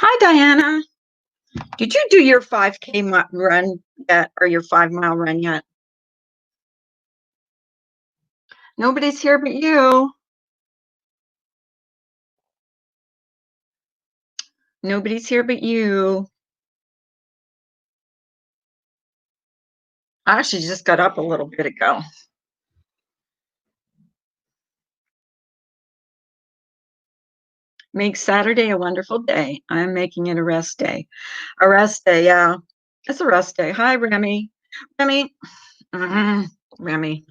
Hi, Diana. Did you do your 5K run yet, or your 5 mile run yet? Nobody's here but you. Nobody's here but you. I actually just got up a little bit ago. Make Saturday a wonderful day. I'm making it a rest day. A rest day, yeah. It's a rest day. Hi, Remy. Remy. Remy.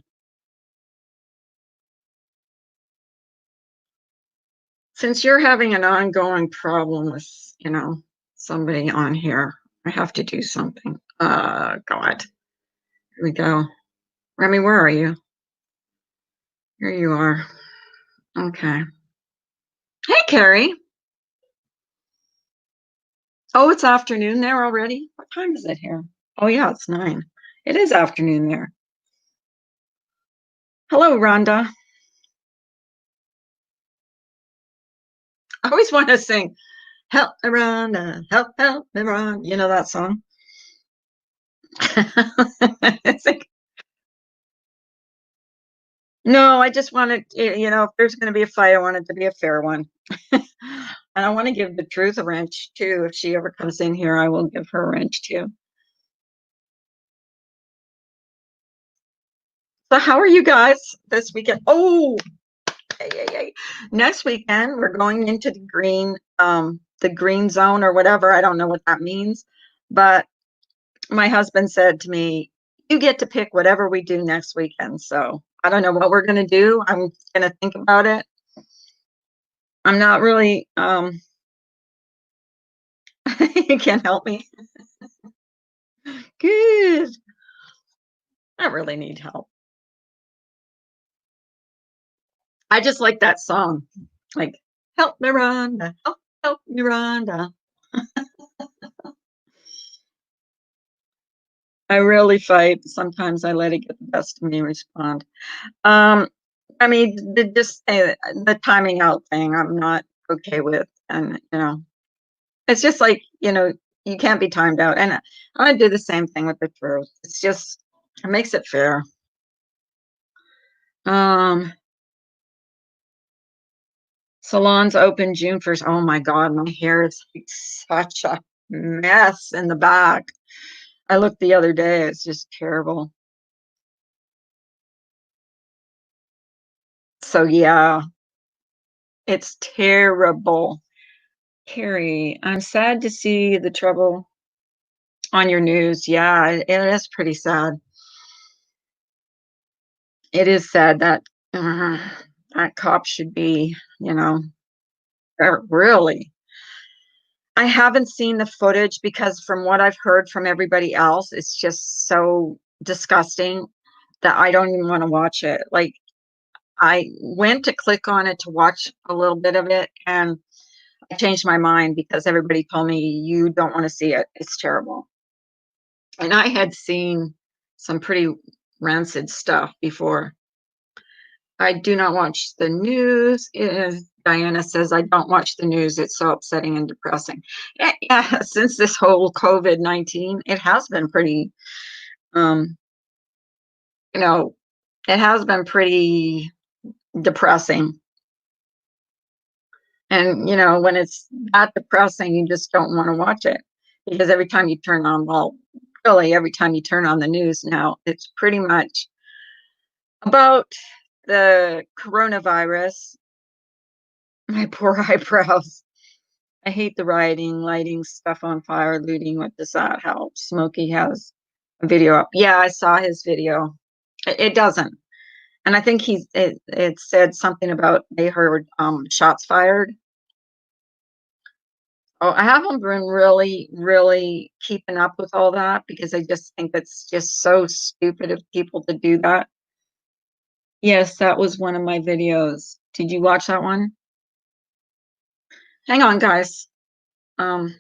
Since you're having an ongoing problem with, somebody on here, I have to do something. God. Here we go. Remy, where are you? Here you are. Okay. Hey, Carrie. Oh, it's afternoon there already? What time is it here? Oh, yeah, it's 9. It is afternoon there. Hello, Rhonda. I always want to sing, help me, Rhonda, help me, Rhonda. You know that song? It's like, no, I just want it, if there's going to be a fight, I want it to be a fair one. And I want to give the truth a wrench, too. If she ever comes in here, I will give her a wrench, too. So how are you guys this weekend? Oh, yay. Next weekend we're going into the green zone or whatever. I don't know what that means, but my husband said to me, you get to pick whatever we do next weekend. So I don't know what we're going to do. I'm going to think about it. I'm not really you can't help me. Good. I really need help. I just like that song, like, help me, Rhonda, help me, Rhonda. I really fight. Sometimes I let it get the best of me, respond. Um, I mean, the timing out thing, I'm not okay with. And, it's just like, you can't be timed out. And I'm going to do the same thing with the truth. It makes it fair. Um, Salons open June 1st. Oh my God, my hair is like such a mess in the back. I looked the other day, it's just terrible. So yeah, it's terrible. Carrie, I'm sad to see the trouble on your news. Yeah, it is pretty sad. It is sad that that cop should be, really. I haven't seen the footage because from what I've heard from everybody else, it's just so disgusting that I don't even want to watch it. Like, I went to click on it to watch a little bit of it, and I changed my mind because everybody told me you don't want to see it. It's terrible. And I had seen some pretty rancid stuff before. I do not watch the news. Diana says I don't watch the news. It's so upsetting and depressing. Yeah, since this whole COVID-19, it has been pretty, um, you know, it has been pretty depressing. And, when it's that depressing, you just don't want to watch it because every time you turn on, well, really, every time you turn on the news now, it's pretty much about the coronavirus. My poor eyebrows. I hate the rioting, lighting stuff on fire, looting. What does that help? Smokey has a video up. Yeah, I saw his video. It doesn't. And I think it said something about they heard shots fired. Oh, I haven't been really, really keeping up with all that because I just think it's just so stupid of people to do that. Yes, that was one of my videos. Did you watch that one? Hang on, guys. Um,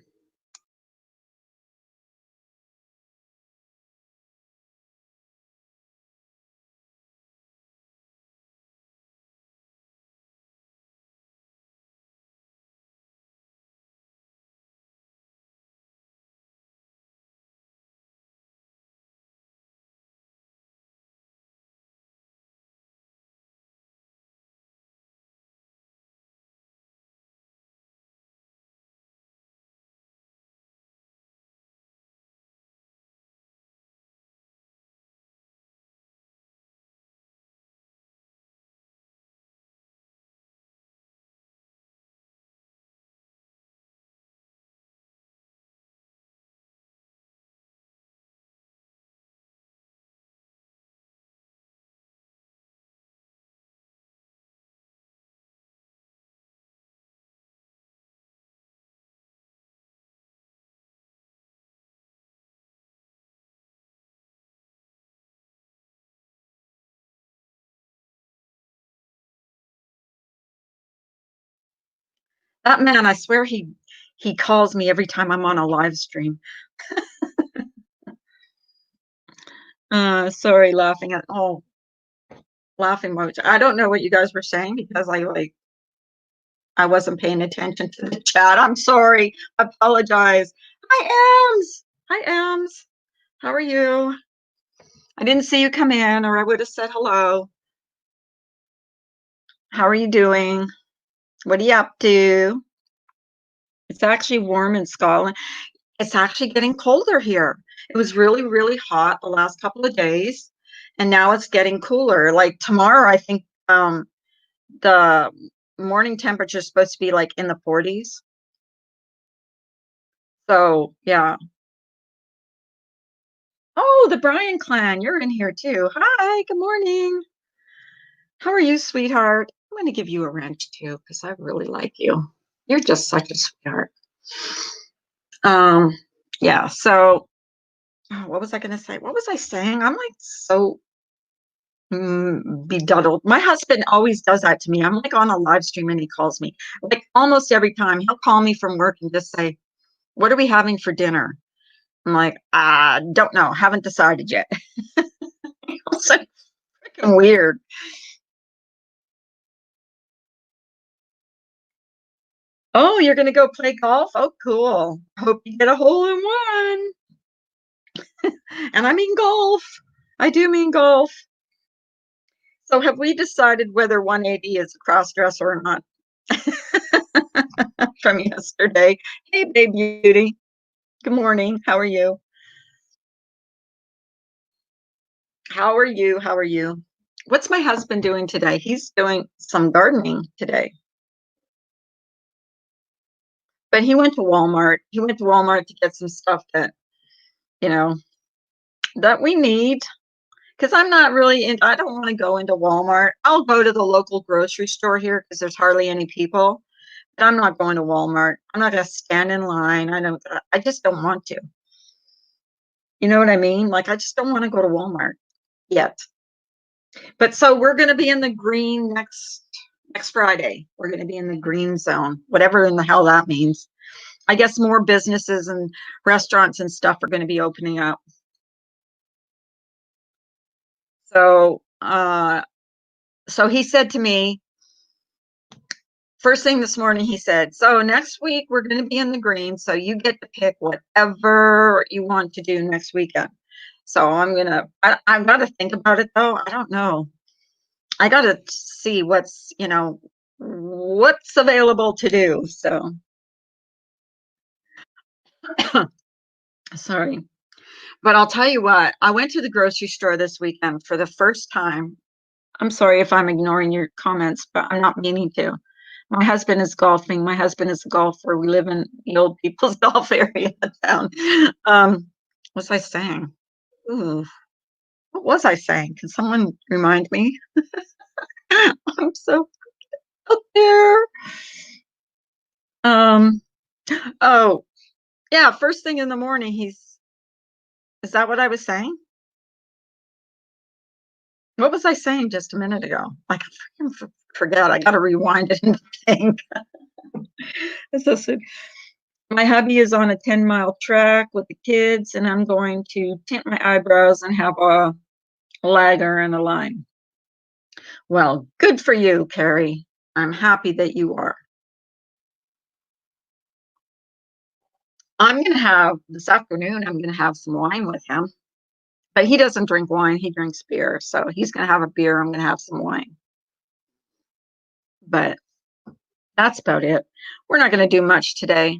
That man, I swear he calls me every time I'm on a live stream. Sorry, laughing at laughing emoji. I don't know what you guys were saying because I wasn't paying attention to the chat. I'm sorry. I apologize. Hi, Ems. Hi, Ems. How are you? I didn't see you come in, or I would have said hello. How are you doing? What are you up to? It's actually warm in Scotland. It's actually getting colder here. It was really, really hot the last couple of days, and now it's getting cooler. Like tomorrow, I think the morning temperature is supposed to be like in the 40s. So, yeah. Oh, the Bryan clan, you're in here too. Hi, good morning. How are you, sweetheart? I'm going to give you a wrench too because I really like you. You're just such a sweetheart. Um, yeah, so what was I going to say? What was I saying? I'm like so beduddled. My husband always does that to me. I'm like on a live stream and he calls me. Like almost every time he'll call me from work and just say, "What are we having for dinner?" I'm like, don't know, haven't decided yet. It's like freaking weird. Oh, you're gonna go play golf? Oh, cool. Hope you get a hole in one. And I mean golf. I do mean golf. So have we decided whether 180 is a cross dresser or not from yesterday? Hey, babe beauty. Good morning. How are you? How are you? How are you? What's my husband doing today? He's doing some gardening today. But he went to Walmart. He went to Walmart to get some stuff that, you know, that we need. Because I'm not really in, I don't want to go into Walmart. I'll go to the local grocery store here because there's hardly any people. But I'm not going to Walmart. I'm not going to stand in line. I just don't want to. You know what I mean? Like, I just don't want to go to Walmart yet. But so we're going to be in the green next Friday. We're going to be in the green zone, whatever in the hell that means. I guess more businesses and restaurants and stuff are going to be opening up. So, so he said to me, first thing this morning, he said, so next week we're going to be in the green. So you get to pick whatever you want to do next weekend. So I've got to think about it though. I don't know. I got to see what's available to do. So, sorry. But I'll tell you what, I went to the grocery store this weekend for the first time. I'm sorry if I'm ignoring your comments, but I'm not meaning to. My husband is golfing. My husband is a golfer. We live in the old people's golf area of town. What was I saying? Ooh, what was I saying? Can someone remind me? I'm so out there. Um, oh, yeah, first thing in the morning, is that what I was saying? What was I saying just a minute ago? I freaking forget. I got to rewind it and think. My hubby is on a 10-mile track with the kids, and I'm going to tint my eyebrows and have a lager and a lime. Well, good for you, Carrie. I'm happy that you are. I'm going to have this afternoon, I'm going to have some wine with him, but he doesn't drink wine. He drinks beer. So he's going to have a beer. I'm going to have some wine. But that's about it. We're not going to do much today.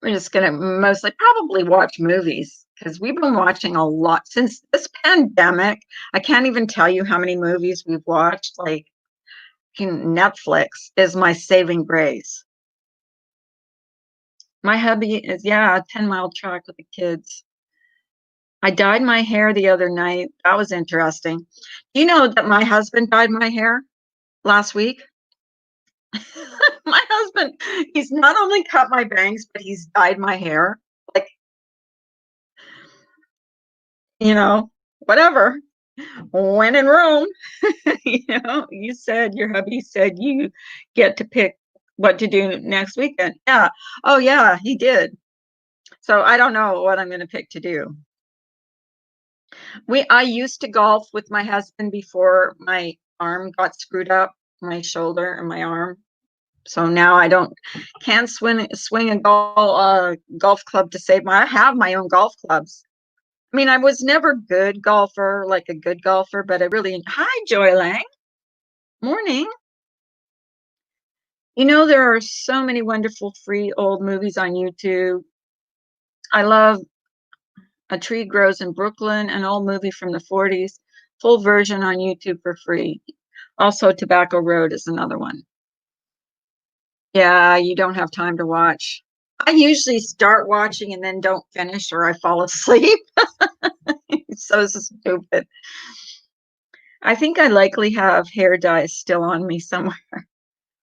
We're just going to mostly probably watch movies because we've been watching a lot since this pandemic. I can't even tell you how many movies we've watched. Like Netflix is my saving grace. My hubby is, yeah, a 10-mile track with the kids. I dyed my hair the other night. That was interesting. You know that my husband dyed my hair last week? My husband, he's not only cut my bangs, but he's dyed my hair. Like, whatever. When in Rome, you said your hubby said you get to pick what to do next weekend. Yeah. Oh, yeah, he did. So I don't know what I'm going to pick to do. I used to golf with my husband before my arm got screwed up, my shoulder and my arm. So now I can't swing a golf club to save I have my own golf clubs. I mean, I was never good golfer, like a good golfer, but I really, hi, Joy Lang. Morning. There are so many wonderful free old movies on YouTube. I love A Tree Grows in Brooklyn, an old movie from the 40s, full version on YouTube for free. Also, Tobacco Road is another one. Yeah, you don't have time to watch. I usually start watching and then don't finish or I fall asleep. It's so stupid. I think I likely have hair dye still on me somewhere.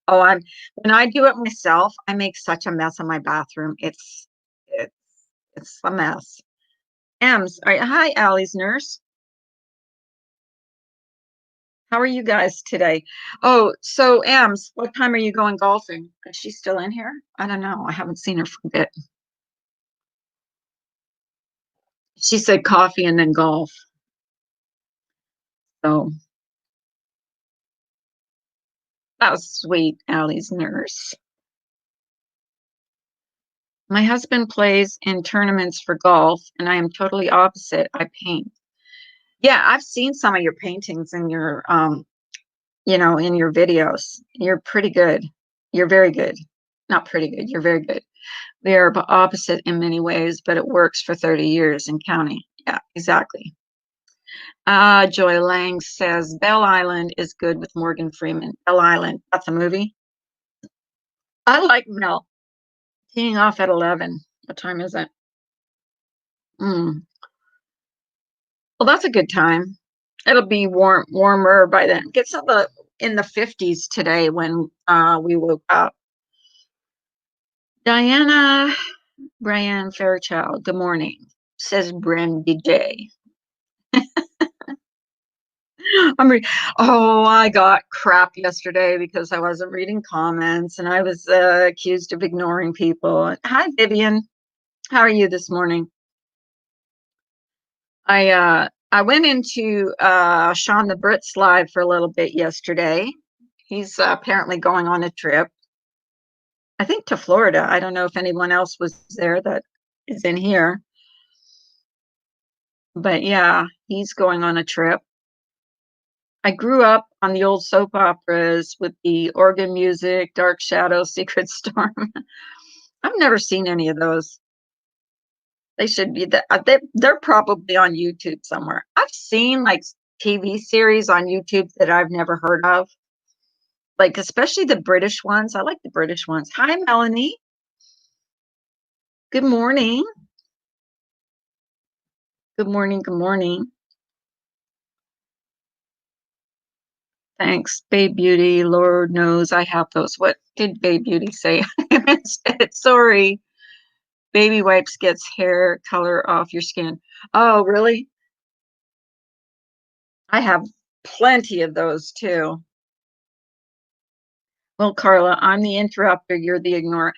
Oh, when I do it myself, I make such a mess in my bathroom. It's it's a mess. Ems, hi, Allie's nurse. How are you guys today? Oh, so Ems, what time are you going golfing? Is she still in here? I don't know. I haven't seen her for a bit. She said coffee and then golf. So that was sweet, Allie's nurse. My husband plays in tournaments for golf, and I am totally opposite. I paint. Yeah, I've seen some of your paintings in your in your videos. You're pretty good. You're very good. Not pretty good. You're very good. We are opposite in many ways, but it works for 30 years and counting. Yeah, exactly. Joy Lang says Belle Island is good with Morgan Freeman. Belle Island, that's a movie. I like Mel. Teeing off at 11. What time is it? Mm. Well, that's a good time. It'll be warmer by then. It gets in the 50s today when we woke up. Diana Brian Fairchild, good morning, says Brandy J. I got crap yesterday because I wasn't reading comments and I was accused of ignoring people. Hi, Vivian. How are you this morning? I went into Sean the Brit's live for a little bit yesterday. He's apparently going on a trip. I think to Florida. I don't know if anyone else was there that is in here. But yeah, he's going on a trip. I grew up on the old soap operas with the organ music, Dark Shadow, Secret Storm. I've never seen any of those. They should be they're probably on YouTube somewhere. I've seen like TV series on YouTube that I've never heard of. Like especially the British ones. I like the British ones. Hi, Melanie. Good morning. Good morning. Good morning. Thanks, Babe Beauty. Lord knows I have those. What did Babe Beauty say? I missed it. Sorry. Baby wipes gets hair color off your skin. Oh, really? I have plenty of those too. Well, Carla, I'm the interrupter. You're the ignorer.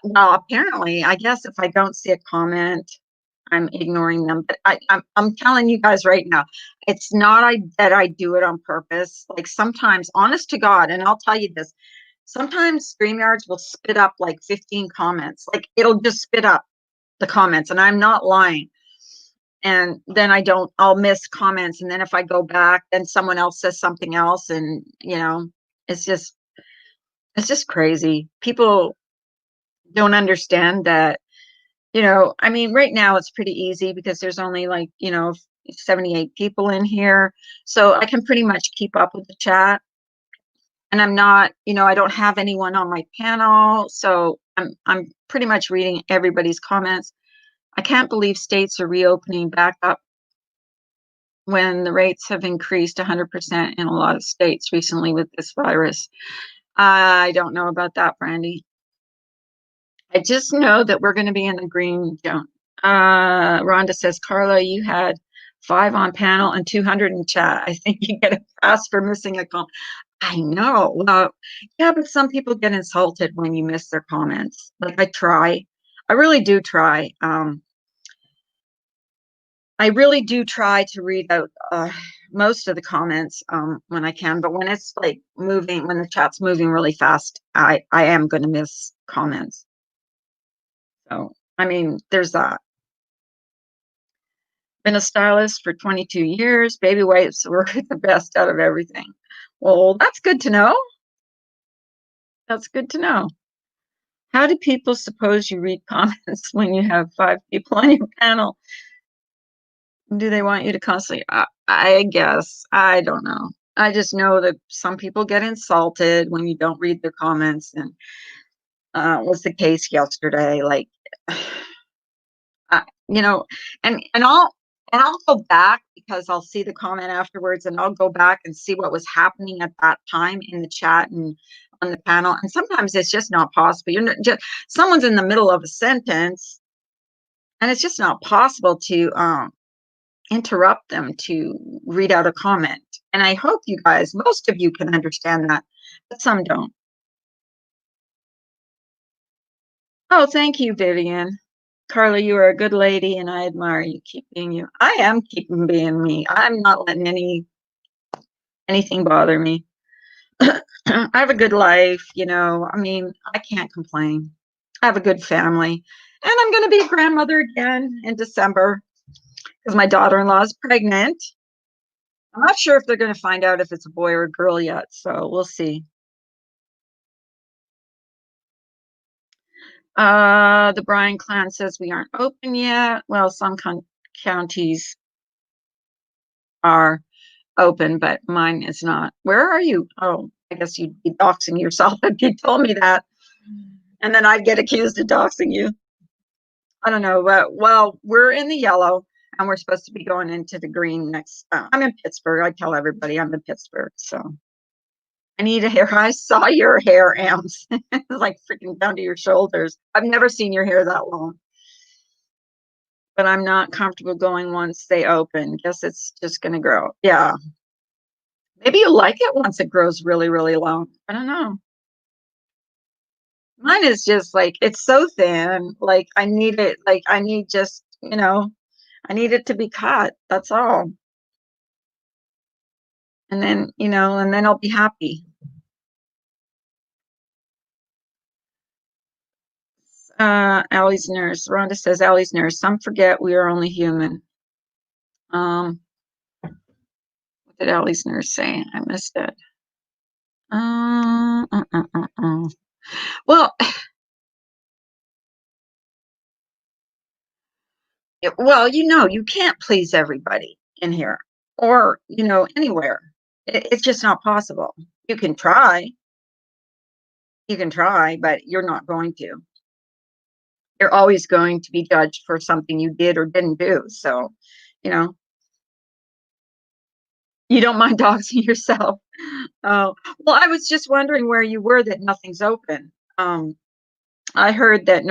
Well, apparently, I guess if I don't see a comment, I'm ignoring them. But I'm telling you guys right now, it's not that I do it on purpose. Like sometimes, honest to God, and I'll tell you this, sometimes StreamYards will spit up like 15 comments. Like it'll just spit up the comments, and I'm not lying. And then I'll miss comments. And then if I go back, then someone else says something else. And, it's just crazy. People don't understand that, I mean, right now it's pretty easy because there's only like, 78 people in here. So I can pretty much keep up with the chat. And I'm not, I don't have anyone on my panel. So I'm pretty much reading everybody's comments. I can't believe states are reopening back up when the rates have increased 100% in a lot of states recently with this virus. I don't know about that, Brandy. I just know that we're going to be in the green zone. Rhonda says, Carla, you had 5 on panel and 200 in chat. I think you get a pass for missing a comment. I know. Well, yeah, but some people get insulted when you miss their comments. Like I try. I really do try. I really do try to read out most of the comments when I can, but when it's like moving, when the chat's moving really fast, I am going to miss comments. So, I mean, there's that. Been a stylist for 22 years. Baby wipes were the best out of everything. Well, that's good to know. That's good to know. How do people suppose you read comments when you have 5 people on your panel? Do they want you to constantly? I guess. I don't know. I just know that some people get insulted when you don't read their comments, and was the case yesterday. Like, you know, and I'll go back because I'll see the comment afterwards, and I'll go back and see what was happening at that time in the chat and on the panel. And sometimes it's just not possible. You're not, just someone's in the middle of a sentence, and it's just not possible to interrupt them to read out a comment. And I hope you guys, most of you can understand that, but some don't. Oh, thank you, Vivian. Carla, you are a good lady, and I admire you. Keep being you. I am keeping being me. I'm not letting anything bother me. I have a good life, you know. I mean, I can't complain. I have a good family, and I'm going to be a grandmother again in December because my daughter-in-law is pregnant. I'm not sure if they're going to find out if it's a boy or a girl yet, so we'll see. The Bryan clan says we aren't open yet. Well, some counties are open, but mine is not. Where are you? Oh, I guess you'd be doxing yourself if you told me that. And then I'd get accused of doxing you. I don't know, but well, we're in the yellow and we're supposed to be going into the green next. I'm in Pittsburgh. I tell everybody I'm in Pittsburgh. So I need a hair. I saw your hair, Ams. It's like freaking down to your shoulders. I've never seen your hair that long. But I'm not comfortable going once they open. Guess it's just going to grow. Yeah. Maybe you'll like it once it grows really, really long. I don't know. Mine is just like, it's so thin. Like, I need it. Like, I need just, I need it to be cut. That's all. And then, and then I'll be happy. Allie's nurse. Rhonda says, Allie's nurse. Some forget we are only human. What did Allie's nurse say? I missed it. Well, well, you can't please everybody in here or, anywhere. It's just not possible. You can try, but you're not going to. You're always going to be judged for something you did or didn't do. So, you don't mind doxing yourself. Oh, well, I was just wondering where you were that nothing's open. I heard that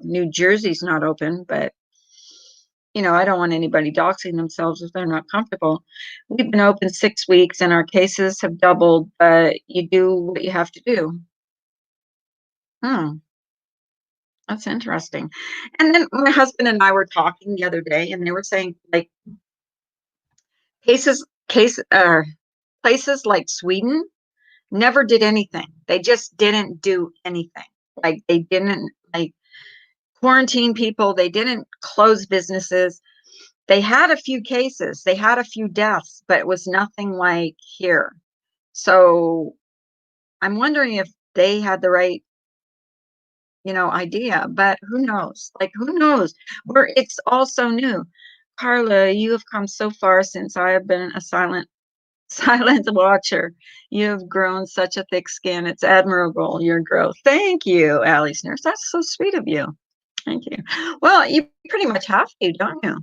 New Jersey's not open, but I don't want anybody doxing themselves if they're not comfortable. We've been open 6 weeks and our cases have doubled, but you do what you have to do. That's interesting. And then my husband and I were talking the other day, and they were saying like places like Sweden never did anything. They just didn't do anything. Like they didn't like quarantine people. They didn't close businesses. They had a few cases. They had a few deaths, but it was nothing like here. So I'm wondering if they had the right, idea, but who knows? Like, who knows? It's all so new. Carla, you have come so far since I have been a silent watcher. You have grown such a thick skin. It's admirable, your growth. Thank you, Allie's nurse. That's so sweet of you. Thank you. Well, you pretty much have to, don't you?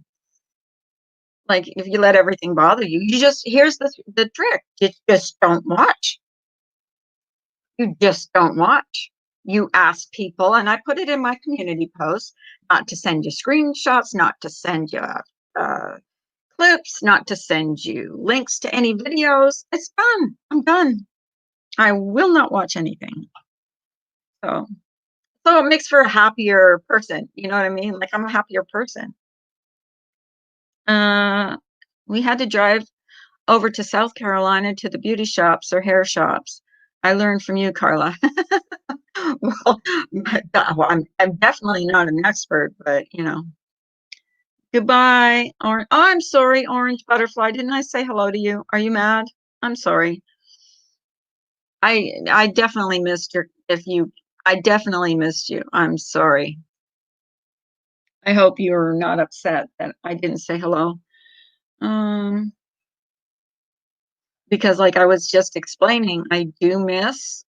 Like, if you let everything bother you, here's the trick. You just don't watch. You just don't watch. You ask people, and I put it in my community post, not to send you screenshots, not to send you uh, clips, not to send you links to any videos. It's done. I'm done. I will not watch anything. So, so it makes for a happier person. You know what I mean? Like I'm a happier person. Uh, we had to drive over to South Carolina to the beauty shops or hair shops. I learned from you, Carla. Well, I'm definitely not an expert, but you know. Goodbye, Orange. Oh, I'm sorry, Orange Butterfly. Didn't I say hello to you? Are you mad? I'm sorry. I definitely missed your if you I definitely missed you. I'm sorry. I hope you're not upset that I didn't say hello. Um, because like I was just explaining, I do miss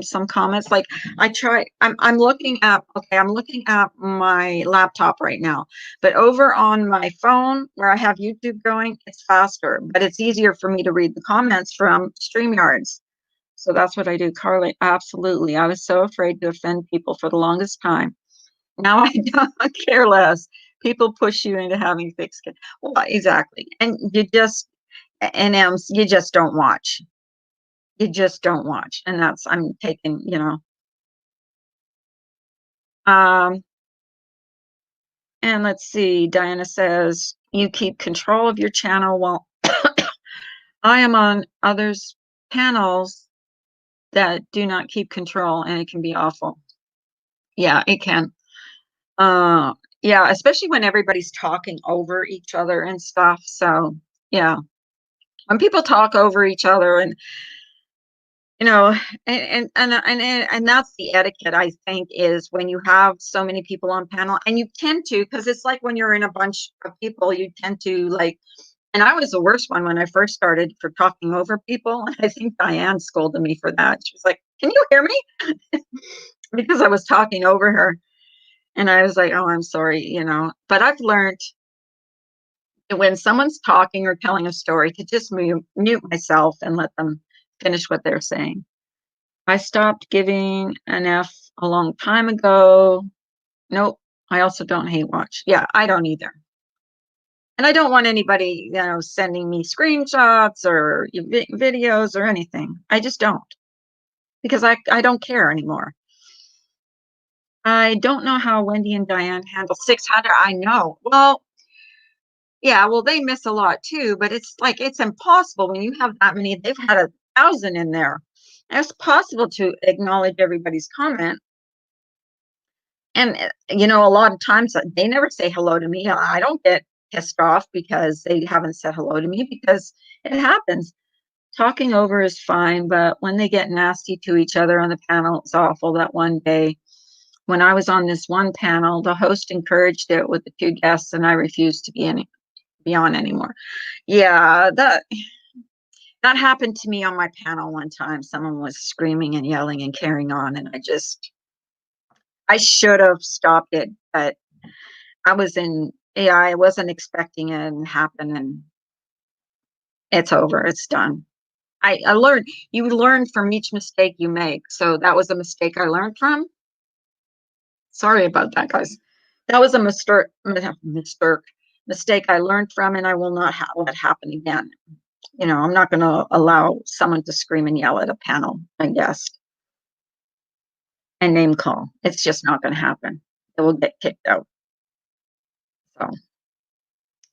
some comments. Like I'm looking at I'm looking at my laptop right now, but over on my phone where I have YouTube going, it's faster, but it's easier for me to read the comments from StreamYards. So that's what I do, Carly. Absolutely. I was so afraid to offend people for the longest time. Now I don't care less. People push you into having thick skin. Well, exactly. And you just don't watch. You just don't watch. And that's, I'm taking, you know. Um, and let's see, Diana says, you keep control of your channel while I am on others' panels that do not keep control, and it can be awful. Yeah, it can. Uh, yeah, especially when everybody's talking over each other and stuff. So, yeah, when people talk over each other and you know, and that's the etiquette, I think, is when you have so many people on panel and you tend to, because it's like when you're in a bunch of people, you tend to like, and I was the worst one when I first started for talking over people. And I think Diane scolded me for that. She was like, can you hear me? Because I was talking over her. And I was like, oh, I'm sorry, you know. But I've learned that when someone's talking or telling a story to just mute myself and let them finish what they're saying. I stopped giving an F a long time ago. Nope. I also don't hate watch. Yeah, I don't either. And I don't want anybody, you know, sending me screenshots or videos or anything. I just don't because I don't care anymore. I don't know how Wendy and Diane handle 600. I know. Well, yeah, well, they miss a lot too, but it's like it's impossible when you have that many. They've had 1,000 in there. It's possible to acknowledge everybody's comment. And, you know, a lot of times they never say hello to me. I don't get pissed off because they haven't said hello to me because it happens. Talking over is fine, but when they get nasty to each other on the panel, it's awful. That one day when I was on this one panel, the host encouraged it with the two guests, and I refused to be on anymore. Yeah, that happened to me on my panel one time. Someone was screaming and yelling and carrying on, and I should have stopped it, but I was in AI. I wasn't expecting it to happen, and it's over. It's done. I learned. You learn from each mistake you make. So that was a mistake I learned from. Sorry about that, guys. That was a mistake I learned from, and I will not let it happen again. You know, I'm not going to allow someone to scream and yell at a panel, I guess, and name call. It's just not going to happen. It will get kicked out. So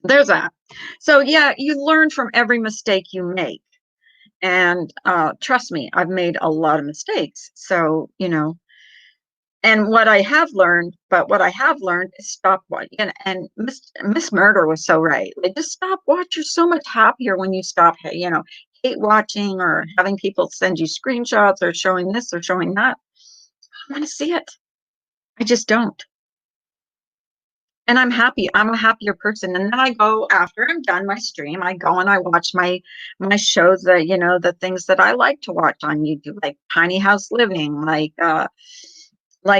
there's that. So yeah, you learn from every mistake you make. And trust me, I've made a lot of mistakes. So, you know, and what I have learned is stop watching. And Miss Murder was so right. Like, just stop watching. You're so much happier when you stop, you know, hate watching or having people send you screenshots or showing this or showing that. I want to see it. I just don't. And I'm happy. I'm a happier person. And then I go after I'm done my stream, I go and I watch my shows that, you know, the things that I like to watch on YouTube, like Tiny House Living, like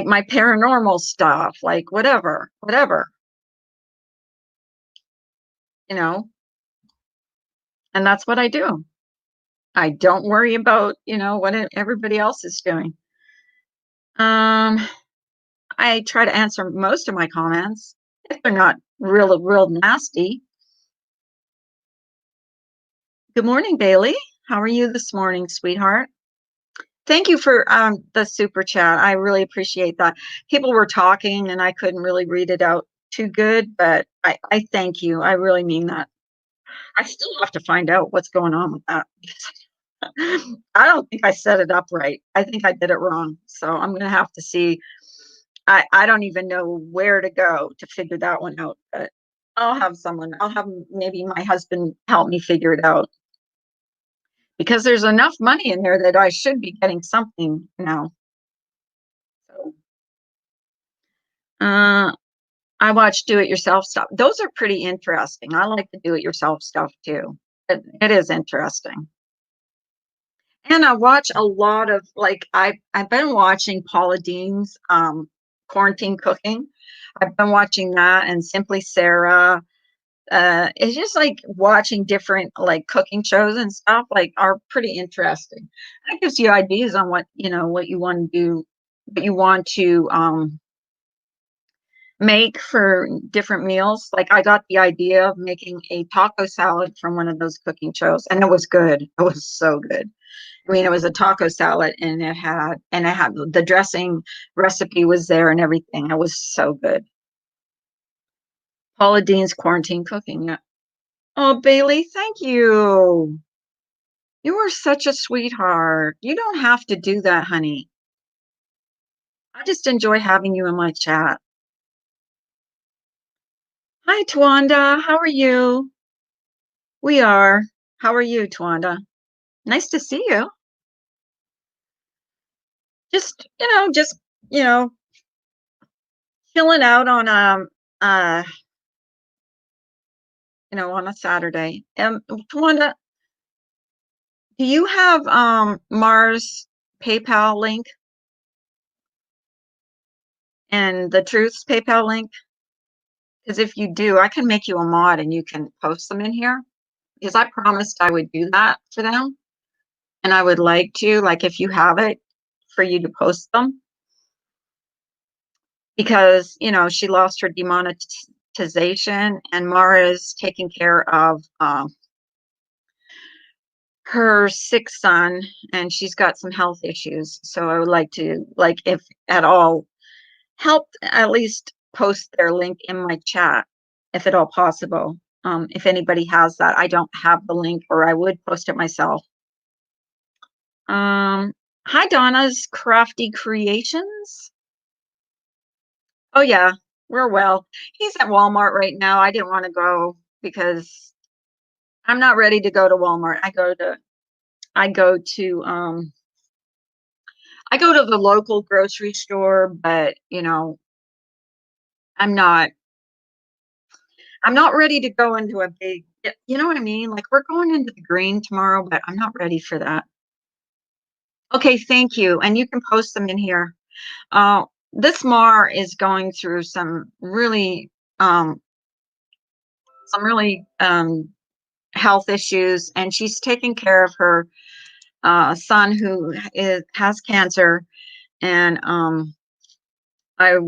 my paranormal stuff, like whatever, you know, and that's what I do. I don't worry about, you know, what everybody else is doing. Um, I try to answer most of my comments if they're not real nasty. Good morning, Bailey. How are you this morning, sweetheart? Thank you for the super chat. I really appreciate that. People were talking and I couldn't really read it out too good, but I thank you. I really mean that. I still have to find out what's going on with that. I don't think I set it up right. I think I did it wrong. So I'm going to have to see. I don't even know where to go to figure that one out, but I'll have maybe my husband help me figure it out because there's enough money in there that I should be getting something now. So, uh, I watch do-it-yourself stuff. Those are pretty interesting. I like the do-it-yourself stuff too. It is interesting. And I watch a lot of like I've been watching Paula Dean's quarantine cooking. I've been watching that and Simply Sarah. It's just like watching different like cooking shows and stuff like are pretty interesting. That gives you ideas on what what you want to do, what you want to make for different meals. Like I got the idea of making a taco salad from one of those cooking shows, and it was good. It was so good. I mean, it was a taco salad, and it had the dressing recipe was there and everything. It was so good. Paula Dean's quarantine cooking. Yeah. Oh, Bailey, thank you. You are such a sweetheart. You don't have to do that, honey. I just enjoy having you in my chat. Hi, Twanda. How are you? We are. How are you, Twanda? Nice to see you. Just you know, chilling out on uh, on a Saturday. Twanda, do you have Mars PayPal link and the Truth's PayPal link? Because if you do, I can make you a mod and you can post them in here. Because I promised I would do that for them. And I would like to, like if you have it, for you to post them. Because, she lost her demonetization and Mara is taking care of her sick son and she's got some health issues. So I would like to, like, if at all, help at least post their link in my chat, if at all possible. If anybody has that, I don't have the link, or I would post it myself. Hi, Donna's Crafty Creations. Oh yeah, we're well. He's at Walmart right now. I didn't want to go because I'm not ready to go to Walmart. I go to I go to the local grocery store, but I'm not I'm not ready to go into a big, you know what I mean? Like we're going into the green tomorrow, but I'm not ready for that. Okay, thank you. And you can post them in here. This Mar is going through um some really health issues, and she's taking care of her son who has cancer. And I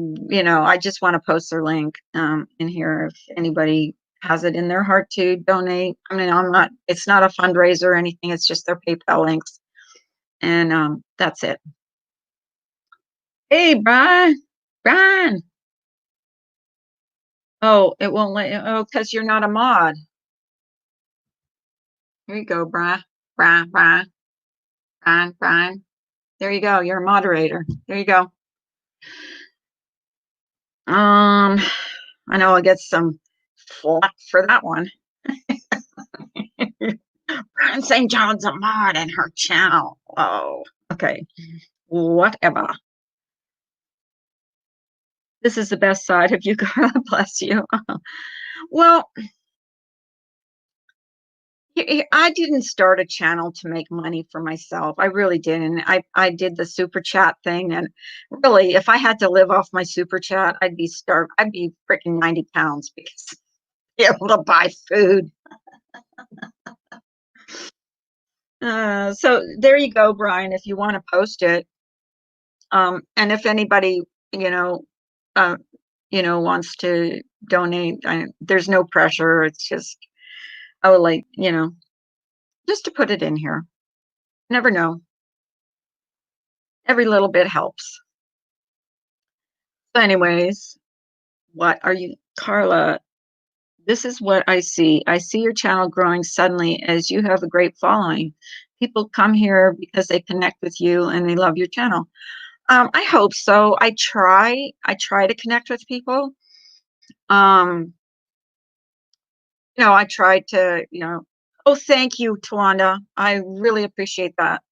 just want to post their link in here if anybody has it in their heart to donate. I mean, it's not a fundraiser or anything. It's just their PayPal links. And that's it. Hey, Brian. Brian. Oh, it won't let you. Oh, because you're not a mod. Here you go, Brian. Brian, Brian, Brian, Brian. There you go. You're a moderator. There you go. I know I'll get some flack for that one. Brian St. John's a mod in her channel. Oh, okay. Whatever. This is the best side of you. God bless you. Well, I didn't start a channel to make money for myself. I really didn't. I did the super chat thing, and really, if I had to live off my super chat, I'd be starved. I'd be freaking 90 pounds because be able to buy food. So there you go, Brian. If you want to post it, And if anybody, you know, uh, wants to donate, there's no pressure. It's just, oh, like, just to put it in here. Never know. Every little bit helps. So anyways, what are you, Carla? This is what I see. I see your channel growing suddenly as you have a great following. People come here because they connect with you and they love your channel. I hope so. I try to connect with people. Um, I try to, oh, thank you, Tawanda. I really appreciate that.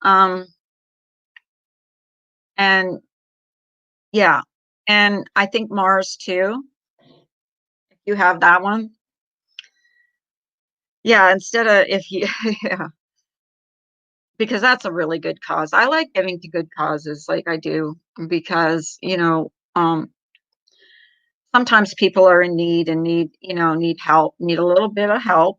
Um, and yeah, and I think Mars too. If you have that one, yeah. Instead of if you, yeah, because that's a really good cause. I like giving to good causes, like I do, because sometimes people are in need and need help, need a little bit of help.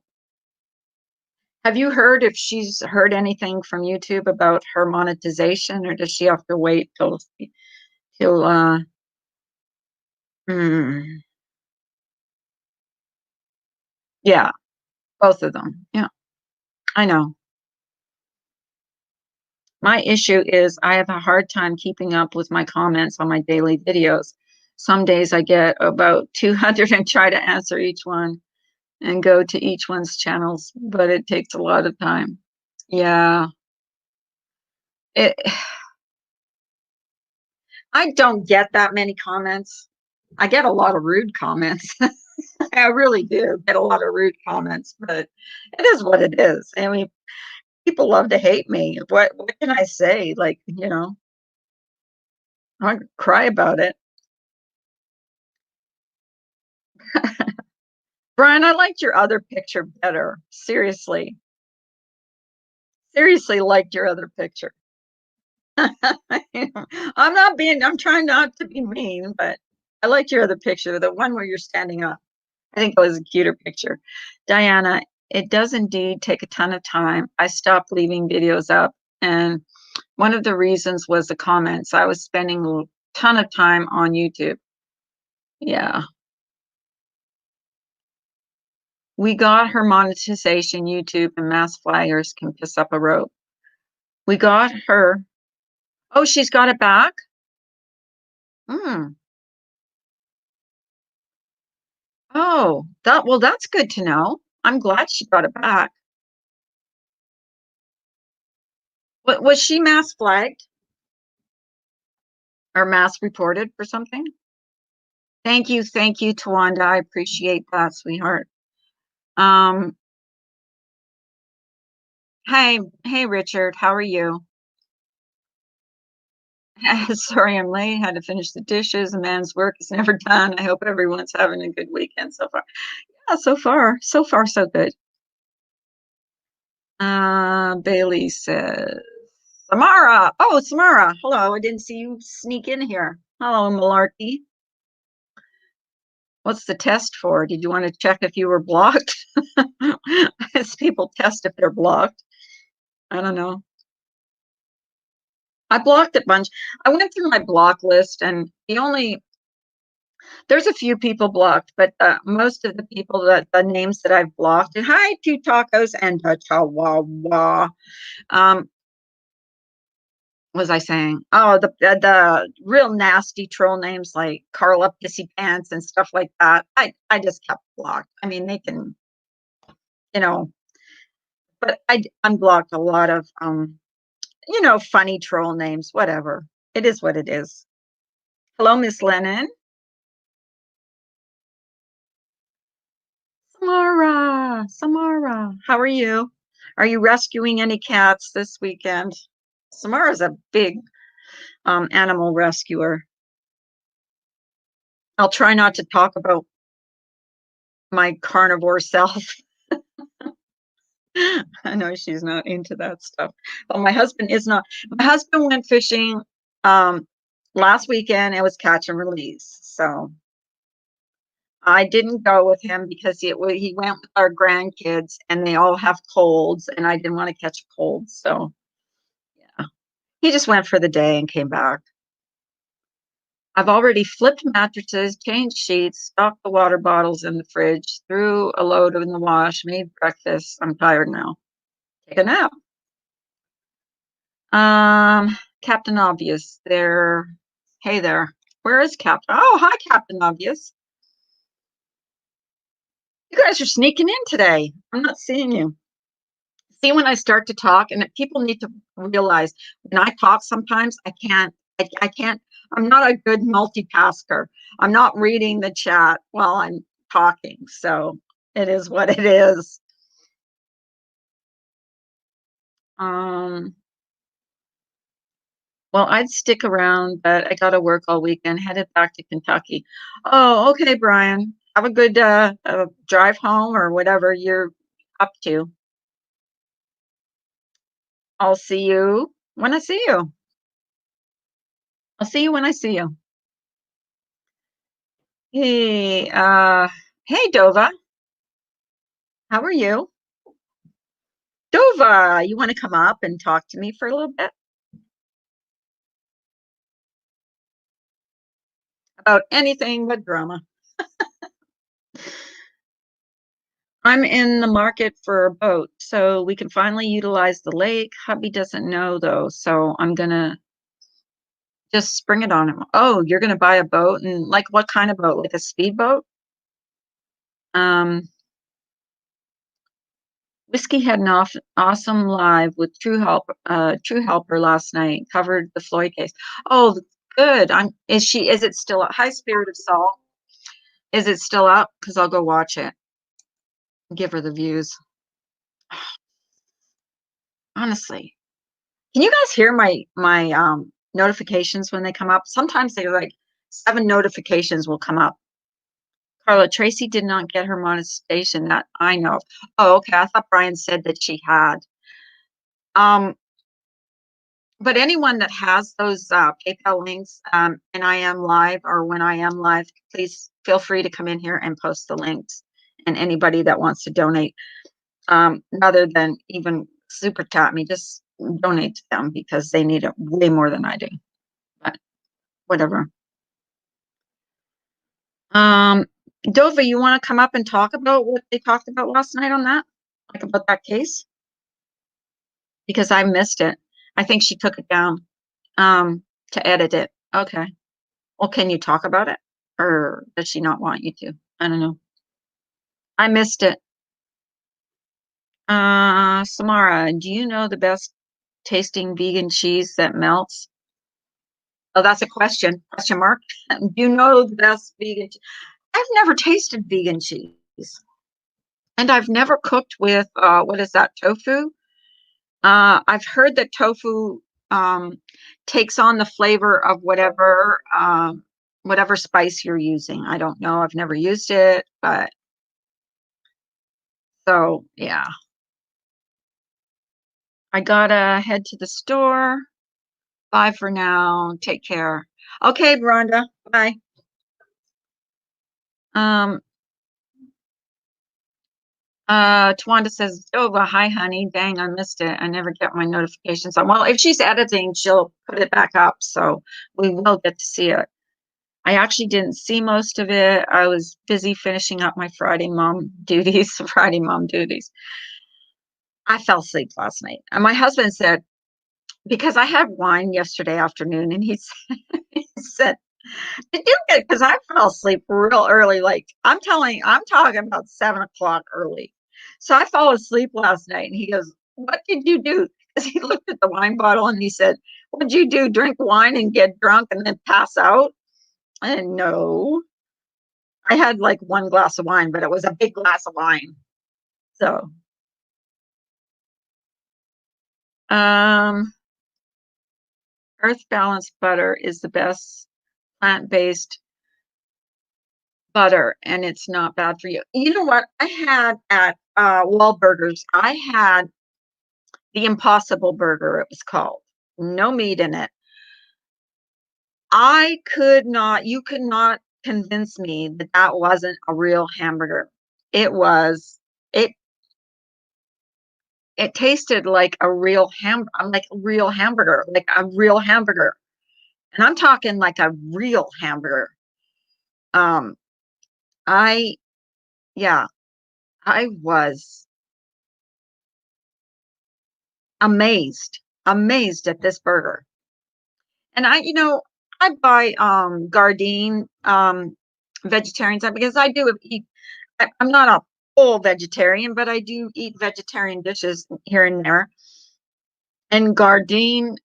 Have you heard if she's heard anything from YouTube about her monetization, or does she have to wait till hmm, yeah, both of them. Yeah, I know. My issue is I have a hard time keeping up with my comments on my daily videos. Some days I get about 200 and try to answer each one and go to each one's channels, but it takes a lot of time. Yeah. It I don't get that many comments. I get a lot of rude comments. I really do get a lot of rude comments, but it is what it is. I mean, people love to hate me. What can I say? Like, I cry about it. Brian, I liked your other picture better. Seriously. Seriously liked your other picture. I'm trying not to be mean, but I liked your other picture, the one where you're standing up. I think it was a cuter picture. Diana, it does indeed take a ton of time. I stopped leaving videos up, and one of the reasons was the comments. I was spending a ton of time on YouTube. Yeah. We got her monetization. YouTube and mass flyers can piss up a rope. We got her. Oh, she's got it back? Mm. Oh, that's good to know. I'm glad she got it back. What was she mass flagged or mass reported for something? Thank you, Tawanda. I appreciate that, sweetheart. Um, hey, Richard, how are you? Sorry, I'm late. Had to finish the dishes. A man's work is never done. I hope everyone's having a good weekend so far. Yeah, so far, so good. Bailey says, Samara. Oh, Samara. Hello. I didn't see you sneak in here. Hello, Malarkey. What's the test for? Did you want to check if you were blocked? As people test if they're blocked. I don't know. I blocked a bunch. I went through my block list, and there's a few people blocked, but most of the people the names that I've blocked. And hi, Two Tacos and Chihuahua. Um, was I saying? Oh, the real nasty troll names like Carla Pissy Pants and stuff like that. I just kept blocked. I mean, they can, you know, but I unblocked a lot of funny troll names. Whatever. It is what it is. Hello, Miss Lennon. Samara, how are you? Are you rescuing any cats this weekend? Samara's a big animal rescuer. I'll try not to talk about my carnivore self. I know she's not into that stuff. But my husband is not. My husband went fishing last weekend. It was catch and release. So I didn't go with him because he went with our grandkids and they all have colds and I didn't want to catch a cold. So yeah. He just went for the day and came back. I've already flipped mattresses, changed sheets, stocked the water bottles in the fridge, threw a load in the wash, made breakfast. I'm tired now. Take a nap. Captain Obvious there. Hey there. Where is Captain? Oh, hi, Captain Obvious. You guys are sneaking in today. I'm not seeing you. See, when I start to talk, and people need to realize when I talk, sometimes I can't, I'm not a good multitasker. I'm not reading the chat while I'm talking. So it is what it is. Um, well, I'd stick around, but I got to work all weekend, headed back to Kentucky. Oh, okay, Brian. Have a good drive home or whatever you're up to. I'll see you when I see you. I'll see you when I see you. Hey, hey, Dova. How are you? Dova, you want to come up and talk to me for a little bit about anything but drama? I'm in the market for a boat, so we can finally utilize the lake. Hubby doesn't know though, so I'm gonna just spring it on him. Oh, you're gonna buy a boat, and like what kind of boat? Like a speedboat? Um, Whiskey had an awesome live with True Helper last night. Covered the Floyd case. Oh, good. Is it still up? Hi, Spirit of Salt. Is it still up? Because I'll go watch it. Give her the views. Honestly, can you guys hear my notifications when they come up? Sometimes they're like 7 notifications will come up. Carla, Tracy did not get her monetization that I know of. Oh, okay. I thought Brian said that she had. Um, but anyone that has those PayPal links, and I am live or when I am live, please feel free to come in here and post the links. And anybody that wants to donate, rather than even super chat me, just donate to them because they need it way more than I do. But whatever. Um, Dova, you want to come up and talk about what they talked about last night on that? Like about that case? Because I missed it. I think she took it down to edit it. Okay. Well, can you talk about it? Or does she not want you to? I don't know. I missed it. Samara, do you know the best tasting vegan cheese that melts? Oh, that's a question. Question mark. Do you know the best vegan? I've never tasted vegan cheese, and I've never cooked with what is that, tofu? I've heard that tofu takes on the flavor of whatever spice you're using. I don't know. I've never used it, but so yeah. I gotta head to the store. Bye for now. Take care. Okay, Rhonda. Bye. Um, Twanda says, "Oh, well, hi, honey. Dang, I missed it. I never get my notifications on." Well, if she's editing, she'll put it back up, so we will get to see it. I actually didn't see most of it. I was busy finishing up my Friday mom duties. Friday mom duties. I fell asleep last night, and my husband said because I had wine yesterday afternoon, and he said did you get because I fell asleep real early. Like I'm talking about 7 o'clock early. So I fell asleep last night and he goes, "What did you do?" Because he looked at the wine bottle and he said, "What did you do? Drink wine and get drunk and then pass out?" And no. I had like one glass of wine, but it was a big glass of wine. So um earth balanced butter is the best plant-based butter and it's not bad for you. You know what? I had at Wahlburgers, I had the Impossible Burger, it was called. No meat in it. You could not convince me that that wasn't a real hamburger. It was, it, it tasted like a real like a real hamburger, like a real hamburger. And I'm talking like a real hamburger. Um, I yeah, I was amazed at this burger. And I buy Gardein vegetarian stuff because I do eat. I'm not a full vegetarian, but I do eat vegetarian dishes here and there. And Gardein,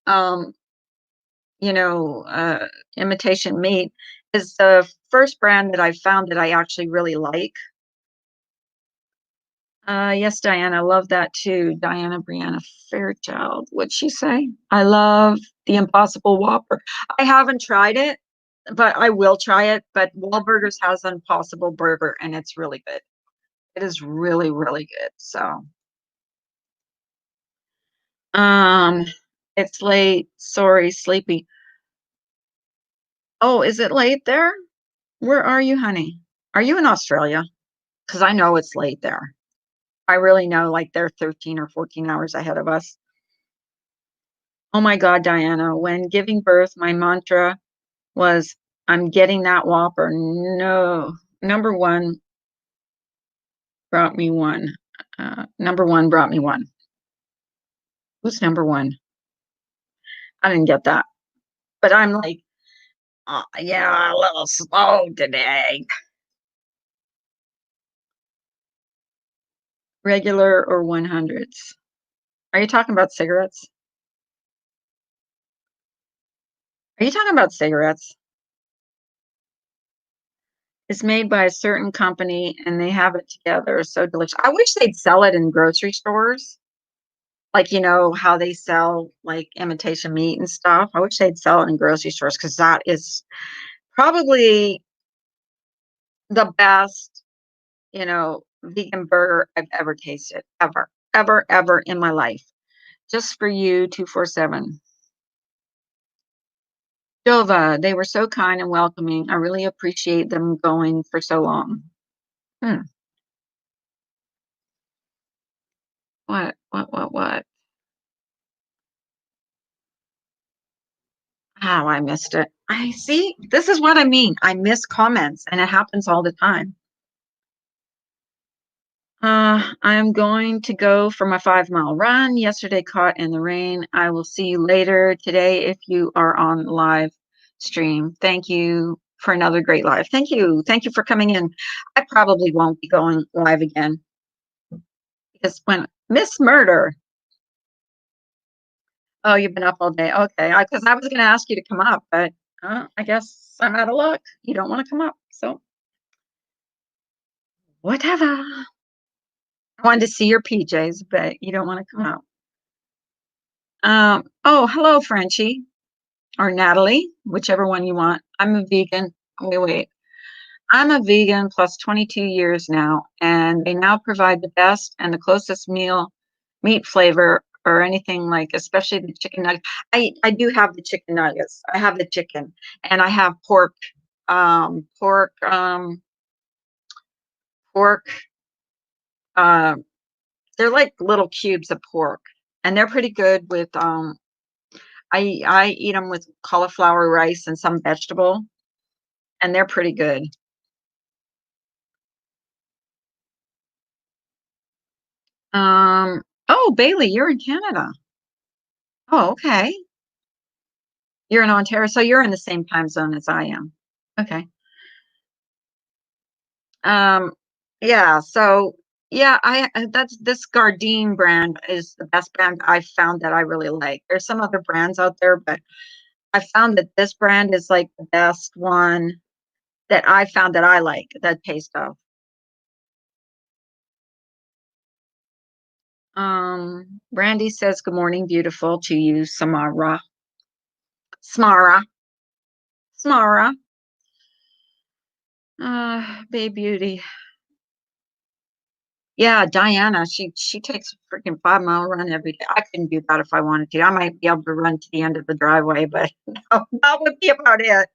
imitation meat is the first brand that I found that I actually really like. Yes, Diana, I love that too. Diana Brianna Fairchild. What'd she say? I love the Impossible Whopper. I haven't tried it, but I will try it. But Wahlburgers has an Impossible Burger, and it's really good. It is really, really good. So, um, it's late. Sorry, sleepy. Oh, is it late there? Where are you, honey? Are you in Australia? Because I know it's late there. I really know, like they're 13 or 14 hours ahead of us. Oh my God, Diana, when giving birth, my mantra was, I'm getting that Whopper. No, number one brought me one. Number one brought me one. Who's number one? I didn't get that. But I'm like, yeah, a little slow today. Regular or 100s? Are you talking about cigarettes? Are you talking about cigarettes? It's made by a certain company and they have it together. It's so delicious. I wish they'd sell it in grocery stores. Like, how they sell like imitation meat and stuff. I wish they'd sell it in grocery stores because that is probably the best, vegan burger I've ever tasted, ever, ever, ever in my life. Just for you, 247. Jova, they were so kind and welcoming. I really appreciate them going for so long. Hmm. What? How I missed it. I see. This is what I mean. I miss comments, and it happens all the time. I'm going to go for my 5 mile run. Yesterday, caught in the rain. I will see you later today if you are on live stream. Thank you for another great live. Thank you. Thank you for coming in. I probably won't be going live again because when Miss Murder, oh, you've been up all day. Okay. Because I was going to ask you to come up, but I guess I'm out of luck. You don't want to come up. So, whatever. I wanted to see your PJs, but you don't want to come out. Oh, hello, Frenchie or Natalie, whichever one you want. I'm a vegan. Wait. I'm a vegan plus 22 years now, and they now provide the best and the closest meat flavor or anything like, especially the chicken nuggets. I do have the chicken nuggets. I have the chicken, and I have pork, um, pork, um, pork. Uh, they're like little cubes of pork, and they're pretty good with. I eat them with cauliflower rice and some vegetable, and they're pretty good. Oh, Bailey, you're in Canada. Oh, okay. You're in Ontario, so you're in the same time zone as I am. Okay. Um, yeah, so yeah, that's this Gardein brand is the best brand I've found that I really like. There's some other brands out there, but I found that this brand is like the best one that I found that I like, that taste of. Brandy says, good morning, beautiful to you, Samara. Smara. Smara. Babe Beauty. Yeah, Diana, she takes a freaking 5 mile run every day. I couldn't do that if I wanted to. I might be able to run to the end of the driveway, but no, that would be about it.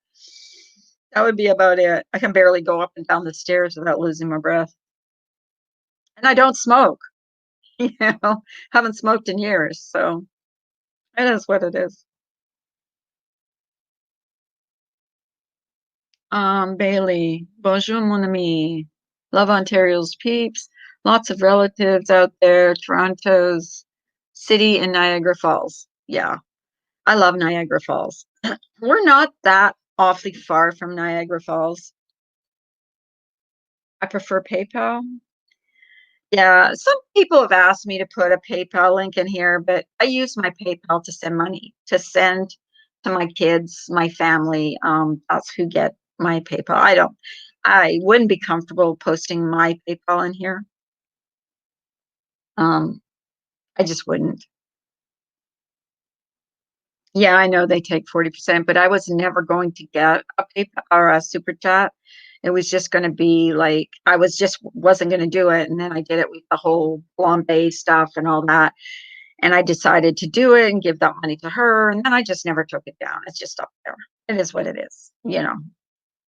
That would be about it. I can barely go up and down the stairs without losing my breath. And I don't smoke. you know, haven't smoked in years, so it is what it is. Bailey, bonjour, mon ami. Love Ontario's peeps. Lots of relatives out there. Toronto's city and Niagara Falls. Yeah, I love Niagara Falls. We're not that awfully far from Niagara Falls. I prefer PayPal. Yeah, some people have asked me to put a PayPal link in here, but I use my PayPal to send money, to send to my kids, my family. That's who get my PayPal. I wouldn't be comfortable posting my PayPal in here. Um, I just wouldn't. Yeah, I know they take 40%, but I was never going to get a PayPal or a super chat. It was just going to be like, I was just wasn't going to do it. And then I did it with the whole Bombay stuff and all that. And I decided to do it and give that money to her. And then I just never took it down. It's just up there. It is what it is. You know,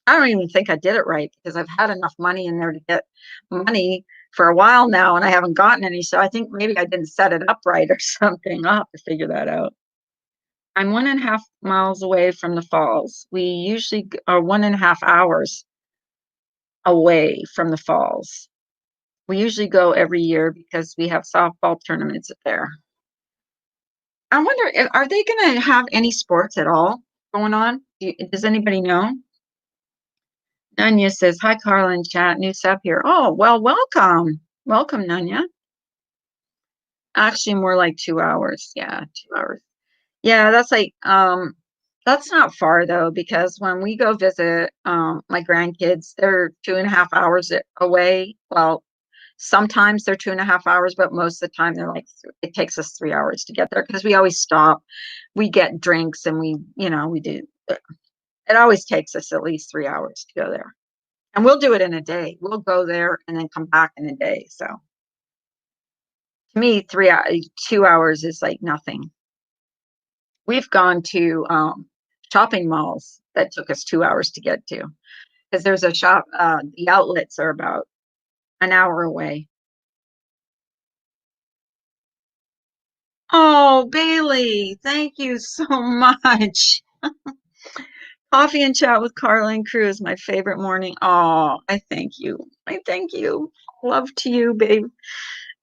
I don't even think I did it right because I've had enough money in there to get money for a while now and I haven't gotten any. So I think maybe I didn't set it up right or something. I'll have to figure that out. I'm 1.5 miles away from the falls. We usually are 1.5 hours away from the falls. We usually go every year because we have softball tournaments there. I wonder, are they going to have any sports at all going on? Does anybody know? Nanya says, hi, Carla in chat. New sub here. Oh, well, welcome. Welcome, Nanya. Actually, more like 2 hours. Yeah, 2 hours. Yeah, that's not far though, because when we go visit my grandkids, they're 2.5 hours away. Well, sometimes they're 2.5 hours, but most of the time they're like it takes us 3 hours to get there because we always stop, we get drinks, and we do. It always takes us at least 3 hours to go there, and we'll do it in a day. We'll go there and then come back in a day. So to me, 2 hours is like nothing. We've gone to shopping malls that took us 2 hours to get to because there's a shop. The outlets are about an hour away. Oh, Bailey, thank you so much. Coffee and chat with Carla and Crew is my favorite morning. Oh, I thank you. I thank you. Love to you, babe.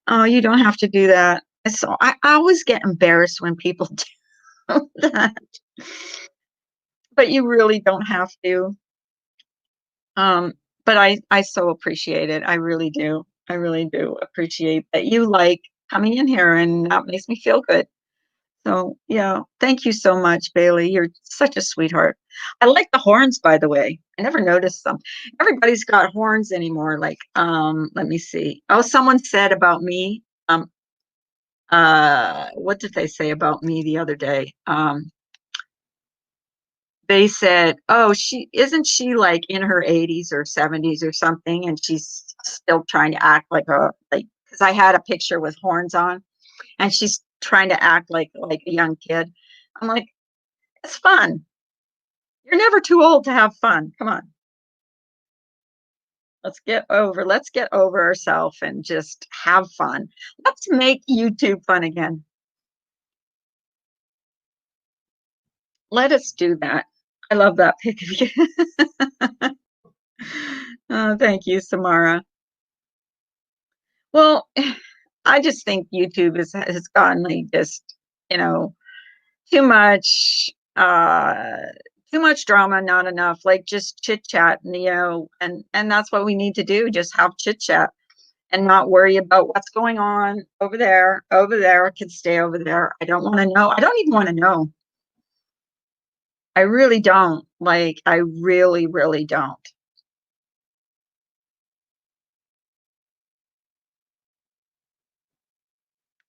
Oh, you don't have to do that. So I always get embarrassed when people do that, but you really don't have to. But I so appreciate it. I really do. I really do appreciate that you like coming in here, and that makes me feel good. So yeah, thank you so much, Bailey. You're such a sweetheart. I like the horns, by the way. I never noticed them. Everybody's got horns anymore. Like, let me see. Oh, someone said about me. What did they say about me the other day? They said, "Oh, she like in her 80s or 70s or something, and she's still trying to act like because I had a picture with horns on, and she's trying to act like a young kid." I'm like, it's fun. You're never too old to have fun. Come on, let's get over ourselves and just have fun. Let's make YouTube fun again. Let us do that. I love that pic of you. Oh, thank you, Samara. Well, I just think YouTube has gotten like just, you know, too much uh too much drama, not enough, like just chit chat, and that's what we need to do, just have chit chat and not worry about what's going on over there. Over there, I can stay over there. I don't want to know. I don't even want to know. I really don't. Like, I really, really don't.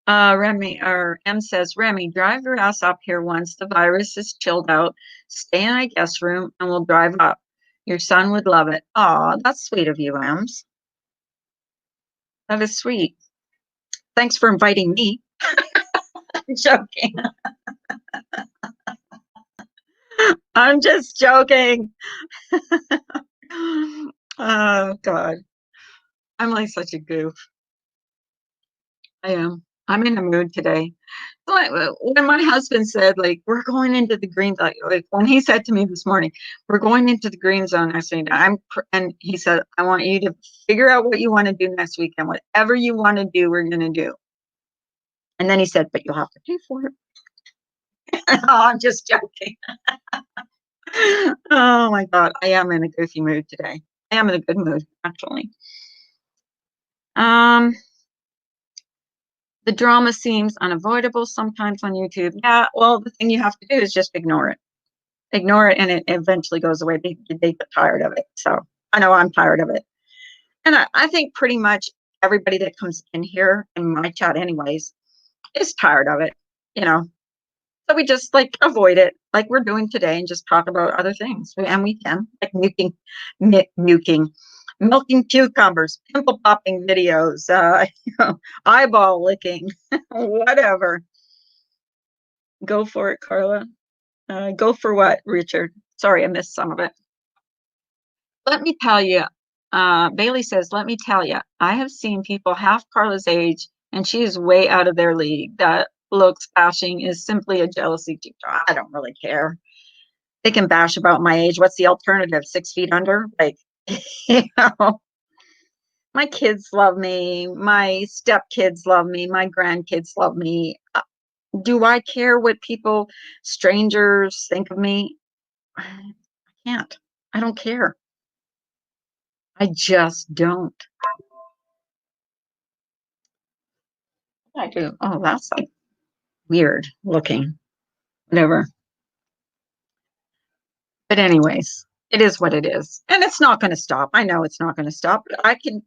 Remy or M says, Remy, drive your ass up here once the virus is chilled out. Stay in a guest room and we'll drive up. Your son would love it. Oh, that's sweet of you, Ems. That is sweet. Thanks for inviting me. I'm joking. I'm just joking. Oh God. I'm like such a goof. I am. I'm in the mood today. When my husband said, like, we're going into the green, like when he said to me this morning, we're going into the green zone, I said, and he said, I want you to figure out what you want to do next weekend. Whatever you want to do, we're going to do. And then he said, but you'll have to pay for it. Oh, I'm just joking. Oh my God. I am in a goofy mood today. I am in a good mood, actually. Um, the drama seems unavoidable sometimes on YouTube. Yeah, well, the thing you have to do is just ignore it. Ignore it, and it eventually goes away. They get tired of it. So I know I'm tired of it. And I think pretty much everybody that comes in here in my chat, anyways, is tired of it, you know. So we just like avoid it, like we're doing today, and just talk about other things. And we can, like milking cucumbers, pimple popping videos, you know, eyeball licking, whatever. Go for it, Carla. Go for what, Richard? Sorry, I missed some of it. Let me tell you, Bailey says, let me tell you, I have seen people half Carla's age, and she is way out of their league. That looks bashing is simply a jealousy. I don't really care. They can bash about my age. What's the alternative? 6 feet under? Like, you know, my kids love me. My stepkids love me. My grandkids love me. Do I care what people, strangers think of me? I can't. I don't care. I just don't. I do. Oh, that's like weird looking. Whatever. But anyways, it is what it is. And it's not going to stop. I know it's not going to stop, but I can't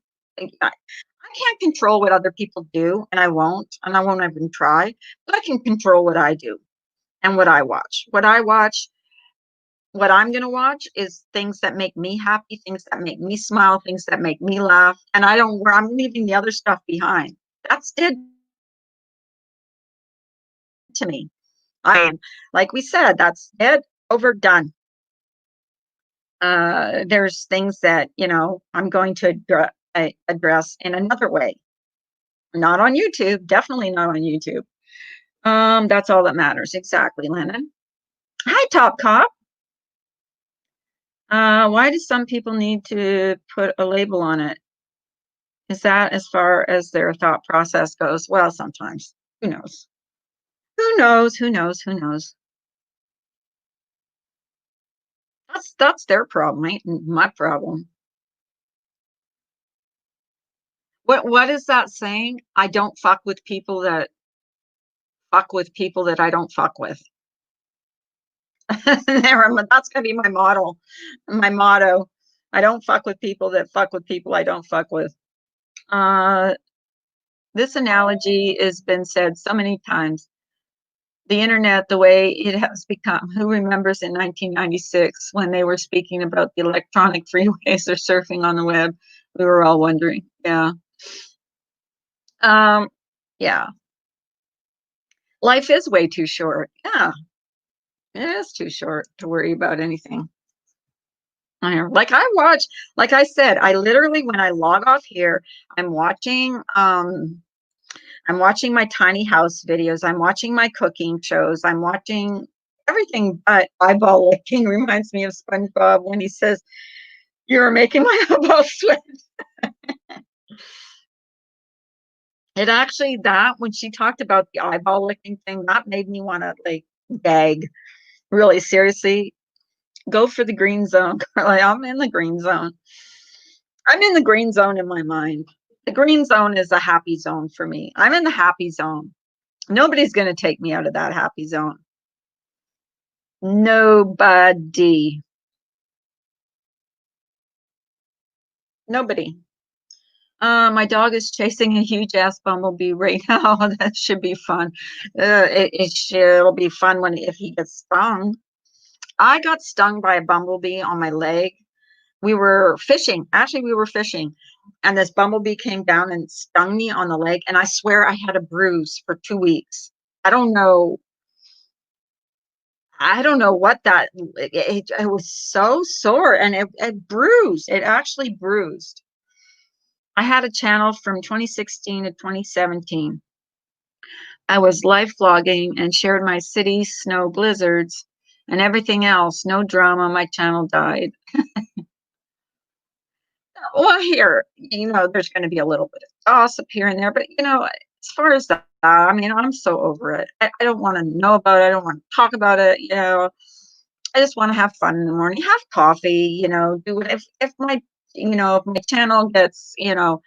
control what other people do, and I won't even try, but I can control what I do and what I watch. What I'm going to watch is things that make me happy, things that make me smile, things that make me laugh. And where I'm leaving the other stuff behind. That's it to me. I am, like we said, that's it, overdone. There's things that, I'm going to address in another way. Not on YouTube, definitely not on YouTube. That's all that matters. Exactly, Lennon. Hi, Top Cop. Why do some people need to put a label on it? Is that as far as their thought process goes? Well, sometimes. Who knows? Who knows? Who knows? Who knows? That's their problem, ain't my problem. What is that saying? I don't fuck with people that fuck with people that I don't fuck with. That's gonna be my model, my motto. I don't fuck with people that fuck with people I don't fuck with. Uh, this analogy has been said so many times. The internet, the way it has become. Who remembers in 1996 when they were speaking about the electronic freeways or surfing on the web? We were all wondering. Yeah. Um, yeah. Life is way too short. Yeah, it is too short to worry about anything. Like I watch, like I said, I literally when I log off here, I'm watching I'm watching my tiny house videos, I'm watching my cooking shows, I'm watching everything but eyeball licking. Reminds me of SpongeBob when he says, "You're making my eyeball sweat." It actually that when she talked about the eyeball licking thing, that made me want to like gag. Really seriously, go for the green zone. Like I'm in the green zone. I'm in the green zone in my mind. The green zone is a happy zone for me. I'm in the happy zone. Nobody's going to take me out of that happy zone. Nobody. Nobody. My dog is chasing a huge ass bumblebee right now. That should be fun. It'll be fun if he gets stung. I got stung by a bumblebee on my leg. We were fishing. Actually, we were fishing, and this bumblebee came down and stung me on the leg. And I swear I had a bruise for 2 weeks. I don't know. I don't know what it was so sore and it bruised. It actually bruised. I had a channel from 2016 to 2017. I was live vlogging and shared my city snow blizzards and everything else. No drama. My channel died. Well, here, there's going to be a little bit of gossip here and there, but as far as that, I mean, I'm so over it. I don't want to know about it. I don't want to talk about it. I just want to have fun in the morning, have coffee, do it. If my channel gets, you know,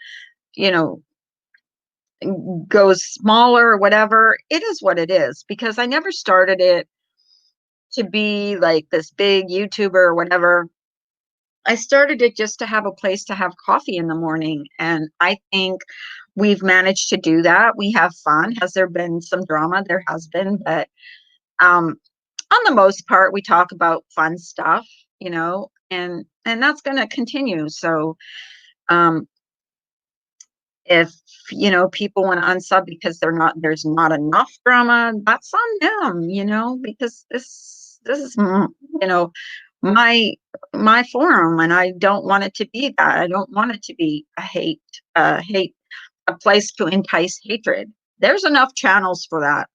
goes smaller or whatever, it is what it is because I never started it to be like this big YouTuber or whatever. I started it just to have a place to have coffee in the morning. And I think we've managed to do that. We have fun. Has there been some drama? There has been, but um, on the most part, we talk about fun stuff, and that's going to continue. So um, if people want to unsub because there's not enough drama, that's on them, because this is my my forum, and I don't want it to be that. I don't want it to be a place to entice hatred. There's enough channels for that.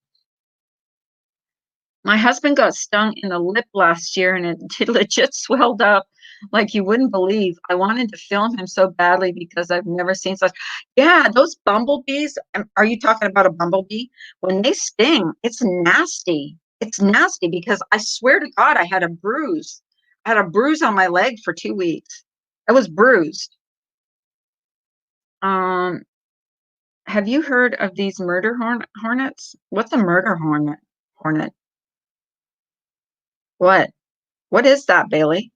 My husband got stung in the lip last year and it legit swelled up like you wouldn't believe. I wanted to film him so badly because I've never seen such. Yeah, those bumblebees. Are you talking about a bumblebee? When they sting, it's nasty. It's nasty because I swear to God, I had a bruise. I had a bruise on my leg for 2 weeks. It was bruised. Um, have you heard of these murder hornets? What's a murder hornet? Hornet? What? What is that, Bailey?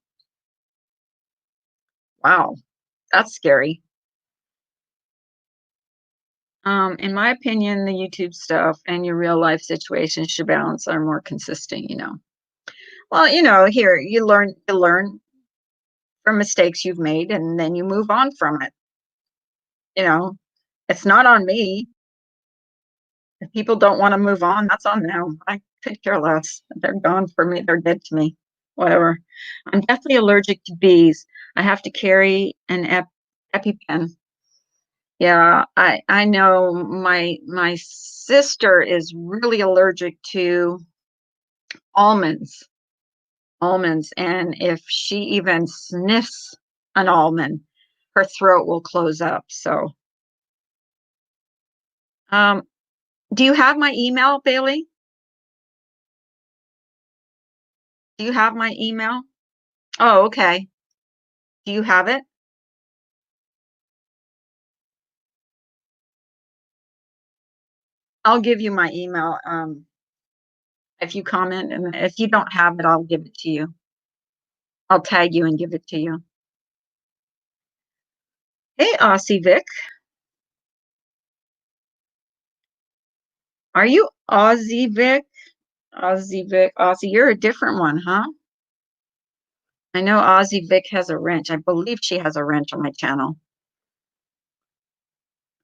Wow, that's scary. In my opinion, the YouTube stuff and your real life situations should balance are more consistent. Well, here you learn from mistakes you've made and then you move on from it. You know, it's not on me. If people don't want to move on, that's on them. I could care less. They're gone for me. They're dead to me. Whatever. I'm definitely allergic to bees. I have to carry an EpiPen. Yeah, I know my sister is really allergic to almonds. Almonds, and if she even sniffs an almond, her throat will close up. So, um, do you have my email, Bailey? Do you have my email? Oh, okay. Do you have it? I'll give you my email. If you comment, and if you don't have it, I'll give it to you. I'll tag you and give it to you. Hey, Aussie Vic. Are you Aussie Vic? Aussie Vic, Aussie, you're a different one, huh? I know Aussie Vic has a wrench. I believe she has a wrench on my channel.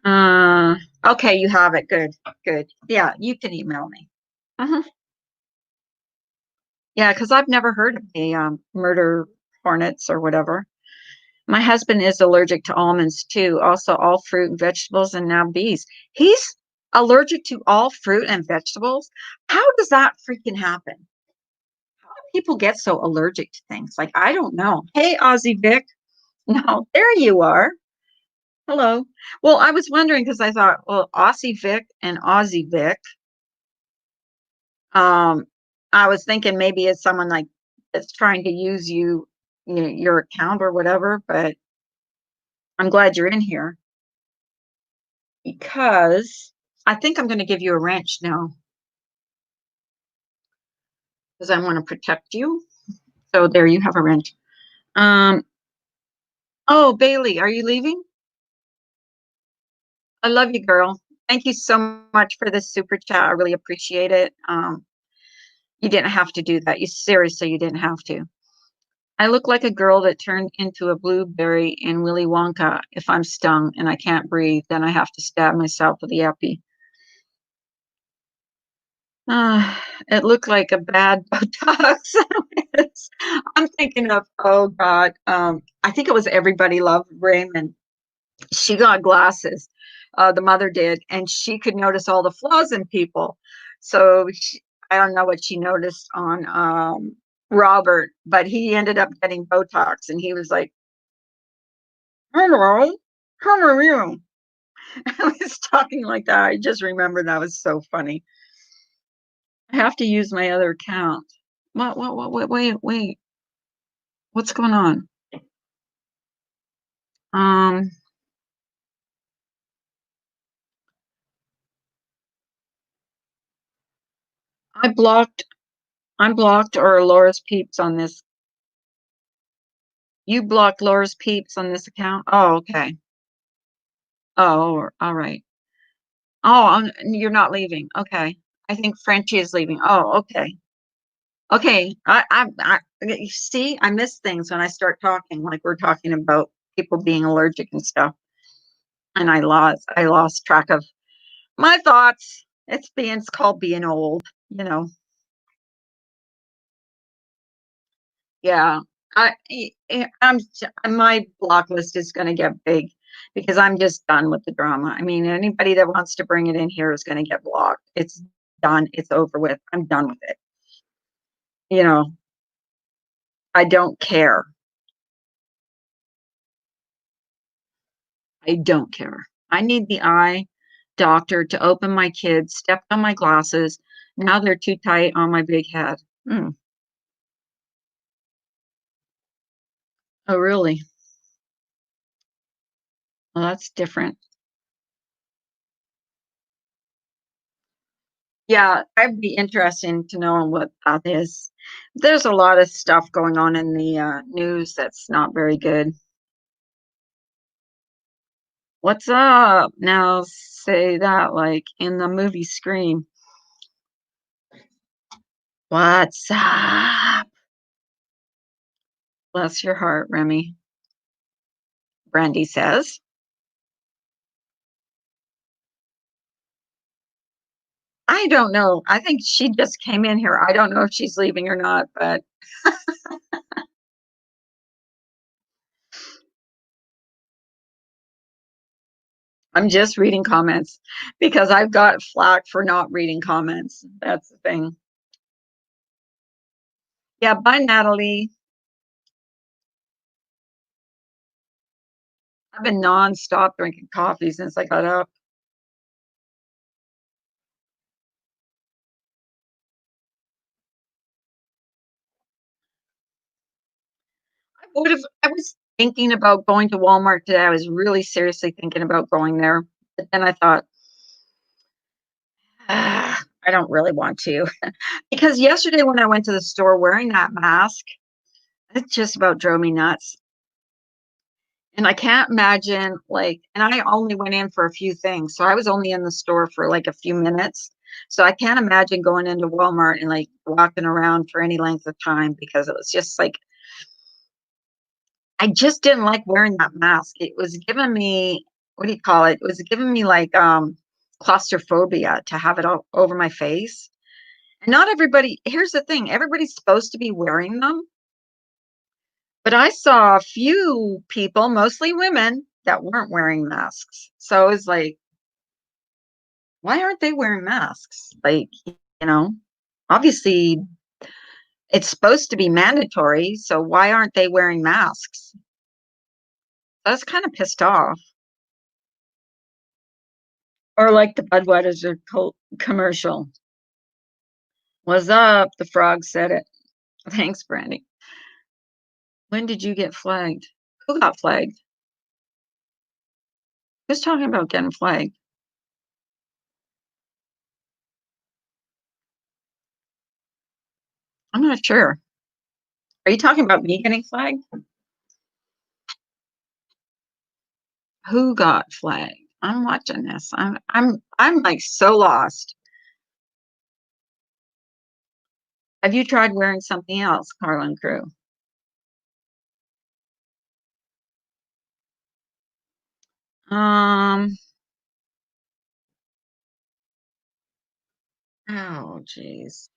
Uh, okay, you have it. Good, good. Yeah, you can email me. Uh-huh. Yeah, because I've never heard of the murder hornets or whatever. My husband is allergic to almonds too. Also, all fruit and vegetables, and now bees. He's allergic to all fruit and vegetables. How does that freaking happen? How do people get so allergic to things? Like, I don't know. Hey, Aussie Vic. No, there you are. Hello. Well, I was wondering because I thought, well, Aussie Vic and Aussie Vic. Um, I was thinking maybe it's someone like that's trying to use your account or whatever, but I'm glad you're in here because I think I'm going to give you a wrench now because I want to protect you. So there you have a wrench. Um, oh, Bailey, are you leaving? I love you, girl. Thank you so much for this super chat. I really appreciate it. You didn't have to do that. You didn't have to. I look like a girl that turned into a blueberry in Willy Wonka. If I'm stung and I can't breathe, then I have to stab myself with the epi. It looked like a bad Botox. I'm thinking of, oh God, I think it was Everybody Loved Raymond. She got glasses, the mother did, and she could notice all the flaws in people. So I don't know what she noticed on Robert, but he ended up getting Botox, and he was like, "Hello, how are you?" I was talking like that. I just remember that was so funny. I have to use my other account. Wait. What's going on? Um, I blocked, I'm blocked or Laura's peeps on this. You blocked Laura's peeps on this account? Oh, okay. Oh, all right. Oh, you're not leaving. Okay. I think Frenchie is leaving. Oh, okay. Okay. You see, I miss things when I start talking, like we're talking about people being allergic and stuff. And I lost track of my thoughts. It's called being old, you know. Yeah. My block list is going to get big because I'm just done with the drama. I mean, anybody that wants to bring it in here is going to get blocked. It's done. It's over with. I'm done with it. You know, I don't care. I don't care. I need the eye doctor to open my kids, stepped on my glasses. Now they're too tight on my big head. Hmm. Oh, really? Well, that's different. Yeah, I'd be interested to know what that is. There's a lot of stuff going on in the news that's not very good. What's up? Now say that like in the movie Scream. What's up? Bless your heart, Remy. Brandy says. I don't know. I think she just came in here. I don't know if she's leaving or not, but I'm just reading comments because I've got flack for not reading comments. That's the thing. Yeah, bye, Natalie. I've been nonstop drinking coffee since I got up. I was thinking about going to Walmart today. I was really seriously thinking about going there. But then I thought, I don't really want to. Because yesterday when I went to the store wearing that mask, it just about drove me nuts. And I can't imagine and I only went in for a few things. So I was only in the store for like a few minutes. So I can't imagine going into Walmart and like walking around for any length of time because it was just like I just didn't like wearing that mask. It was giving me, what do you call it? It was giving me like claustrophobia to have it all over my face. And not everybody, here's the thing, everybody's supposed to be wearing them, but I saw a few people, mostly women, that weren't wearing masks. So it was like, why aren't they wearing masks? Obviously it's supposed to be mandatory, so why aren't they wearing masks? I was kind of pissed off. Or like the Budweiser commercial. What's up? The frog said it. Thanks, Brandy. When did you get flagged? Who got flagged? Who's talking about getting flagged? I'm not sure. Are you talking about me getting flagged? Who got flagged? I'm watching this. I'm like so lost. Have you tried wearing something else, Carlin Crew? Um, oh geez.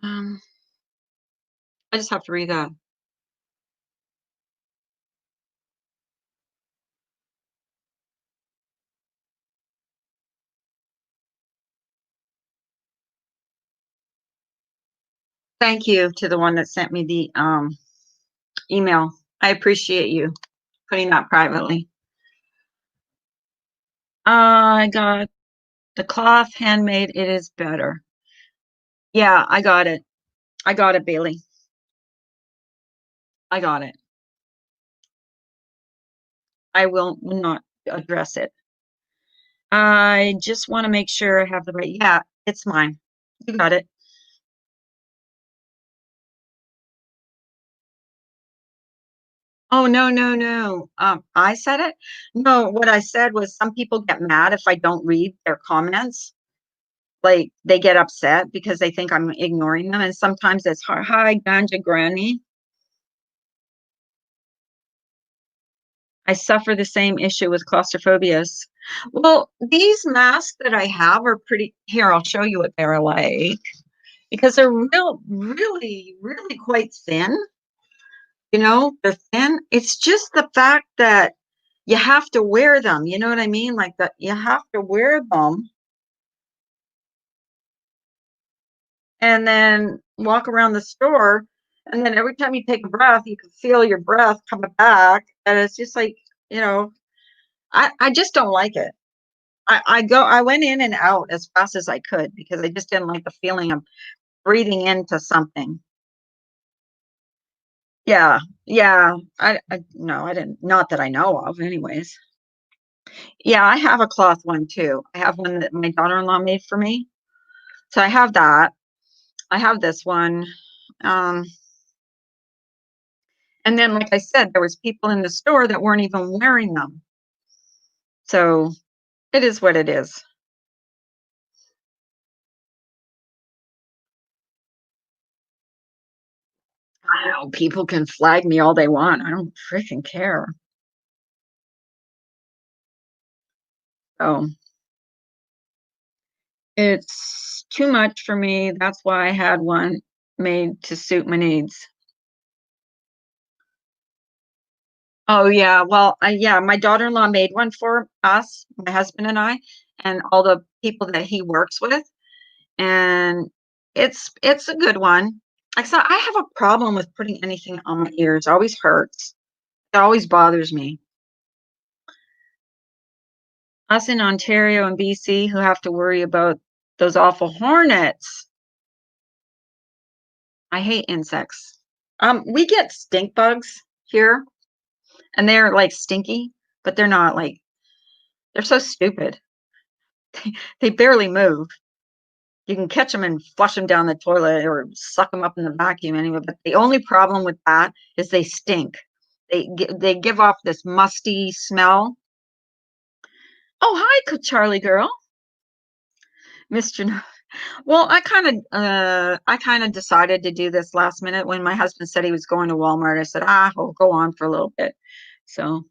Um, I just have to read that. Thank you to the one that sent me the email. I appreciate you putting that privately. I got the cloth handmade. It is better. Yeah, I got it. I got it, Bailey. I got it. I will not address it. I just want to make sure I have the right. Yeah, it's mine. You got it. Oh, no, no, no. I said it? No, what I said was some people get mad if I don't read their comments. Like they get upset because they think I'm ignoring them. And sometimes it's hi, ganja granny. I suffer the same issue with claustrophobias. Well, these masks that I have are pretty. Here, I'll show you what they're like because they're really quite thin. They're thin. It's just the fact that you have to wear them. You know what I mean? Like that, you have to wear them and then walk around the store. And then every time you take a breath, you can feel your breath coming back. And it's just like, you know, I just don't like it. I went in and out as fast as I could because I just didn't like the feeling of breathing into something. Yeah, yeah. I no, I didn't. Not that I know of, anyways. Yeah, I have a cloth one too. I have one that my daughter-in-law made for me. So I have that. I have this one. Um, and then, like I said, there was people in the store that weren't even wearing them. So it is what it is. I know people can flag me all they want. I don't freaking care. So it's too much for me. That's why I had one made to suit my needs. Oh yeah, well, yeah, my daughter-in-law made one for us, my husband and I, and all the people that he works with, and it's a good one. Like I said, I have a problem with putting anything on my ears. It always hurts. It always bothers me. Us in Ontario and BC who have to worry about those awful hornets. I hate insects. We get stink bugs here, and they're like stinky, but they're not like they're so stupid. They barely move. You can catch them and flush them down the toilet or suck them up in the vacuum anyway. But the only problem with that is they stink. They give off this musty smell. Oh, hi, Charlie girl, Mister. Well, I kind of decided to do this last minute when my husband said he was going to Walmart. I said, I'll go on for a little bit. So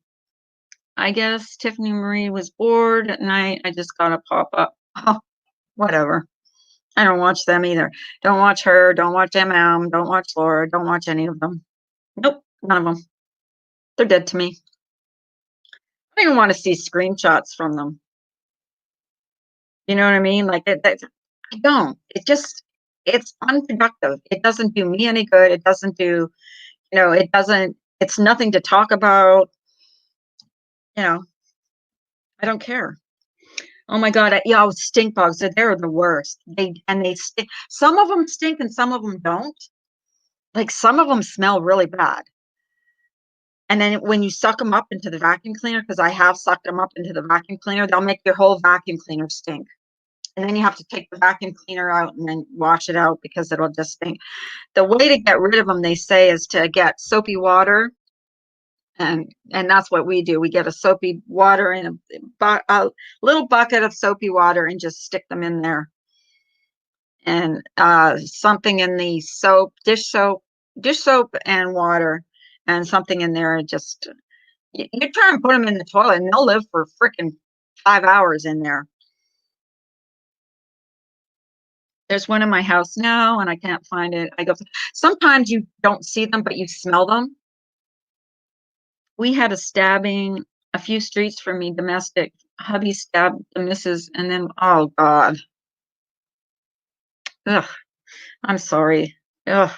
I guess Tiffany Marie was bored at night. I just got to pop up. Oh, whatever. I don't watch them either. Don't watch her. Don't watch MM. Don't watch Laura. Don't watch any of them. Nope, none of them. They're dead to me. I don't even want to see screenshots from them. You know what I mean? Like I don't. It's unproductive. It doesn't do me any good. It doesn't do, it doesn't, it's nothing to talk about. You know, I don't care. Oh my God. Yeah, stink bugs. They're the worst. They stink. Some of them stink and some of them don't. Like some of them smell really bad. And then when you suck them up into the vacuum cleaner, because I have sucked them up into the vacuum cleaner, they'll make your whole vacuum cleaner stink. And then you have to take the vacuum cleaner out and then wash it out because it'll just stink. The way to get rid of them, they say, is to get soapy water. And that's what we do. We get a soapy water in a little bucket of soapy water and just stick them in there. And something in the dish soap and water, and something in there. Just you try and put them in the toilet, and they'll live for freaking 5 hours in there. There's one in my house now, and I can't find it. I go. Sometimes you don't see them, but you smell them. We had a stabbing a few streets from me, domestic. Hubby stabbed the missus, and then oh God, ugh, I'm sorry. Ugh.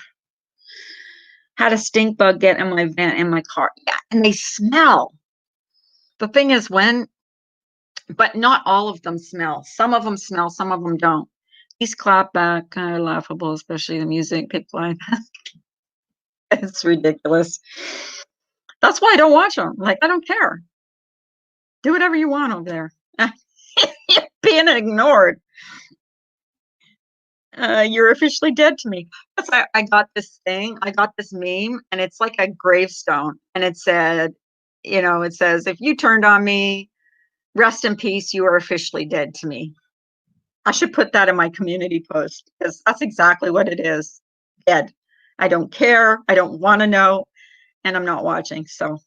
Had a stink bug get in my van in my car. Yeah, and they smell. The thing is when but not all of them smell. Some of them smell, some of them don't. These clapback kind of laughable, especially the music people like it's ridiculous. That's why I don't watch them. Like I don't care. Do whatever you want over there. You're being ignored. You're officially dead to me. Plus, I got this thing. I got this meme, and it's like a gravestone, and it said, it says, "If you turned on me, rest in peace. You are officially dead to me." I should put that in my community post because that's exactly what it is. Dead. I don't care. I don't want to know, and I'm not watching. So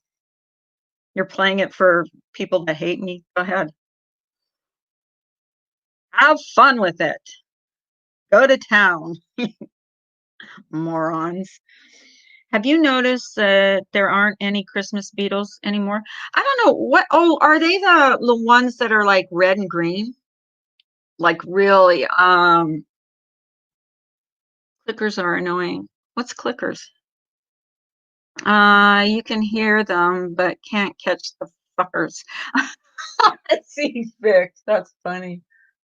you're playing it for people that hate me. Go ahead. Have fun with it. Go to town, morons. Have you noticed that there aren't any Christmas beetles anymore? I don't know what. Oh, are they the ones that are like red and green? Like really, clickers are annoying. What's clickers? You can hear them, but can't catch the fuckers. Let's see, fix. That's funny.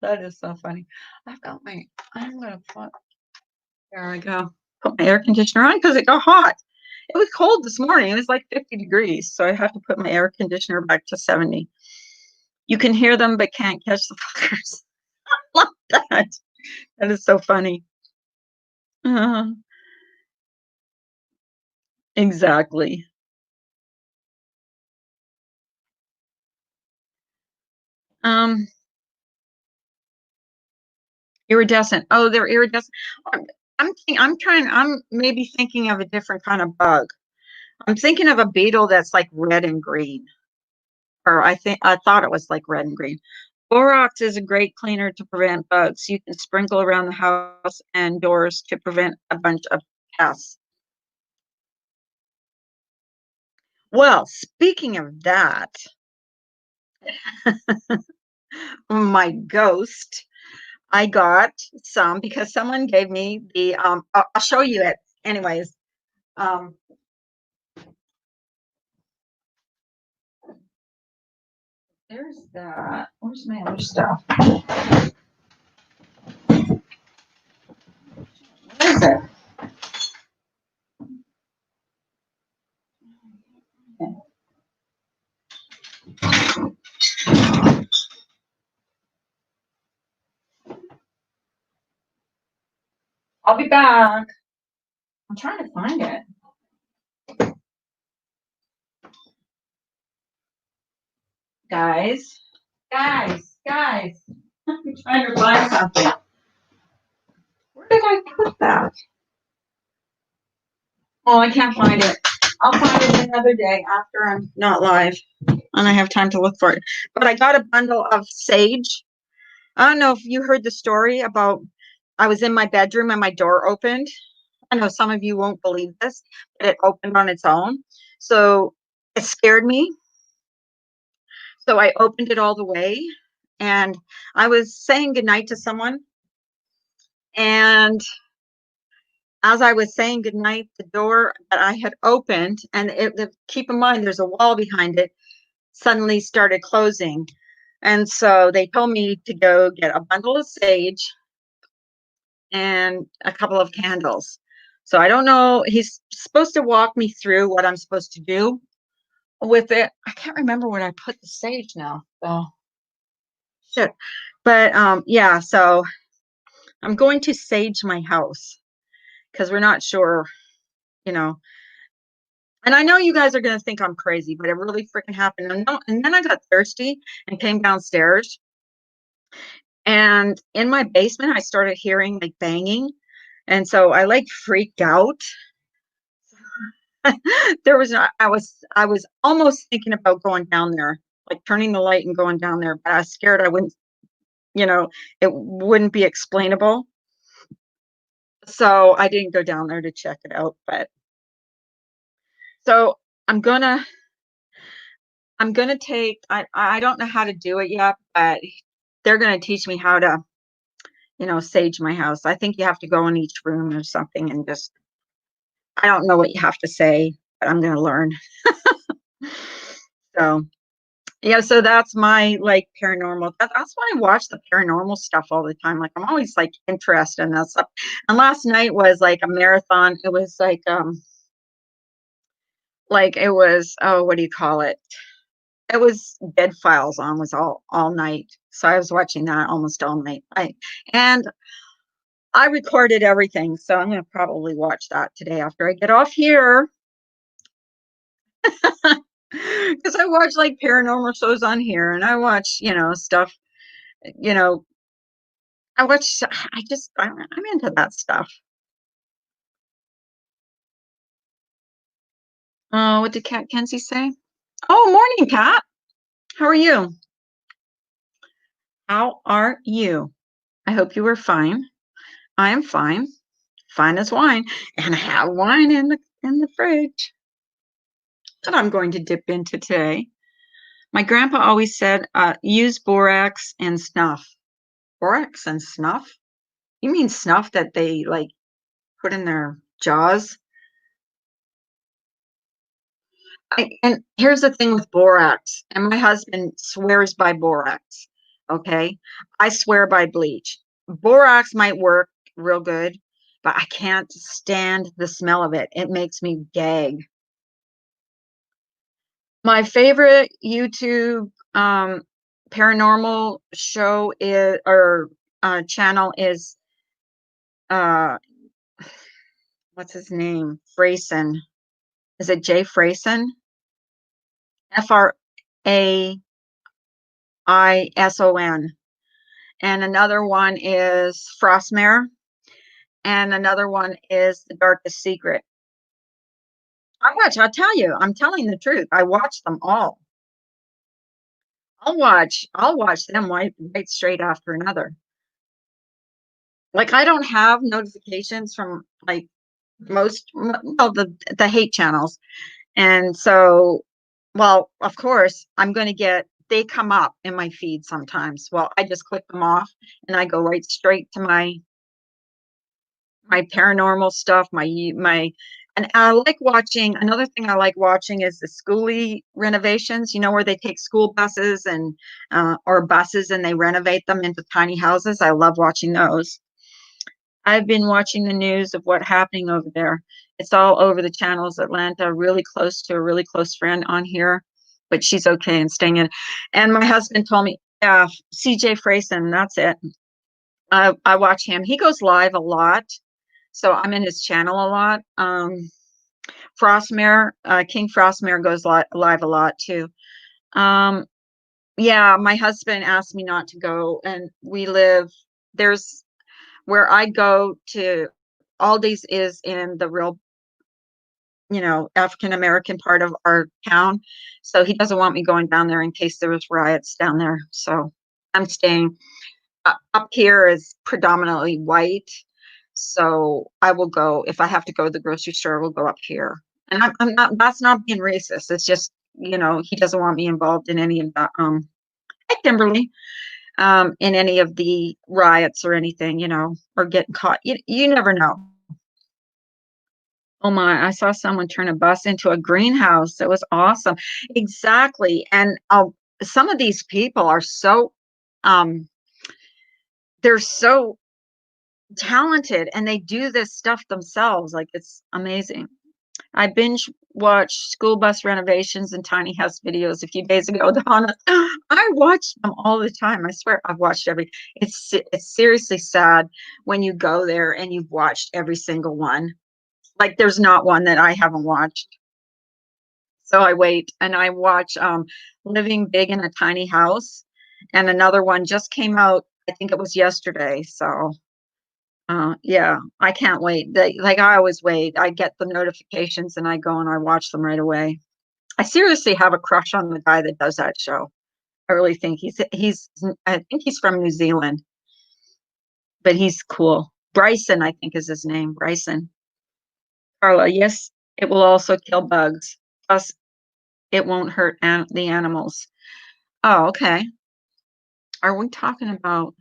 That is so funny. I'm gonna put, there I go. Put my air conditioner on because it got hot. It was cold this morning. It was like 50 degrees. So I have to put my air conditioner back to 70. You can hear them, but can't catch the fuckers. Love that. That is so funny. Uh, exactly. Um, Iridescent. Oh, they're iridescent. I'm, I'm maybe thinking of a different kind of bug. I'm thinking of a beetle that's like red and green. Or I thought it was like red and green. Borax is a great cleaner to prevent bugs. You can sprinkle around the house and doors to prevent a bunch of pests. Well, speaking of that, my ghost, I got some because someone gave me the I'll show you it anyways. Um there's that. Where's my other stuff? Where is it? I'll be back. I'm trying to find it. Guys. Guys. I'm trying to find something. Where did I put that? Oh, I can't find it. I'll find it another day after I'm not live and I have time to look for it. But I got a bundle of sage. I don't know if you heard the story about I was in my bedroom and my door opened. I know some of you won't believe this, but it opened on its own. So it scared me. So I opened it all the way and I was saying goodnight to someone. And as I was saying goodnight, the door that I had opened, and keep in mind, there's a wall behind it, suddenly started closing. And so they told me to go get a bundle of sage and a couple of candles. So I don't know. He's supposed to walk me through what I'm supposed to do with it. I can't remember when I put the sage now. So shit. But yeah, so I'm going to sage my house because we're not sure, you know. And I know you guys are going to think I'm crazy, but it really freaking happened. And then I got thirsty and came downstairs. And in my basement, I started hearing like banging. And so I like freaked out. There was not, I was almost thinking about going down there, like turning the light and going down there, but I was scared I wouldn't, you know, it wouldn't be explainable. So I didn't go down there to check it out. But so I'm gonna take I don't know how to do it yet, but they're gonna teach me how to, sage my house. I think you have to go in each room or something and just, I don't know what you have to say, but I'm going to learn. So, yeah, so that's my like paranormal. That's why I watch the paranormal stuff all the time. Like I'm always like interested in that stuff. And last night was like a marathon. It was like it was, oh, what do you call it? It was Dead Files on was all night. So I was watching that almost all night. And I recorded everything, so I'm gonna probably watch that today after I get off here. Because I watch like paranormal shows on here and I watch, stuff, you know, I'm into that stuff. What did Cat Kenzie say? Oh, morning, Cat. How are you? How are you? I hope you were fine. I am fine. Fine as wine. And I have wine in the fridge that I'm going to dip into today. My grandpa always said, use borax and snuff. Borax and snuff? You mean snuff that they like put in their jaws? And here's the thing with borax, and my husband swears by borax. Okay. I swear by bleach. Borax might work real good, but I can't stand the smell of it. It makes me gag. My favorite YouTube paranormal show is or channel is uh what's his name? Frayson. Is it Jay Frayson? Frayson. And another one is Frostmare. And another one is The Darkest Secret. I'll tell you, I'm telling the truth. I watch them all. I'll watch them right straight after another. Like I don't have notifications from like well, the hate channels. And so, well, of course, they come up in my feed sometimes. Well, I just click them off and I go right straight to my paranormal stuff, and I like watching, another thing I like watching is the schoolie renovations, where they take school buses and or buses and they renovate them into tiny houses. I love watching those. I've been watching the news of what's happening over there. It's all over the channels. Atlanta, really close to a really close friend on here, but she's okay and staying in. And my husband told me, yeah, CJ Frayson, that's it. I watch him. He goes live a lot, so I'm in his channel a lot. Frostmare, King Frostmare goes live a lot too. Um, yeah, my husband asked me not to go, and there's where I go to. Aldi's is in the real, African American part of our town, so he doesn't want me going down there in case there was riots down there. So I'm staying. Up here is predominantly white, so I will go if I have to go to the grocery store. We'll go up here, and I'm not. That's not being racist. It's just he doesn't want me involved in any of the Hi Kimberly, in any of the riots or anything, or getting caught. You never know. Oh my! I saw someone turn a bus into a greenhouse. It was awesome. Exactly, and some of these people are so um, they're so talented and they do this stuff themselves. Like it's amazing. I binge watched school bus renovations and tiny house videos a few days ago. Donna, I watch them all the time. I swear I've watched it's seriously sad when you go there and you've watched every single one. Like there's not one that I haven't watched. So I wait and I watch Living Big in a Tiny House, and another one just came out. I think it was yesterday. So yeah, I can't wait. Like I always wait. I get the notifications and I go and I watch them right away. I seriously have a crush on the guy that does that show. I really think I think he's from New Zealand, but he's cool. Bryson, I think is his name. Bryson. Carla, yes, it will also kill bugs. Plus, it won't hurt the animals. Oh, okay. Are we talking about?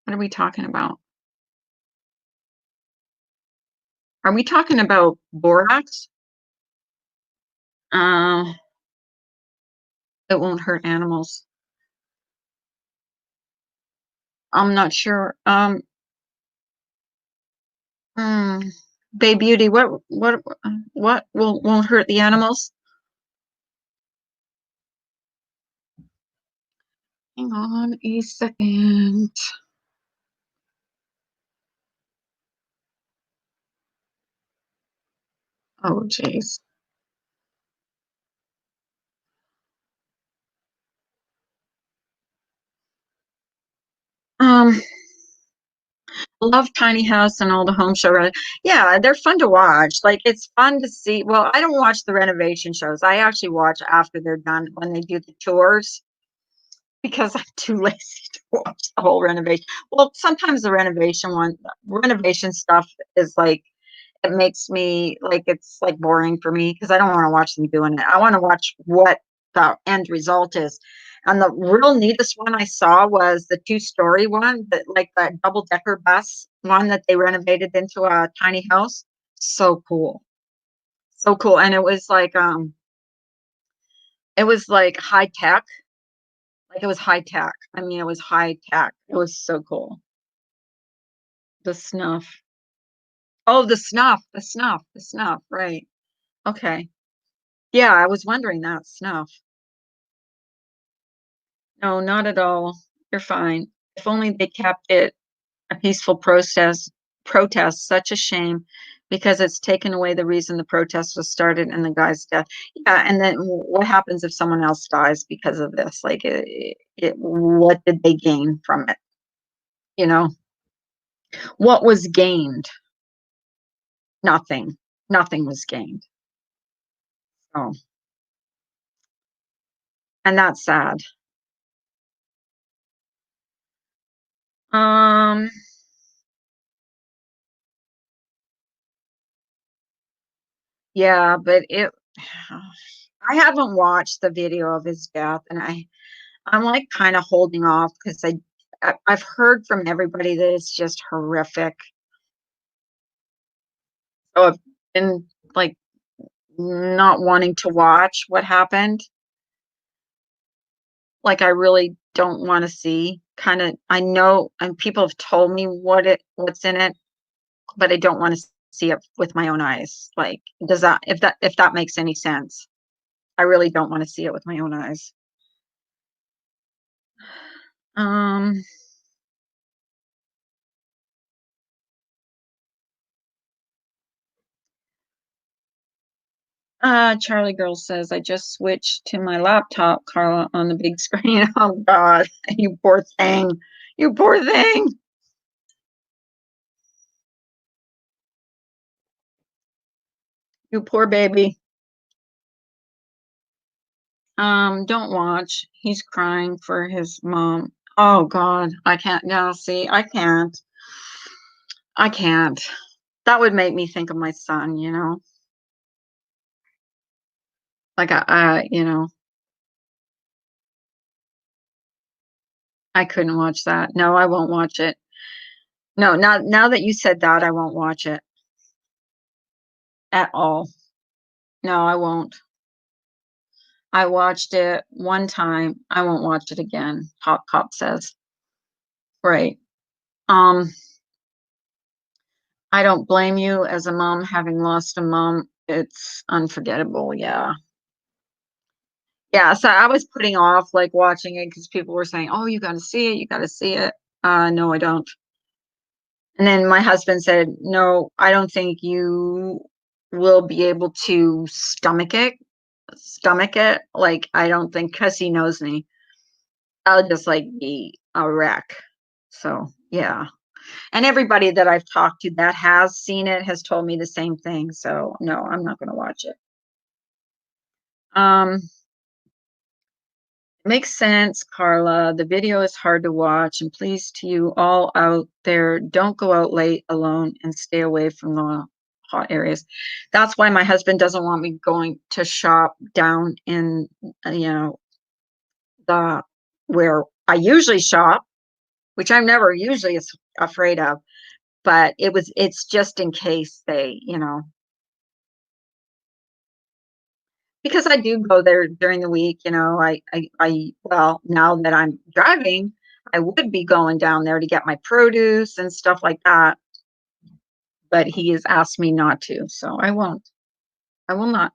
What are we talking about? Are we talking about borax? Uh, it won't hurt animals. I'm not sure. Hmm, Bay Beauty, what will won't hurt the animals? Hang on a second. Oh, jeez. Um, love Tiny House and all the home show. Yeah, they're fun to watch. Like it's fun to see. Well, I don't watch the renovation shows. I actually watch after they're done when they do the chores because I'm too lazy to watch the whole renovation. Well, sometimes the renovation stuff is like it makes me like it's like boring for me because I don't want to watch them doing it. I want to watch what the end result is. And the real neatest one I saw was the two-story one, that like that double-decker bus one that they renovated into a tiny house. So cool. So cool. And it was like high tech. Like it was high tech. I mean, it was high tech. It was so cool. The snuff. Oh, the snuff. Right. Okay. Yeah, I was wondering that snuff. No, not at all. You're fine. If only they kept it a peaceful protest, such a shame because it's taken away the reason the protest was started and the guy's death. Yeah, and then what happens if someone else dies because of this? Like, what did they gain from it? You know, what was gained? Nothing. Nothing was gained. Oh, and that's sad. Um, yeah, but I haven't watched the video of his death, and I'm like kind of holding off because I've heard from everybody that it's just horrific. So I've been like not wanting to watch what happened. Like I really don't want to see. Kind of, I know, and people have told me what's in it, but I don't want to see it with my own eyes. Like, does that if that makes any sense? I really don't want to see it with my own eyes. Um, Charlie Girl says, I just switched to my laptop, Carla, on the big screen. Oh God, you poor thing. You poor thing. You poor baby. Don't watch. He's crying for his mom. Oh God, I can't now see. I can't. I can't. That would make me think of my son, you know. Like I couldn't watch that. No, I won't watch it. No, now that you said that, I won't watch it at all. No, I won't. I watched it one time. I won't watch it again. Hot Cop says. Right. Um, I don't blame you as a mom having lost a mom. It's unforgettable. Yeah. Yeah. So I was putting off like watching it because people were saying, "Oh, you got to see it. You got to see it." No, I don't. And then my husband said, "No, I don't think you will be able to stomach it. Stomach it. Like I don't think because he knows me, I'll just like be a wreck." So yeah. And everybody that I've talked to that has seen it has told me the same thing. So no, I'm not going to watch it. Um, makes sense, Carla. The video is hard to watch, and please to you all out there, don't go out late alone and stay away from the hot areas. That's why my husband doesn't want me going to shop down in, you know, the where I usually shop, which I'm never usually afraid of, but it's just in case they, because I do go there during the week, well, now that I'm driving, I would be going down there to get my produce and stuff like that, but he has asked me not to, so I won't. I will not.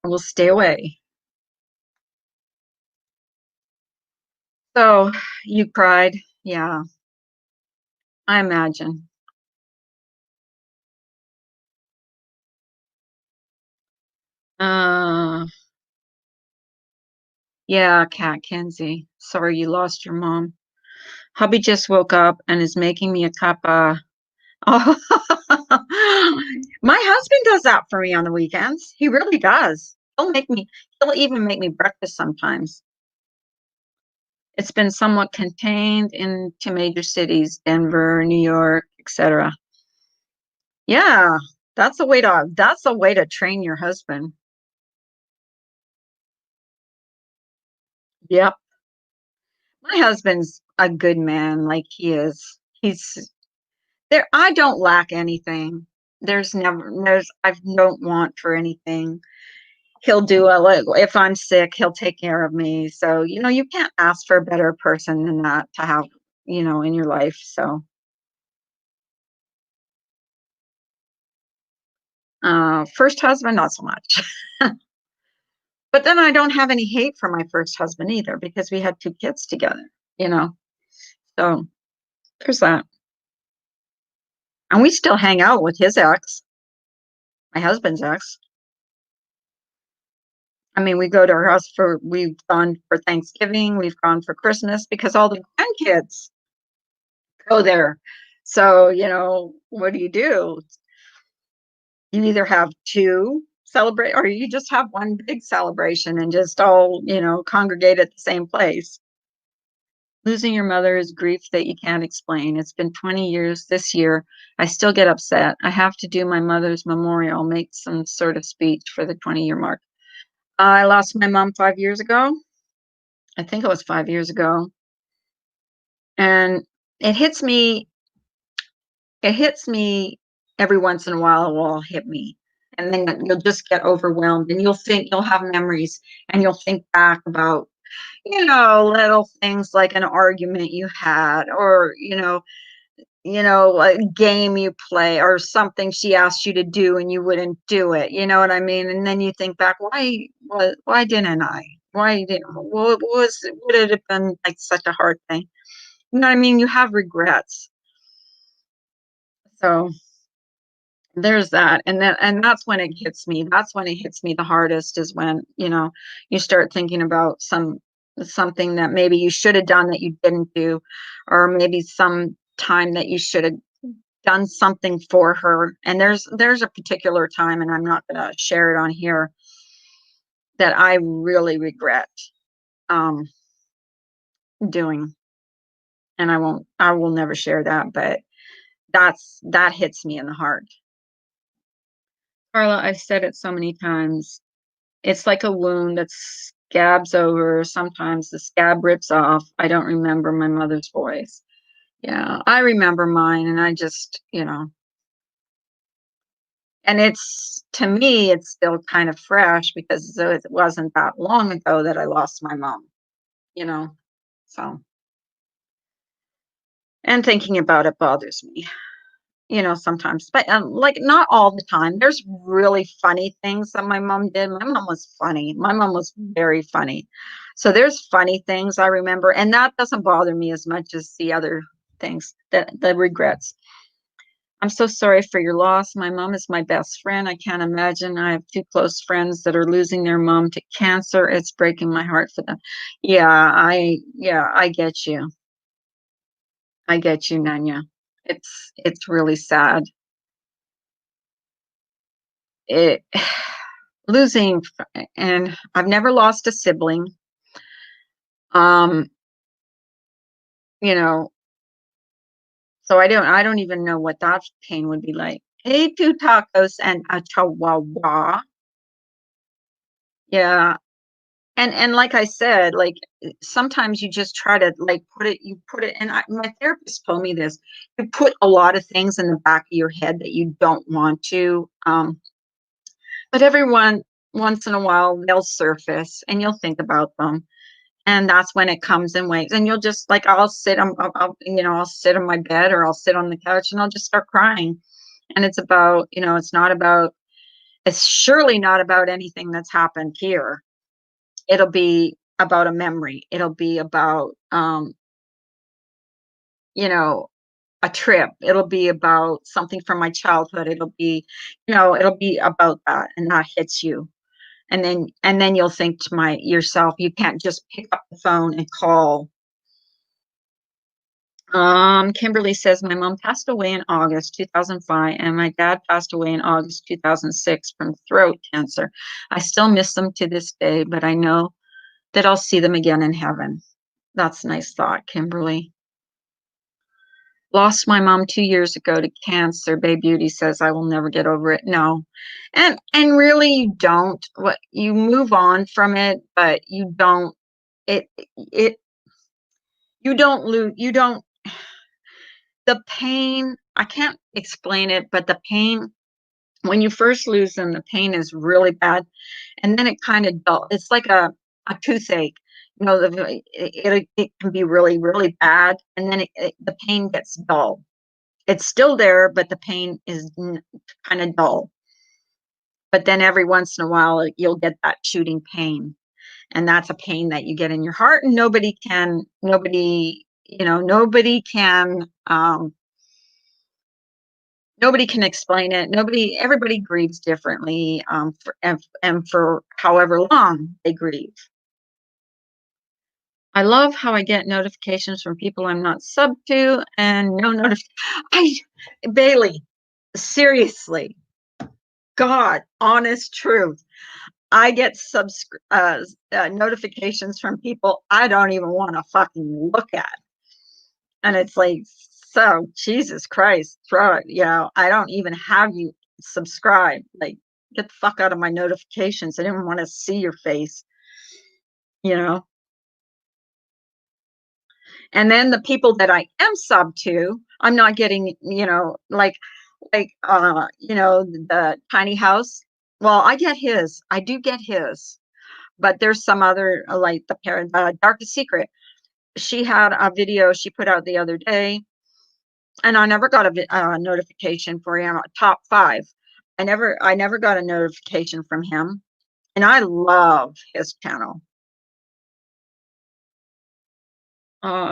I will stay away. So you cried. Yeah, I imagine. Uh, yeah, Cat Kenzie. Sorry you lost your mom. Hubby just woke up and is making me a cup of. Oh, my husband does that for me on the weekends. He really does. He'll even make me breakfast sometimes. It's been somewhat contained into major cities, Denver, New York, etc. Yeah, that's a way to train your husband. Yep. My husband's a good man, like he is. He's there. I don't lack anything. I don't want for anything. He'll do a like if I'm sick, he'll take care of me. So, you can't ask for a better person than that to have, in your life. So, first husband, not so much. But then I don't have any hate for my first husband either because we had two kids together, you know. So, there's that. And we still hang out with his ex, my husband's ex. I mean, we go to her house we've gone for Thanksgiving, we've gone for Christmas because all the grandkids go there. So, what do? You either have two celebrate or you just have one big celebration and just all, congregate at the same place. Losing your mother is grief that you can't explain. It's been 20 years this year. I still get upset. I have to do my mother's memorial, make some sort of speech for the 20-year mark. I lost my mom 5 years ago. I think it was 5 years ago. And it hits me, it hits me every once in a while, it will hit me. And then you'll just get overwhelmed and you'll have memories and you'll think back about, little things like an argument you had or, a game you play or something she asked you to do and you wouldn't do it. You know what I mean? And then you think back, why didn't I? Why didn't, would it have been like such a hard thing? You know what I mean? You have regrets. So there's that. And that's when it hits me. That's when it hits me the hardest is when, you start thinking about something that maybe you should have done that you didn't do, or maybe some time that you should have done something for her. And there's a particular time, and I'm not going to share it on here, that I really regret um, doing. And I will never share that, but that hits me in the heart. Carla, I've said it so many times. It's like a wound that scabs over. Sometimes the scab rips off. I don't remember my mother's voice. Yeah, I remember mine, and I just, and to me, it's still kind of fresh because it wasn't that long ago that I lost my mom, you know. So, and thinking about it bothers me, sometimes, but like not all the time. There's really funny things that my mom did. My mom was funny. My mom was very funny. So there's funny things I remember, and that doesn't bother me as much as the other things, that the regrets. I'm so sorry for your loss. My mom is my best friend. I can't imagine. I have two close friends that are losing their mom to cancer. It's breaking my heart for them. Yeah, I get you. I get you, Nanya. It's really sad. It losing, and I've never lost a sibling. Um, you know, so I don't even know what that pain would be like. Hey, two tacos and a chihuahua. Yeah, And like I said, like sometimes you just try to like put it, and my therapist told me this. You put a lot of things in the back of your head that you don't want to, but everyone once in a while they'll surface, and you'll think about them, and that's when it comes in waves. And you'll just like I'll sit on my bed or I'll sit on the couch and I'll just start crying. And it's about, it's surely not about anything that's happened here. It'll be about a memory. It'll be about, you know, a trip. It'll be about something from my childhood. It'll be about that, and that hits you. And then you'll think to yourself, you can't just pick up the phone and call. Kimberly says, my mom passed away in August 2005, and my dad passed away in August 2006 from throat cancer. I still miss them to this day, but I know that I'll see them again in heaven. That's a nice thought, Kimberly. Lost my mom 2 years ago to cancer. Bay Beauty says, I will never get over it. No. And really you don't. What you move on from it, but you don't it it you don't lose you don't the pain, I can't explain it, but the pain when you first lose them, the pain is really bad, and then it kind of dull. It's like a toothache. It can be really, really bad, and then the pain gets dull. It's still there, but the pain is kind of dull. But then every once in a while, you'll get that shooting pain, and that's a pain that you get in your heart, and nobody can explain it. Everybody grieves differently, and for however long they grieve. I love how I get notifications from people I'm not sub to, and no notification. Bailey, seriously, God, honest truth. I get notifications from people I don't even want to fucking look at. And it's like, so Jesus Christ, throw it. I don't even have you subscribe. Like, get the fuck out of my notifications. I didn't want to see your face, you know? And then the people that I am sub to, I'm not getting, the tiny house. Well, I do get his, but there's some other, like the parent, Darkest Secret. She had a video she put out the other day, and I never got a notification for him. Top five. I never got a notification from him, and I love his channel.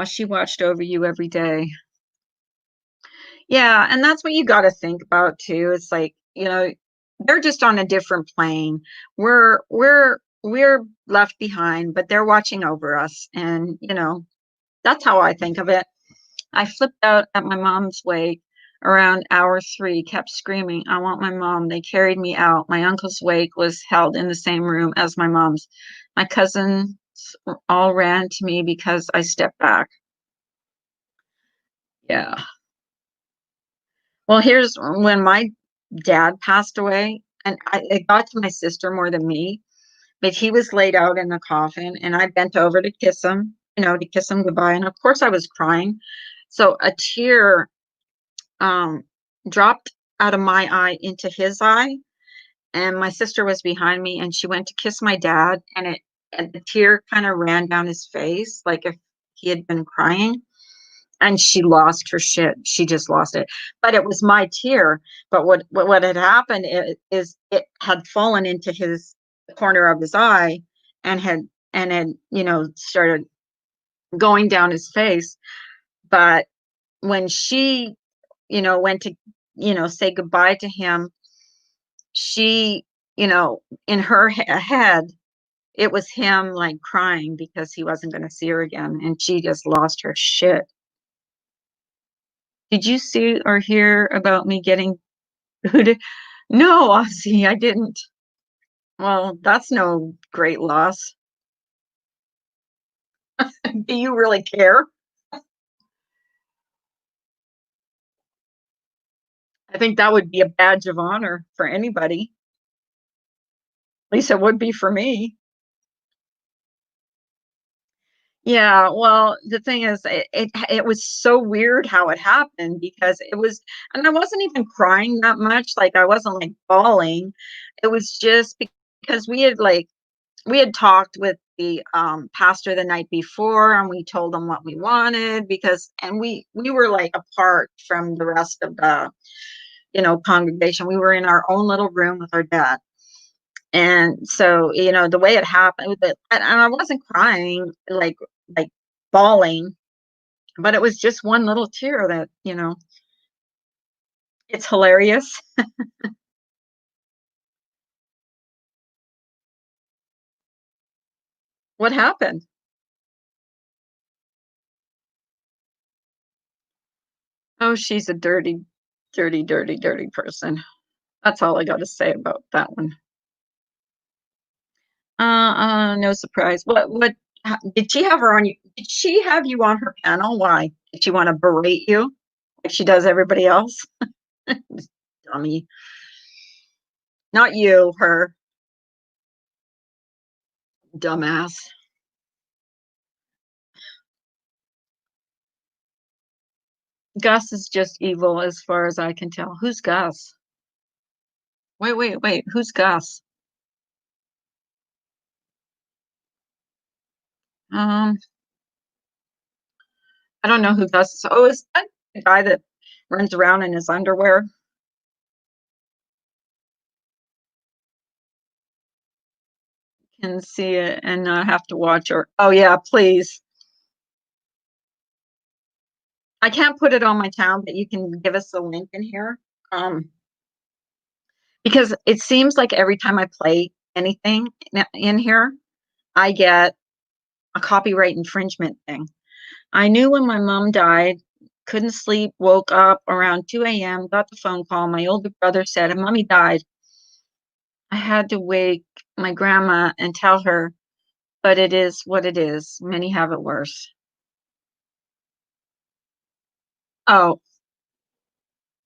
She watched over you every day. Yeah, and that's what you got to think about too. It's like, they're just on a different plane. We're left behind, but they're watching over us, and that's how I think of it. I flipped out at my mom's wake around hour 3, kept screaming, I want my mom. They carried me out. My uncle's wake was held in the same room as my mom's. My cousins all ran to me because I stepped back. Yeah. Well, here's when my dad passed away, and it got to my sister more than me, but he was laid out in the coffin, and I bent over to kiss him, to kiss him goodbye. And of course, I was crying. So a tear dropped out of my eye into his eye, and my sister was behind me, and she went to kiss my dad, and the tear kind of ran down his face, like if he had been crying. And she lost her shit. She just lost it. But it was my tear. But what had happened is it had fallen into his corner of his eye, and had started going down his face. But when she went to say goodbye to him, she in her head, it was him like crying because he wasn't going to see her again, and she just lost her shit. Did you see or hear about me getting booted? No, Ozzy, I didn't. Well, that's no great loss. Do you really care? I think that would be a badge of honor for anybody. At least it would be for me. Yeah, well, the thing is, it was so weird how it happened because it was, and I wasn't even crying that much, like, I wasn't, like, bawling. It was just because we had talked with the, pastor the night before, and we told him what we wanted because and we were, like, apart from the rest of the, congregation. We were in our own little room with our dad. And so, the way it happened, but and I wasn't crying, like, bawling, but it was just one little tear that, it's hilarious. What happened? Oh, she's a dirty, dirty, dirty, dirty person. That's all I gotta say about that one. No surprise. What ho did she have her on you did she have you on her panel? Why? Did she wanna berate you like she does everybody else? Dummy. Not you, her. Dumbass. Gus is just evil as far as I can tell. Who's Gus? Wait, wait, wait. Who's Gus? Um, I don't know who Gus is. Oh, is that the guy that runs around in his underwear? Can see it and not have to watch her. Oh yeah, please. I can't put it on my town, but you can give us a link in here. Um, because it seems like every time I play anything in here, I get a copyright infringement thing. I knew when my mom died, couldn't sleep, woke up around 2 a.m., got the phone call. My older brother said, Mommy died. I had to wake my grandma and tell her, but it is what it is. Many have it worse. Oh,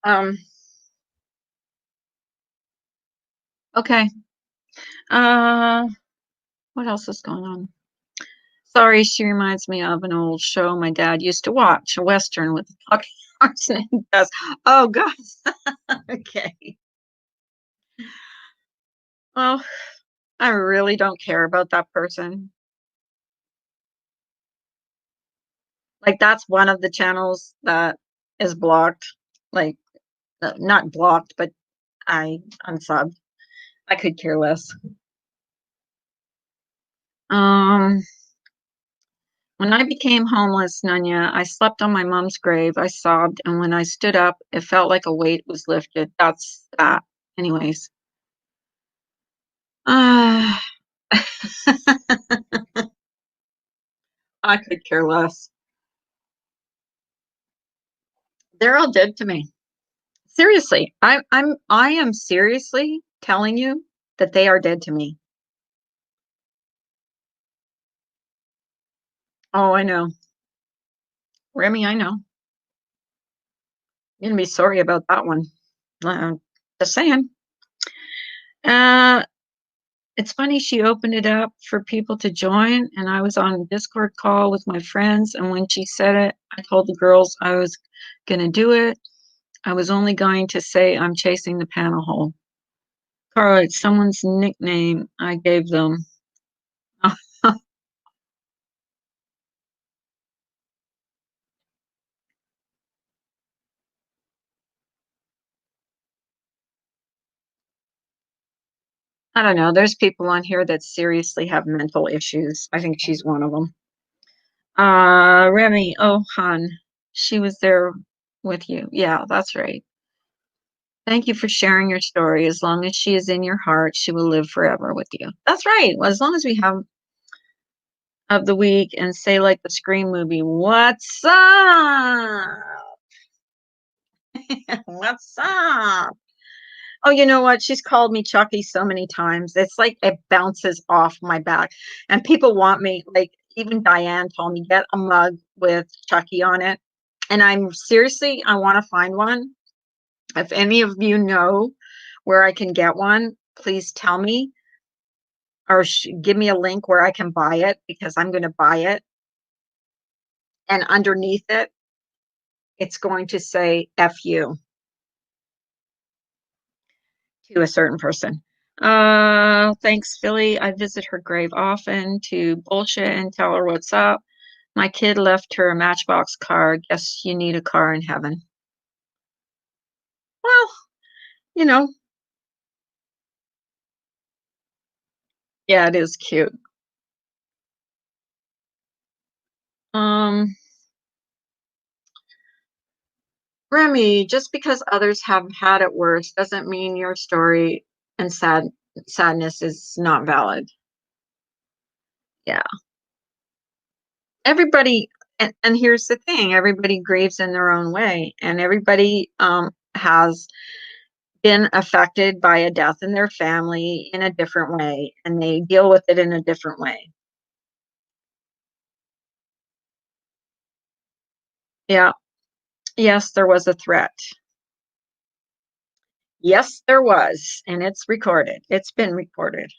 um, okay. Uh, what else is going on? Sorry, she reminds me of an old show my dad used to watch, a Western with a talking horse named Gus. Oh, Gus. Okay. Well, I really don't care about that person. Like, that's one of the channels that is blocked. Like, not blocked, but I unsubbed. I could care less. Um, when I became homeless, Nunya, I slept on my mom's grave. I sobbed, and when I stood up, it felt like a weight was lifted. That's that. Anyways. Uh, I could care less. They're all dead to me. Seriously, I am seriously telling you that they are dead to me. Oh, I know. Remy, I know. You're gonna be sorry about that one. Uh, just saying. Uh, it's funny she opened it up for people to join, and I was on a Discord call with my friends, and when she said it, I told the girls I was gonna do it. I was only going to say I'm chasing the panel hole. Carla, it's someone's nickname I gave them. I don't know. There's people on here that seriously have mental issues. I think she's one of them. Remy, oh, hun, she was there with you. Yeah, that's right. Thank you for sharing your story. As long as she is in your heart, she will live forever with you. That's right. Well, as long as we have of the week and say like the Scream movie, what's up? What's up? Oh, you know what? She's called me Chucky so many times. It's like it bounces off my back. And people want me, like even Diane told me, get a mug with Chucky on it. And I'm seriously, I want to find one. If any of you know where I can get one, please tell me or give me a link where I can buy it because I'm going to buy it. and underneath it, it's going to say F you to a certain person. Thanks, Philly. I visit her grave often to bullshit and tell her what's up. My kid left her a Matchbox car. Guess you need a car in heaven. Well, you know, yeah, it is cute. Um, Remy, just because others have had it worse doesn't mean your story and sadness is not valid. Yeah. Everybody, and here's the thing, everybody grieves in their own way, and everybody has been affected by a death in their family in a different way, and they deal with it in a different way. Yeah. Yes, there was a threat. Yes, there was, and it's recorded. It's been recorded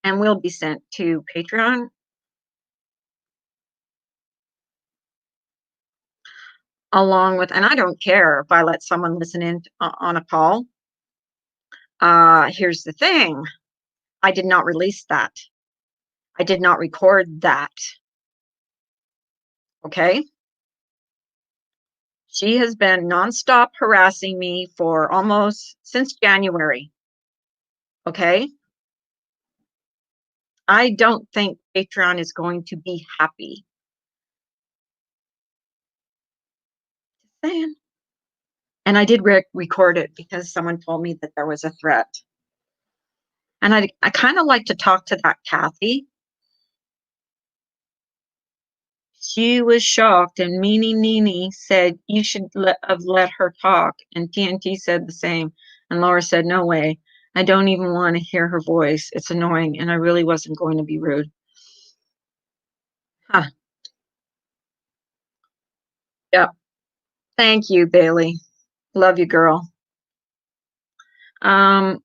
and will be sent to Patreon along with, and I don't care if I let someone listen in on a call. Here's the thing. I did not release that. I did not record that. Okay. She has been nonstop harassing me for almost since January. Okay. I don't think Patreon is going to be happy. And I did record it because someone told me that there was a threat. And I kind of like to talk to that Kathy. She was shocked, and Meanie Nini said, you should have let her talk. And TNT said the same. And Laura said, no way. I don't even want to hear her voice. It's annoying, and I really wasn't going to be rude. Huh. Yep. Thank you, Bailey. Love you, girl. Um,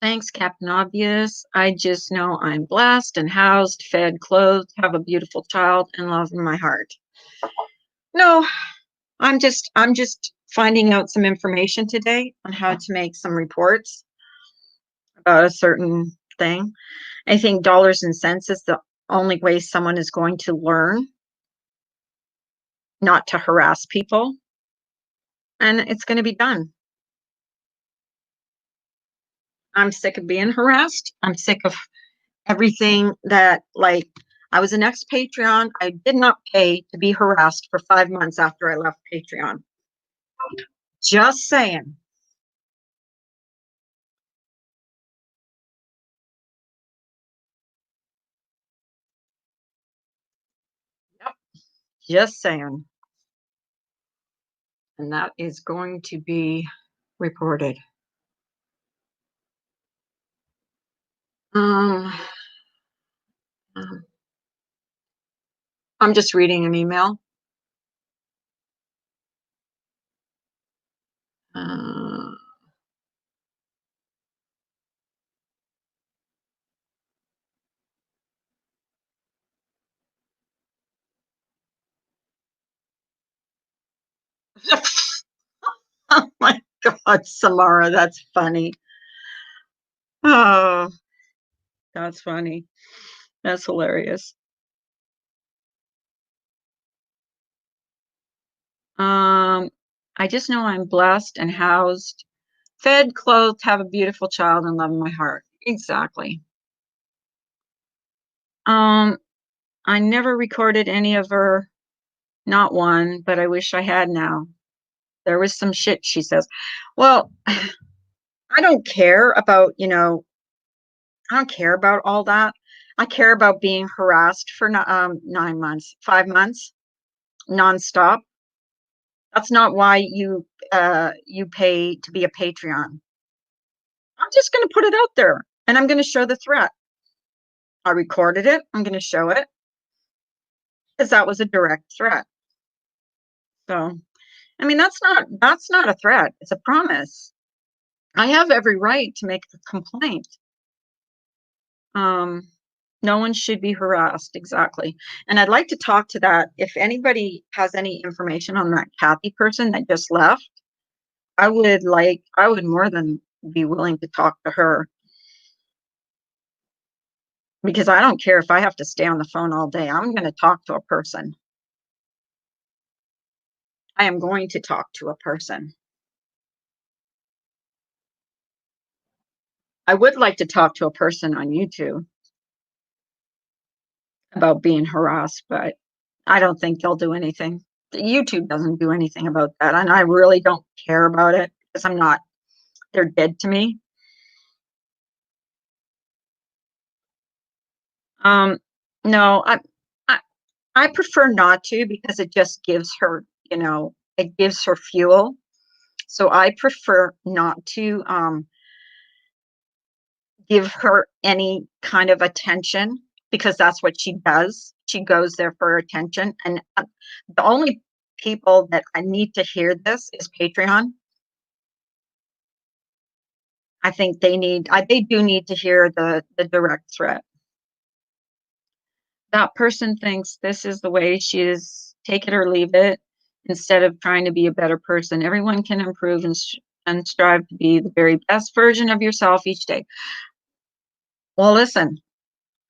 Thanks, Captain Obvious. I just know I'm blessed and housed, fed, clothed, have a beautiful child, and love in my heart. No, I'm just finding out some information today on how to make some reports about a certain thing. I think dollars and cents is the only way someone is going to learn not to harass people, and it's going to be done. I'm sick of being harassed. I'm sick of everything that, like, I was an ex Patreon. I did not pay to be harassed for 5 months after I left Patreon. Just saying. Yep. Just saying. And that is going to be reported. Um, um, I'm just reading an email. Uh, oh my God, Samara, that's funny. Oh, that's funny. That's hilarious. Um, I just know I'm blessed and housed, fed, clothed, have a beautiful child, and love in my heart. Exactly. Um, I never recorded any of her, not one, but I wish I had now. There was some shit, she says. Well, I don't care about, I don't care about all that. I care about being harassed for 9 months, 5 months, nonstop. That's not why you pay to be a Patreon. I'm just going to put it out there, and I'm going to show the threat. I recorded it. I'm going to show it because that was a direct threat. So, I mean, that's not a threat. It's a promise. I have every right to make a complaint. Um, no one should be harassed, exactly. And I'd like to talk to that. If anybody has any information on that Kathy person that just left, I would more than be willing to talk to her because I don't care if I have to stay on the phone all day. I'm going to talk to a person. I am going to talk to a person. I would like to talk to a person on YouTube about being harassed, but I don't think they'll do anything. YouTube doesn't do anything about that, and I really don't care about it because I'm not. They're dead to me. Um, no, I I prefer not to because it just gives her, it gives her fuel. So I prefer not to give her any kind of attention because that's what she does. She goes there for attention, and the only people that I need to hear this is Patreon. I think they do need to hear the direct threat. That person thinks this is the way she is, take it or leave it, instead of trying to be a better person. Everyone can improve and strive to be the very best version of yourself each day. Well, listen,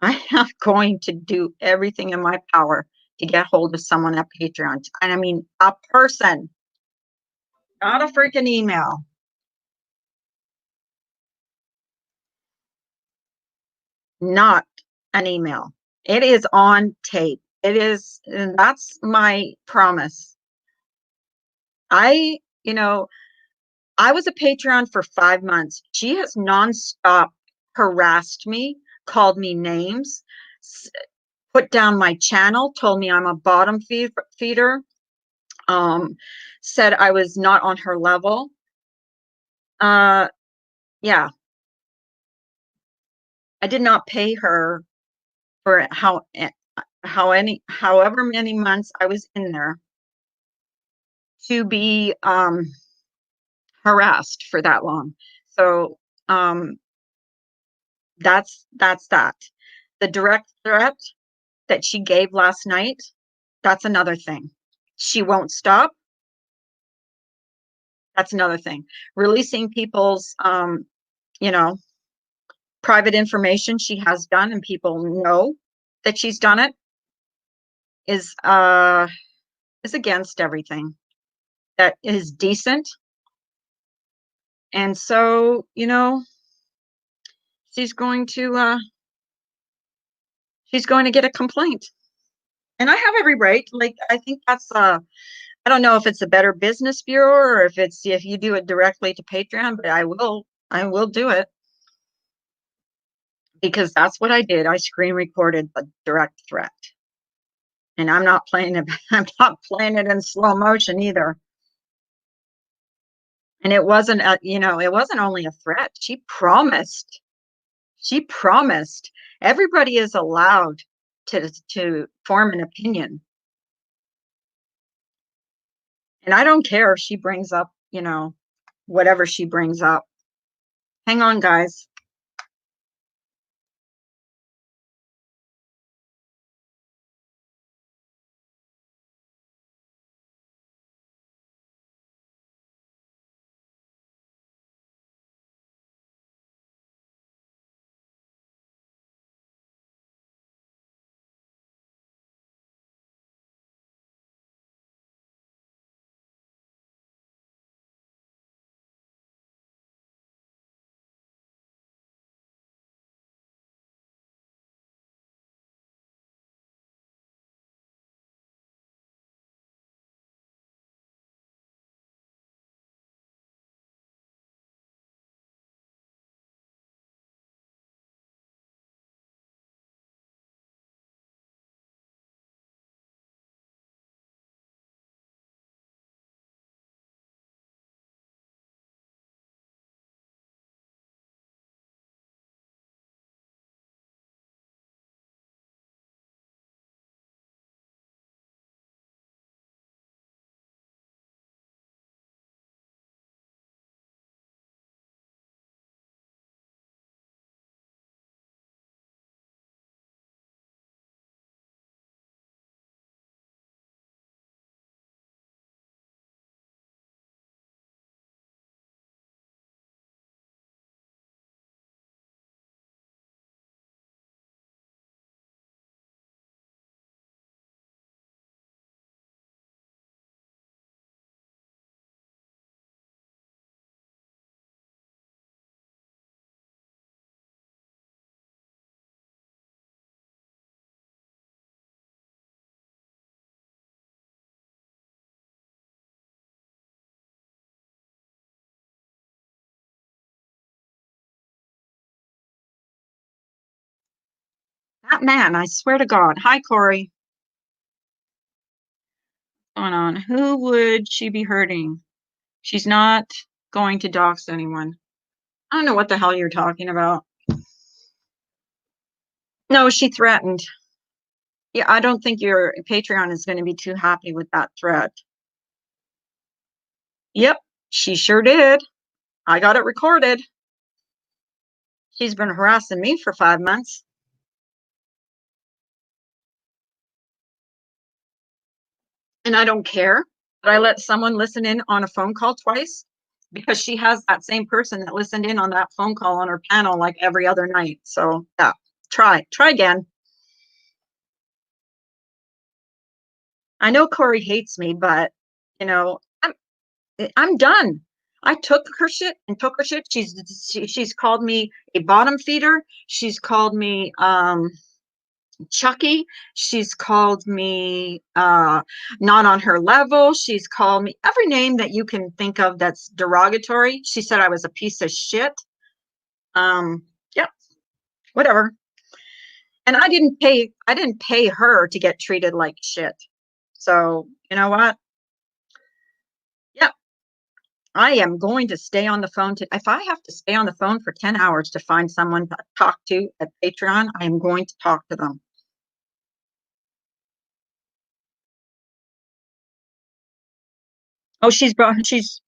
I am going to do everything in my power to get hold of someone at Patreon. And I mean, a person, not a freaking email, not an email. It is on tape. It is, and that's my promise. I, you know, I was a Patreon for 5 months. She has nonstop harassed me, called me names, put down my channel, told me I'm a bottom feeder, um, said I was not on her level. Uh, yeah, I did not pay her for however many months I was in there to be harassed for that long. So um, that's that. The direct threat that she gave last night, that's another thing. She won't stop. That's another thing. Releasing people's, you know, private information she has done, and people know that she's done it, is uh is against everything that is decent. And so, she's going to uh she's going to get a complaint. And I have every right. Like, I think that's I don't know if it's a Better Business Bureau or if you do it directly to Patreon, but I will do it because that's what I did. I screen recorded the direct threat. And I'm not playing it I'm not playing it in slow motion either. And it wasn't only a threat. She promised everybody is allowed to form an opinion. And I don't care if she brings up, whatever she brings up. Hang on, guys. man, I swear to God. Hi, Corey. What's going on? Who would she be hurting? She's not going to dox anyone. I don't know what the hell you're talking about. No, she threatened. Yeah, I don't think your Patreon is going to be too happy with that threat. Yep, she sure did. I got it recorded. She's been harassing me for 5 months. And I don't care that I let someone listen in on a phone call twice because she has that same person that listened in on that phone call on her panel like every other night. So yeah, try again. I know Corey hates me, but you know, I'm done. I took her shit and took her shit. She's called me a bottom feeder. She's called me Chucky. She's called me not on her level. She's called me every name that you can think of that's derogatory. She said I was a piece of shit. Yeah, whatever. And I didn't pay her to get treated like shit. So, you know what? Yeah, I am going to stay on the phone if I have to stay on the phone for 10 hours to find someone to talk to at Patreon, I am going to talk to them. Oh, she's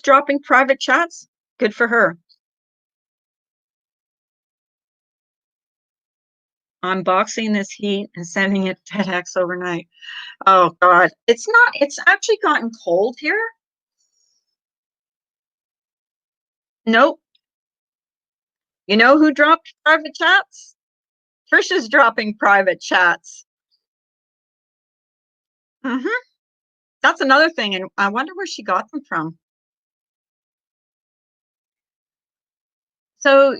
dropping private chats. Good for her. Unboxing this heat and sending it FedEx overnight. Oh God, it's actually gotten cold here. Nope. You know who dropped private chats? Trisha's dropping private chats. Hmm. That's another thing, and I wonder where she got them from. So,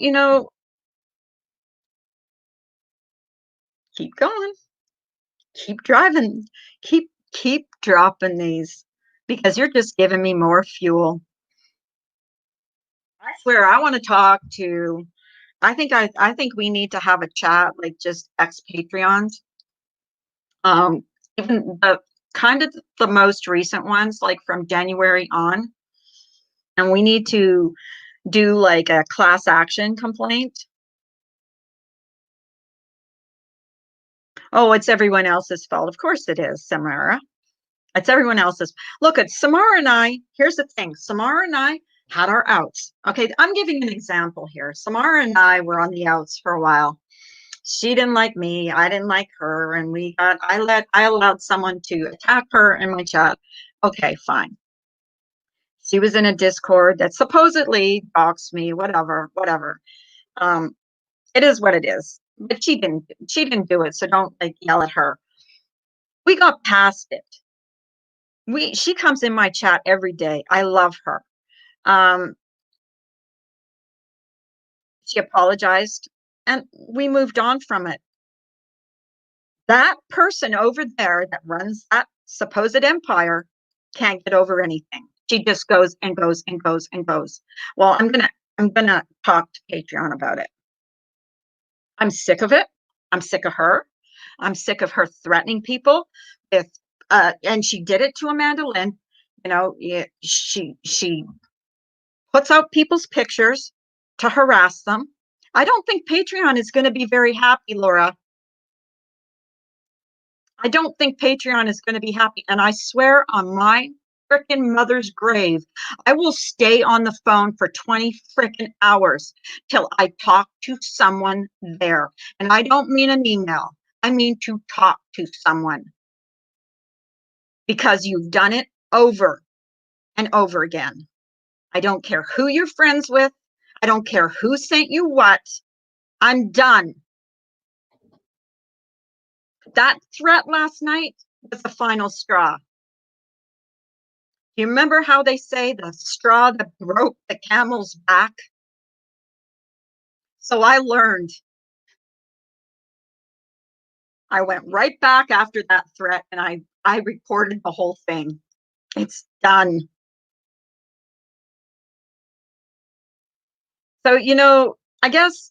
keep going, keep driving, keep dropping these because you're just giving me more fuel. I swear I want to talk to I think we need to have a chat like just ex Patreons. Um Even the kind of the most recent ones like from January on, and we need to do like a class action complaint. Oh, it's everyone else's fault. Of course it is, Samara. It's everyone else's. Look at Samara and I. Here's the thing. Samara and I had our outs. Okay, I'm giving an example here. Samara and I were on the outs for a while. She didn't like me. I didn't like her, and I allowed someone to attack her in my chat. Okay, fine. She was in a Discord that supposedly doxed me. Whatever. Um, it is what it is. But she didn't do it, so don't like yell at her. We got past it. She comes in my chat every day. I love her. Um, she apologized and we moved on from it. That person over there that runs that supposed empire can't get over anything. She just goes and goes and goes and goes. Well, I'm gonna talk to Patreon about it. I'm sick of it. I'm sick of her. I'm sick of her threatening people with and she did it to Amanda Lynn. She puts out people's pictures to harass them. I don't think Patreon is going to be very happy, Laura. I don't think Patreon is going to be happy. And I swear on my freaking mother's grave, I will stay on the phone for 20 freaking hours till I talk to someone there. And I don't mean an email, I mean to talk to someone because you've done it over and over again. I don't care who you're friends with, I don't care who sent you what. I'm done. That threat last night was the final straw. You remember how they say the straw that broke the camel's back? So I learned. I went right back after that threat and I reported the whole thing. It's done. So, I guess,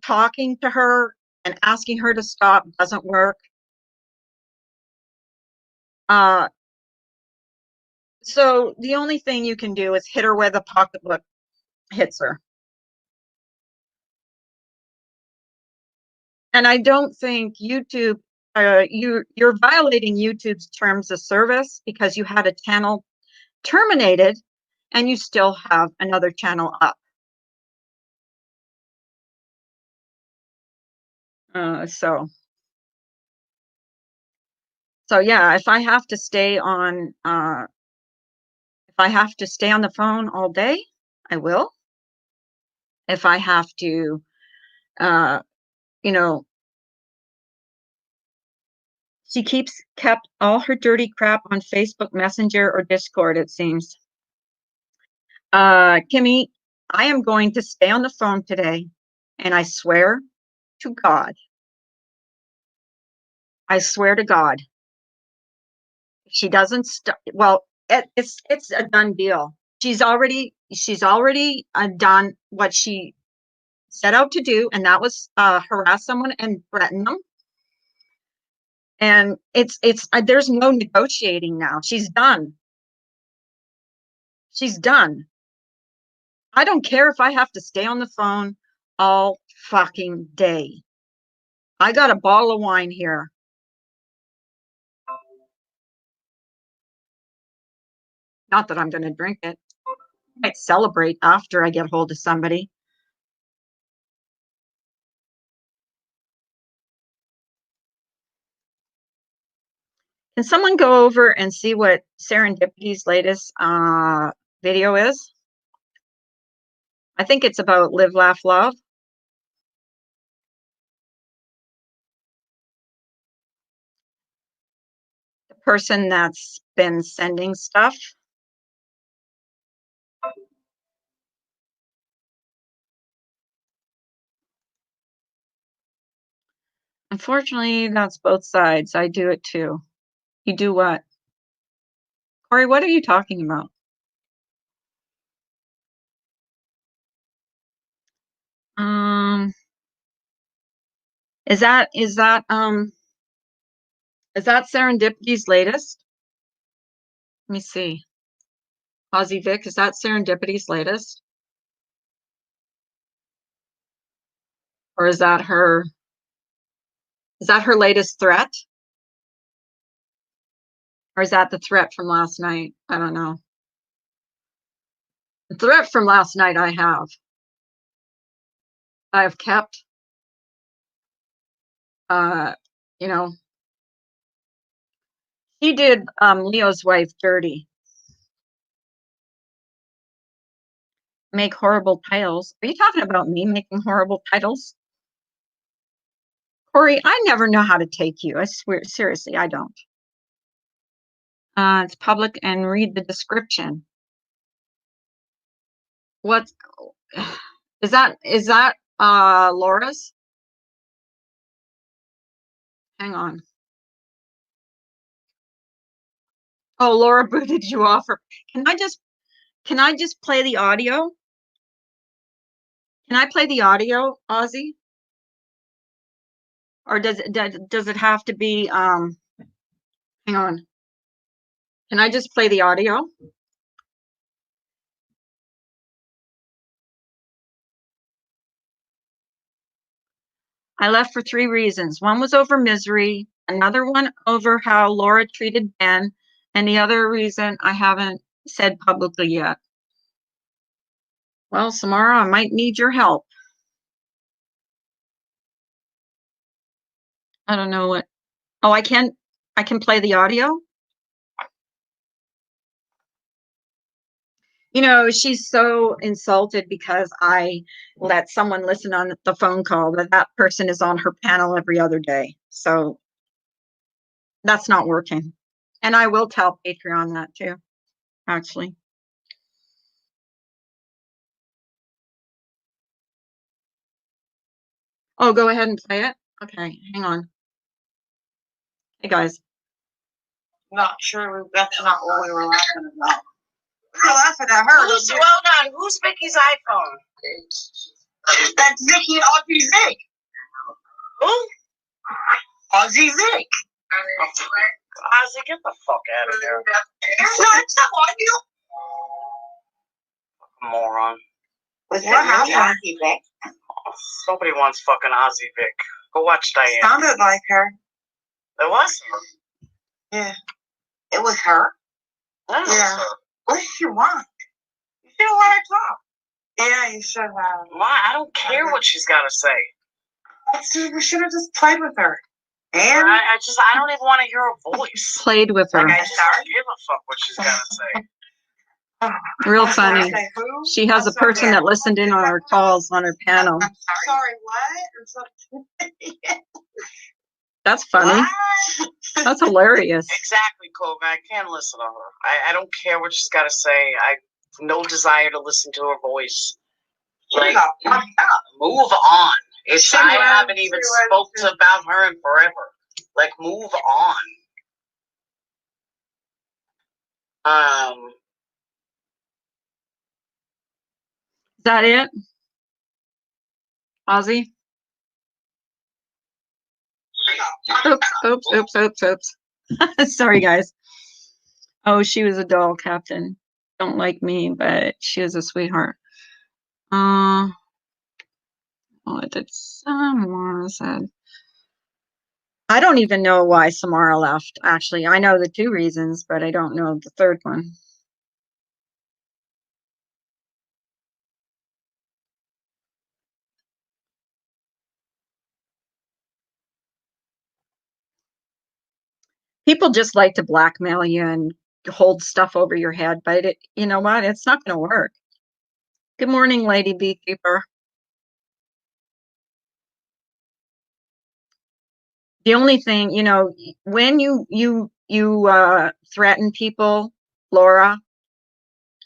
talking to her and asking her to stop doesn't work. So the only thing you can do is hit her where the pocketbook hits her. And I don't think YouTube, you're violating YouTube's terms of service because you had a channel terminated and you still have another channel up. So yeah, if I have to stay on the phone all day, I will. If I have to, you know, she kept all her dirty crap on Facebook Messenger or Discord, it seems. Kimmy, I am going to stay on the phone today, and I swear to God, she doesn't well, it's a done deal. She's already done what she set out to do, and that was harass someone and threaten them. And it's there's no negotiating now. She's done. She's done. I don't care if I have to stay on the phone all fucking day. I got a bottle of wine here. Not that I'm going to drink it. I might celebrate after I get hold of somebody. Can someone go over and see what Serendipity's latest video is? I think it's about live, laugh, love. The person that's been sending stuff. Unfortunately, that's both sides. I do it too. You do what? Corey, what are you talking about? Is that Serendipity's latest? Let me see. Aussie Vic, is that Serendipity's latest? Or is that her latest threat? Or is that the threat from last night? I don't know. The threat from last night I have kept. You know, he did Leo's wife dirty. Make horrible titles. Are you talking about me making horrible titles? Corey, I never know how to take you. I swear, seriously, I don't. It's public and read the description. What is that? Is that Laura's? Hang on. Oh, Laura booted you off. Can I just play the audio? Can I play the audio, Ozzy? Or does it have to be hang on. Can I just play the audio? I left for 3 reasons. One was over misery, another one over how Laura treated Ben, and the other reason I haven't said publicly yet. Well, Samara, I might need your help. I don't know what. Oh, I can play the audio. You know, she's so insulted because I let someone listen on the phone call that person is on her panel every other day. So that's not working. And I will tell Patreon that too, actually. Oh, go ahead and play it. Okay, hang on. Hey guys. Not sure that's not what we were laughing about. We were laughing at her. Well done. Who's Vicky's iPhone? That's Vicky Audrey Vic. Who? Ozzy Vic. Ozzy, get the fuck out of here. No, it's not on you. Moron. What happened? Ozzy Vic? Nobody wants fucking Ozzy Vic. Go watch Diane. Sounded like her. It was her. Yeah. It was her? Yeah. What does she want? You should have let her talk. Yeah, you should have. Why? I don't care what she's got to say. We should have just played with her. And I don't even want to hear her voice. Played with her. Like, I just don't give a fuck what she's got to say. Real funny. She has a person that listened in on our calls on her panel. I'm sorry, what? That's funny. That's hilarious. Exactly, Koga. I can't listen to her. I don't care what she's got to say. I have no desire to listen to her voice. Like, move on. I haven't even spoken about her in forever. Like, move on. Is that it? Ozzy? Oops. Sorry, guys. Oh, she was a doll, Captain. Don't like me, but she was a sweetheart. Oh, it did Samara said. I don't even know why Samara left, actually. I know the two reasons, but I don't know the third one. People just like to blackmail you and hold stuff over your head, but you know what? It's not going to work. Good morning, Lady Beekeeper. The only thing, you know, when you threaten people, Laura,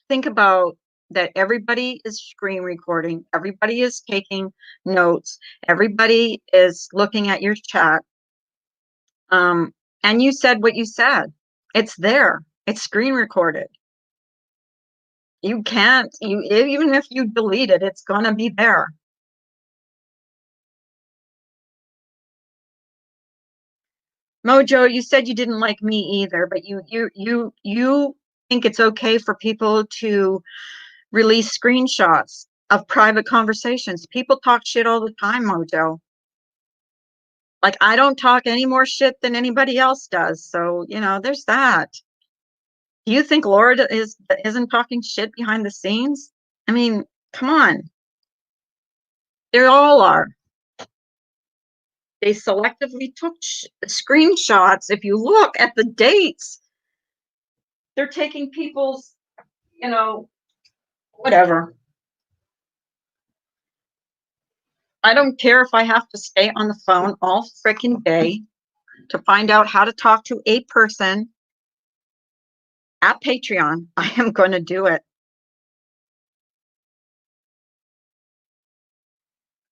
think about that everybody is screen recording, everybody is taking notes, everybody is looking at your chat. And you said what you said. It's there. It's screen recorded. You can't, even if you delete it, it's gonna be there. Mojo, you said you didn't like me either, but you think it's okay for people to release screenshots of private conversations. People talk shit all the time, Mojo. Like, I don't talk any more shit than anybody else does. So, you know, there's that. Do you think Laura isn't talking shit behind the scenes? I mean, come on. They all are. They selectively took screenshots. If you look at the dates, they're taking people's, you know, whatever. I don't care if I have to stay on the phone all freaking day to find out how to talk to a person at Patreon. I am going to do it.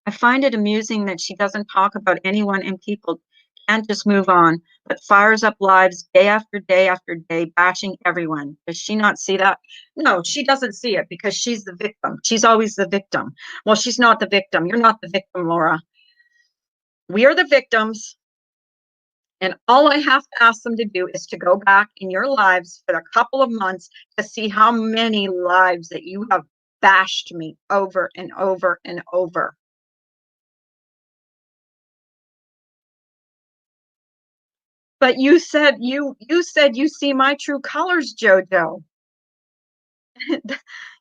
I find it amusing that she doesn't talk about anyone and people can't just move on, but fires up lives day after day after day, bashing everyone. Does she not see that? No, she doesn't see it because she's the victim. She's always the victim. Well, she's not the victim. You're not the victim, Laura. We are the victims. And all I have to ask them to do is to go back in your lives for a couple of months to see how many lives that you have bashed me over and over and over. But you said you see my true colors, Jojo.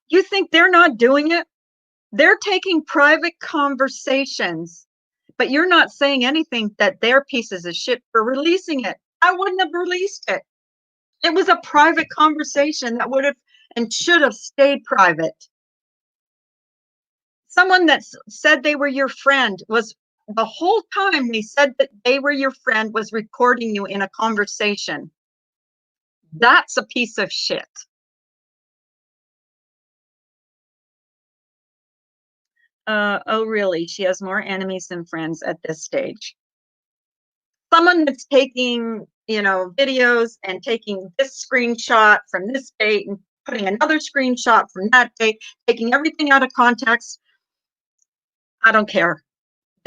You think they're not doing it? They're taking private conversations, but you're not saying anything that they're pieces of shit for releasing it. I wouldn't have released it. It was a private conversation that would have and should have stayed private. Someone that said they were your friend was the whole time they said that they were your friend was recording you in a conversation. That's a piece of shit. Oh, really? She has more enemies than friends at this stage. Someone that's taking, you know, videos and taking this screenshot from this date and putting another screenshot from that date, taking everything out of context. I don't care.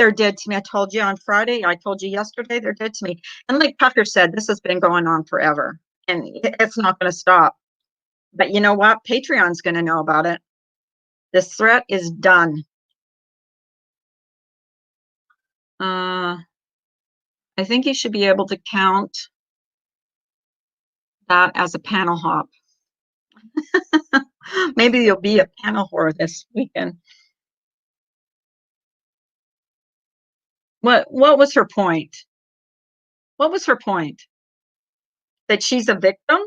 They're dead to me. I told you on Friday. I told you yesterday. They're dead to me. And like Tucker said, this has been going on forever, and it's not going to stop. But you know what? Patreon's going to know about it. This threat is done. I think you should be able to count that as a panel hop. Maybe you'll be a panel whore this weekend. What was her point? What was her point? That she's a victim?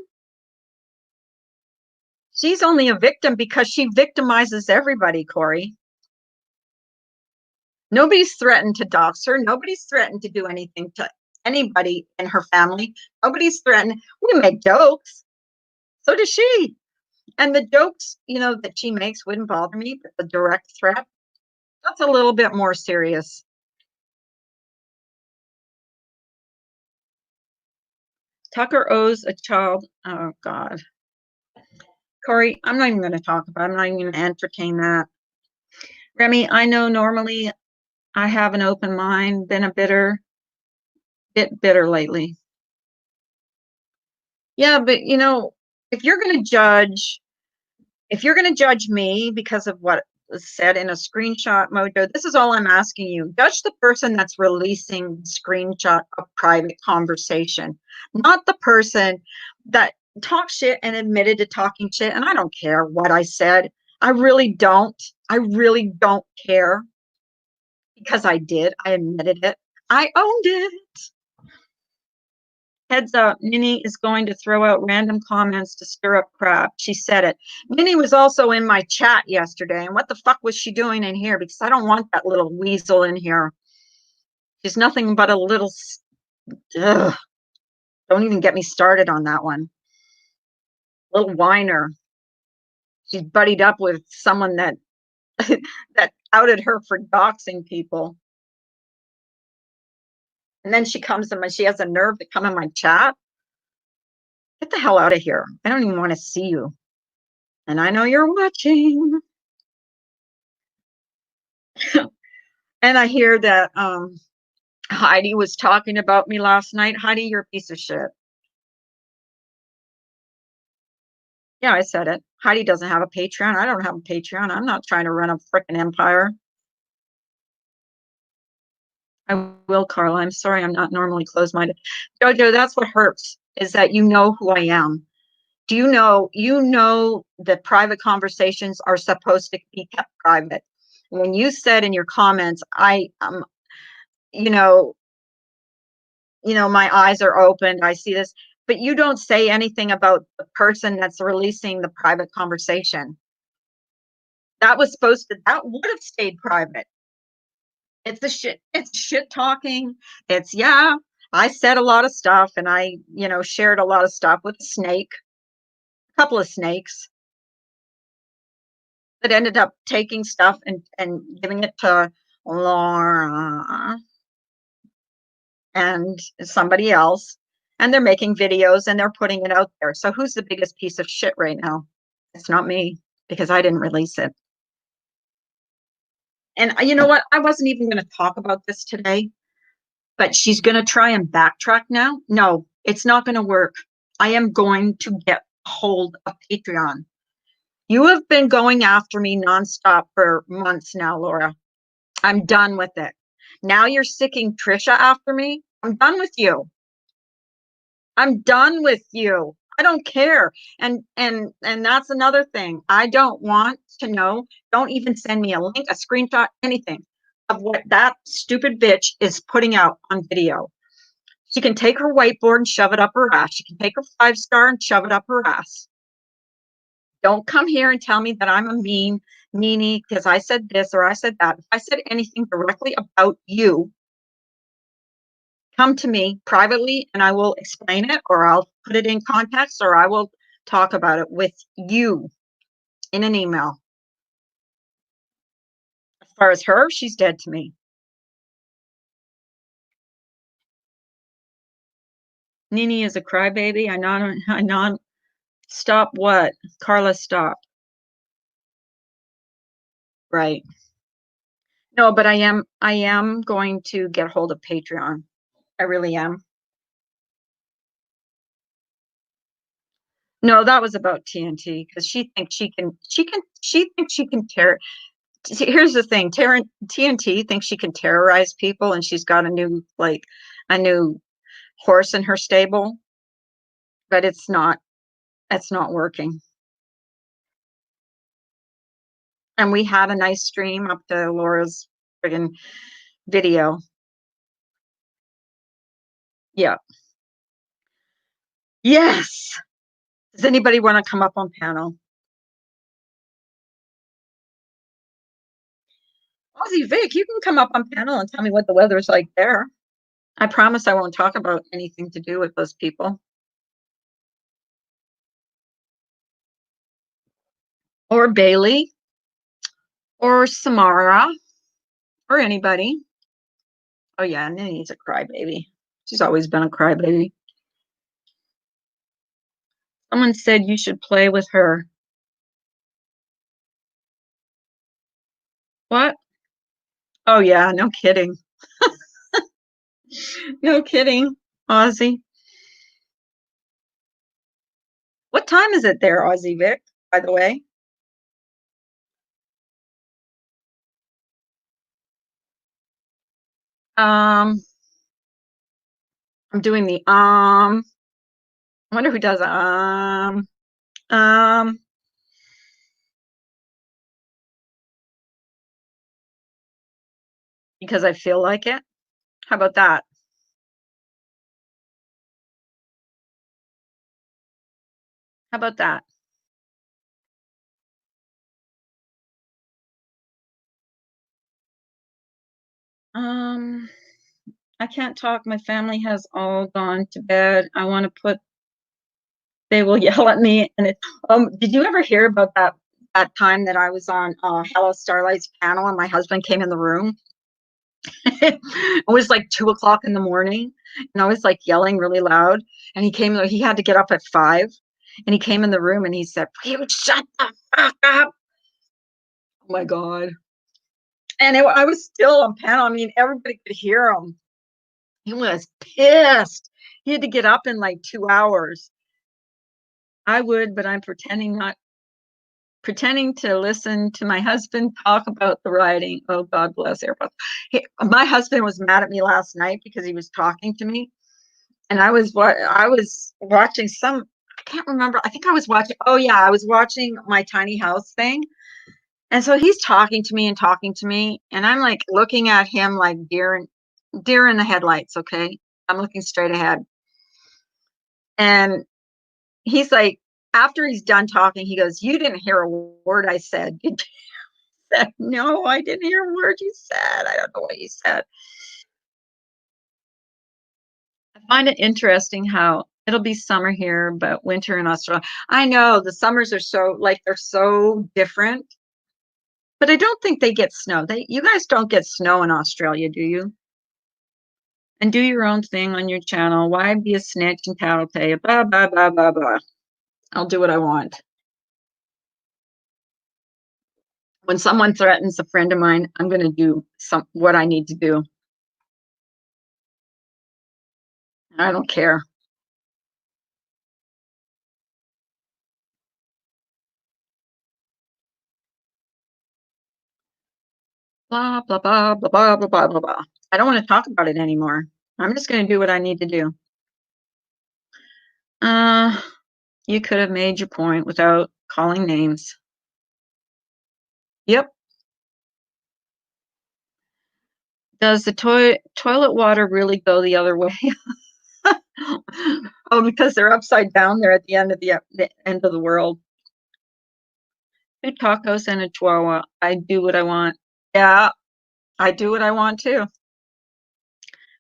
She's only a victim because she victimizes everybody, Corey. Nobody's threatened to dox her. Nobody's threatened to do anything to anybody in her family. Nobody's threatened. We make jokes. So does she. And the jokes, that she makes wouldn't bother me, but the direct threat, that's a little bit more serious. Tucker owes a child. Oh, God. Corey, I'm not even going to talk about it. I'm not even going to entertain that. Remy, I know normally I have an open mind, been a bit bitter lately. Yeah, but if you're going to judge me because of what was said in a screenshot, Mojo, this is all I'm asking you. Judge the person that's releasing the screenshot of private conversation, not the person that talks shit and admitted to talking shit. And I don't care what I said. I really don't. I really don't care because I did. I admitted it. I owned it. Heads up, Minnie is going to throw out random comments to stir up crap. She said it. Minnie was also in my chat yesterday, and what the fuck was she doing in here? Because I don't want that little weasel in here. She's nothing but a little... Ugh. Don't even get me started on that one. Little whiner. She's buddied up with someone that that outed her for doxing people. And then she comes and she has a nerve to come in my chat. Get the hell out of here. I don't even want to see you. And I know you're watching. And I hear that Heidi was talking about me last night. Heidi, you're a piece of shit. Yeah, I said it. Heidi doesn't have a Patreon. I don't have a Patreon. I'm not trying to run a freaking empire. I will, Carla. I'm sorry. I'm not normally closed-minded. Jojo, that's what hurts, is that you know who I am. Do you know that private conversations are supposed to be kept private? When you said in your comments, my eyes are open, I see this, but you don't say anything about the person that's releasing the private conversation. That would have stayed private. It's shit talking. I said a lot of stuff, and I, shared a lot of stuff with a snake, a couple of snakes that ended up taking stuff and giving it to Laura and somebody else, and they're making videos and they're putting it out there. So who's the biggest piece of shit right now? It's not me, because I didn't release it. And you know what? I wasn't even going to talk about this today, but she's going to try and backtrack now. No, it's not going to work. I am going to get hold of Patreon. You have been going after me nonstop for months now, Laura. I'm done with it. Now you're sicking Trisha after me. I'm done with you. I'm done with you. I don't care. And that's another thing. I don't want to know. Don't even send me a link, a screenshot, anything of what that stupid bitch is putting out on video. She can take her whiteboard and shove it up her ass. She can take her 5-star and shove it up her ass. Don't come here and tell me that I'm a meanie because I said this or I said that. If I said anything directly about you, come to me privately and I will explain it, or I'll put it in context, or I will talk about it with you in an email. As far as her, she's dead to me. Nini is a crybaby. I non stop what? Carla, stop. Right. No, but I am going to get hold of Patreon. I really am. No, that was about TNT because she thinks she thinks she can see, here's the thing, TNT thinks she can terrorize people, and she's got a new horse in her stable, but it's not working. And we had a nice stream up to Laura's friggin' video. Yeah. Yes. Does anybody want to come up on panel? Aussie Vic, you can come up on panel and tell me what the weather's like there. I promise I won't talk about anything to do with those people. Or Bailey. Or Samara. Or anybody. Oh yeah, Nini's a crybaby. She's always been a crybaby. Someone said you should play with her. What? Oh yeah, no kidding. No kidding, Aussie. What time is it there, Aussie Vic, by the way? I'm doing the I wonder who does um because I feel like it. How about that? How about that? Um, I can't talk. My family has all gone to bed. I want to put. They will yell at me. And it. Did you ever hear about that time that I was on Hello Starlight's panel and my husband came in the room? It was like 2 o'clock in the morning, and I was like yelling really loud. And he came. He had to get up at 5, and he came in the room and he said, "You shut the fuck up!" Oh my god! And I was still on panel. I mean, everybody could hear him. He was pissed. He had to get up in like 2 hours. I would, but I'm pretending to listen to my husband talk about the writing. Oh, God bless AirPods. My husband was mad at me last night because he was talking to me, and I was watching some. I can't remember. I think I was watching. Oh yeah, I was watching my tiny house thing, and so he's talking to me and talking to me, and I'm like looking at him like deer in the headlights. Okay, I'm looking straight ahead, and he's like, after he's done talking, he goes, "You didn't hear a word I said." No, I didn't hear a word you said. I don't know what you said. I find it interesting how it'll be summer here, but winter in Australia. I know the summers are they're so different, but I don't think they get snow. You guys don't get snow in Australia, do you? And do your own thing on your channel. Why be a snitch and tattletale? Blah, blah, blah, blah, blah. I'll do what I want. When someone threatens a friend of mine, I'm going to do what I need to do. I don't care. Blah, blah, blah, blah, blah, blah, blah, blah, blah. I don't want to talk about it anymore. I'm just going to do what I need to do. You could have made your point without calling names. Yep. Does the toilet water really go the other way? Oh, because they're upside down there at the end of the end of the world. 2 tacos and a chihuahua. I do what I want. Yeah, I do what I want too.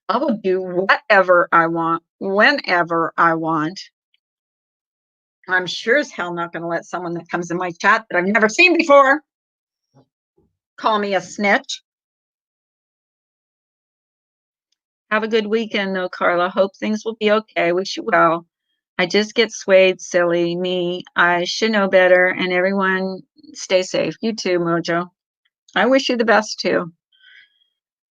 I will do whatever I want, whenever I want. I'm sure as hell not going to let someone that comes in my chat that I've never seen before call me a snitch. Have a good weekend, though, Carla. Hope things will be okay. Wish you well. I just get swayed, silly me. I should know better, and everyone stay safe. You too, Mojo. I wish you the best, too.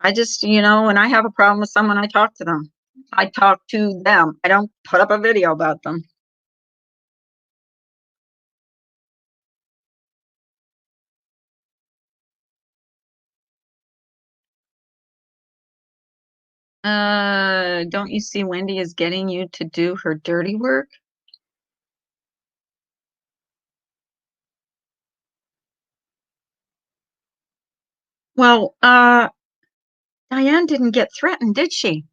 I just, when I have a problem with someone, I talk to them. I talk to them. I don't put up a video about them. Don't you see Wendy is getting you to do her dirty work? Well, Diane didn't get threatened, did she?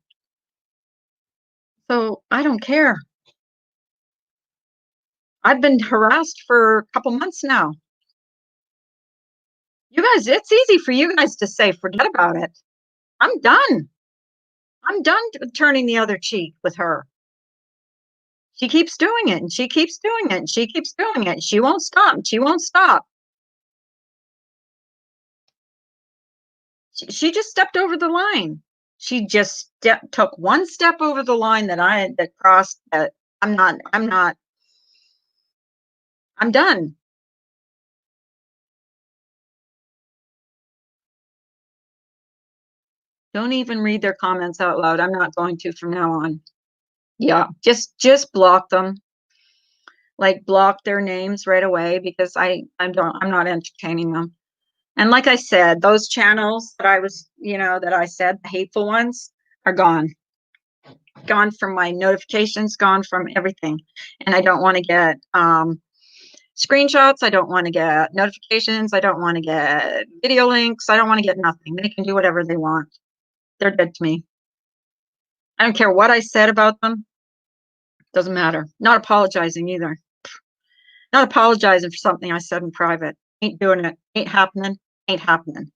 So I don't care. I've been harassed for a couple months now. You guys, it's easy for you guys to say, forget about it. I'm done. I'm done turning the other cheek with her. She keeps doing it and she keeps doing it and she keeps doing it. She won't stop. She won't stop. She just stepped over the line. She just took one step over the line that crossed that I'm done. Don't even read their comments out loud. I'm not going to from now on. Yeah, just block them. Like block their names right away because I'm not entertaining them. And like I said, those channels that I was, that I said, the hateful ones are gone. Gone from my notifications, gone from everything. And I don't want to get screenshots. I don't want to get notifications. I don't want to get video links. I don't want to get nothing. They can do whatever they want. They're dead to me. I don't care what I said about them. Doesn't matter. Not apologizing either. Not apologizing for something I said in private. Ain't doing it. Ain't happening. Ain't happening.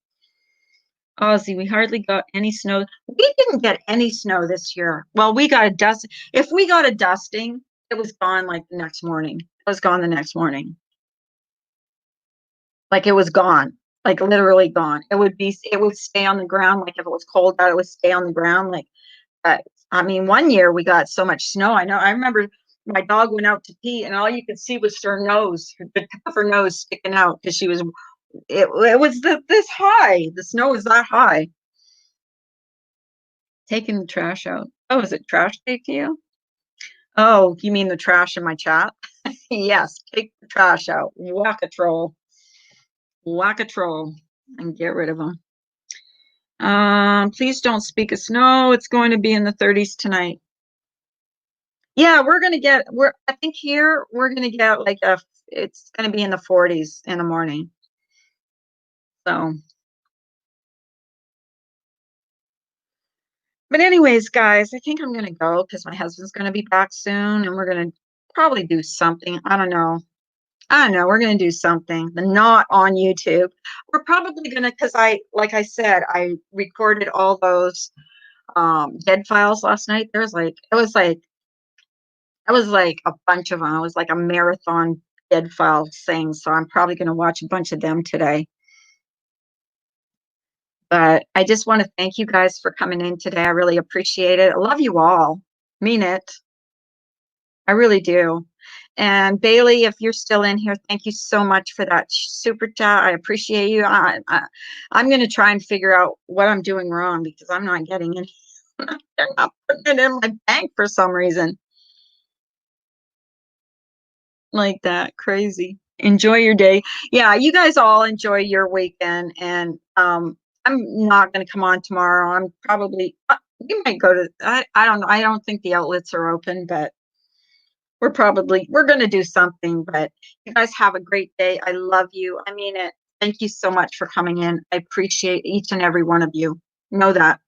Ozzy, we hardly got any snow. We didn't get any snow this year. Well, we got a dust. If we got a dusting, it was gone like the next morning. It was gone the next morning. Like it was gone. Like literally gone. It would stay on the ground. Like if it was cold out, it would stay on the ground. Like, I mean, one year we got so much snow. I remember my dog went out to pee and all you could see was her nose, the tip of her nose sticking out because it was this high. The snow was that high. Taking the trash out. Oh, is it trash day to you? Oh, you mean the trash in my chat? Yes, take the trash out. Whack a troll. Whack a troll and get rid of them. Please don't speak of snow. It's going to be in the 30s tonight. Yeah, I think here we're gonna get it's gonna be in the 40s in the morning. So, but anyways, guys, I think I'm gonna go because my husband's gonna be back soon and we're gonna probably do something. I don't know. We're gonna do something, but not on YouTube. We're probably gonna, because like I said, I recorded all those dead files last night. It was like a bunch of them. It was like a marathon dead file thing. So I'm probably gonna watch a bunch of them today. But I just want to thank you guys for coming in today. I really appreciate it. I love you all. Mean it. I really do. And Bailey, if you're still in here, thank you so much for that super chat. I appreciate you. I'm going to try and figure out what I'm doing wrong because I'm not getting any. They're not putting it in my bank for some reason. Like that. Crazy. Enjoy your day. Yeah, you guys all enjoy your weekend. And I'm not going to come on tomorrow. I'm probably, we might go to, I don't know. I don't think the outlets are open, but we're going to do something. But you guys have a great day. I love you. I mean it. Thank you so much for coming in. I appreciate each and every one of you. Know that.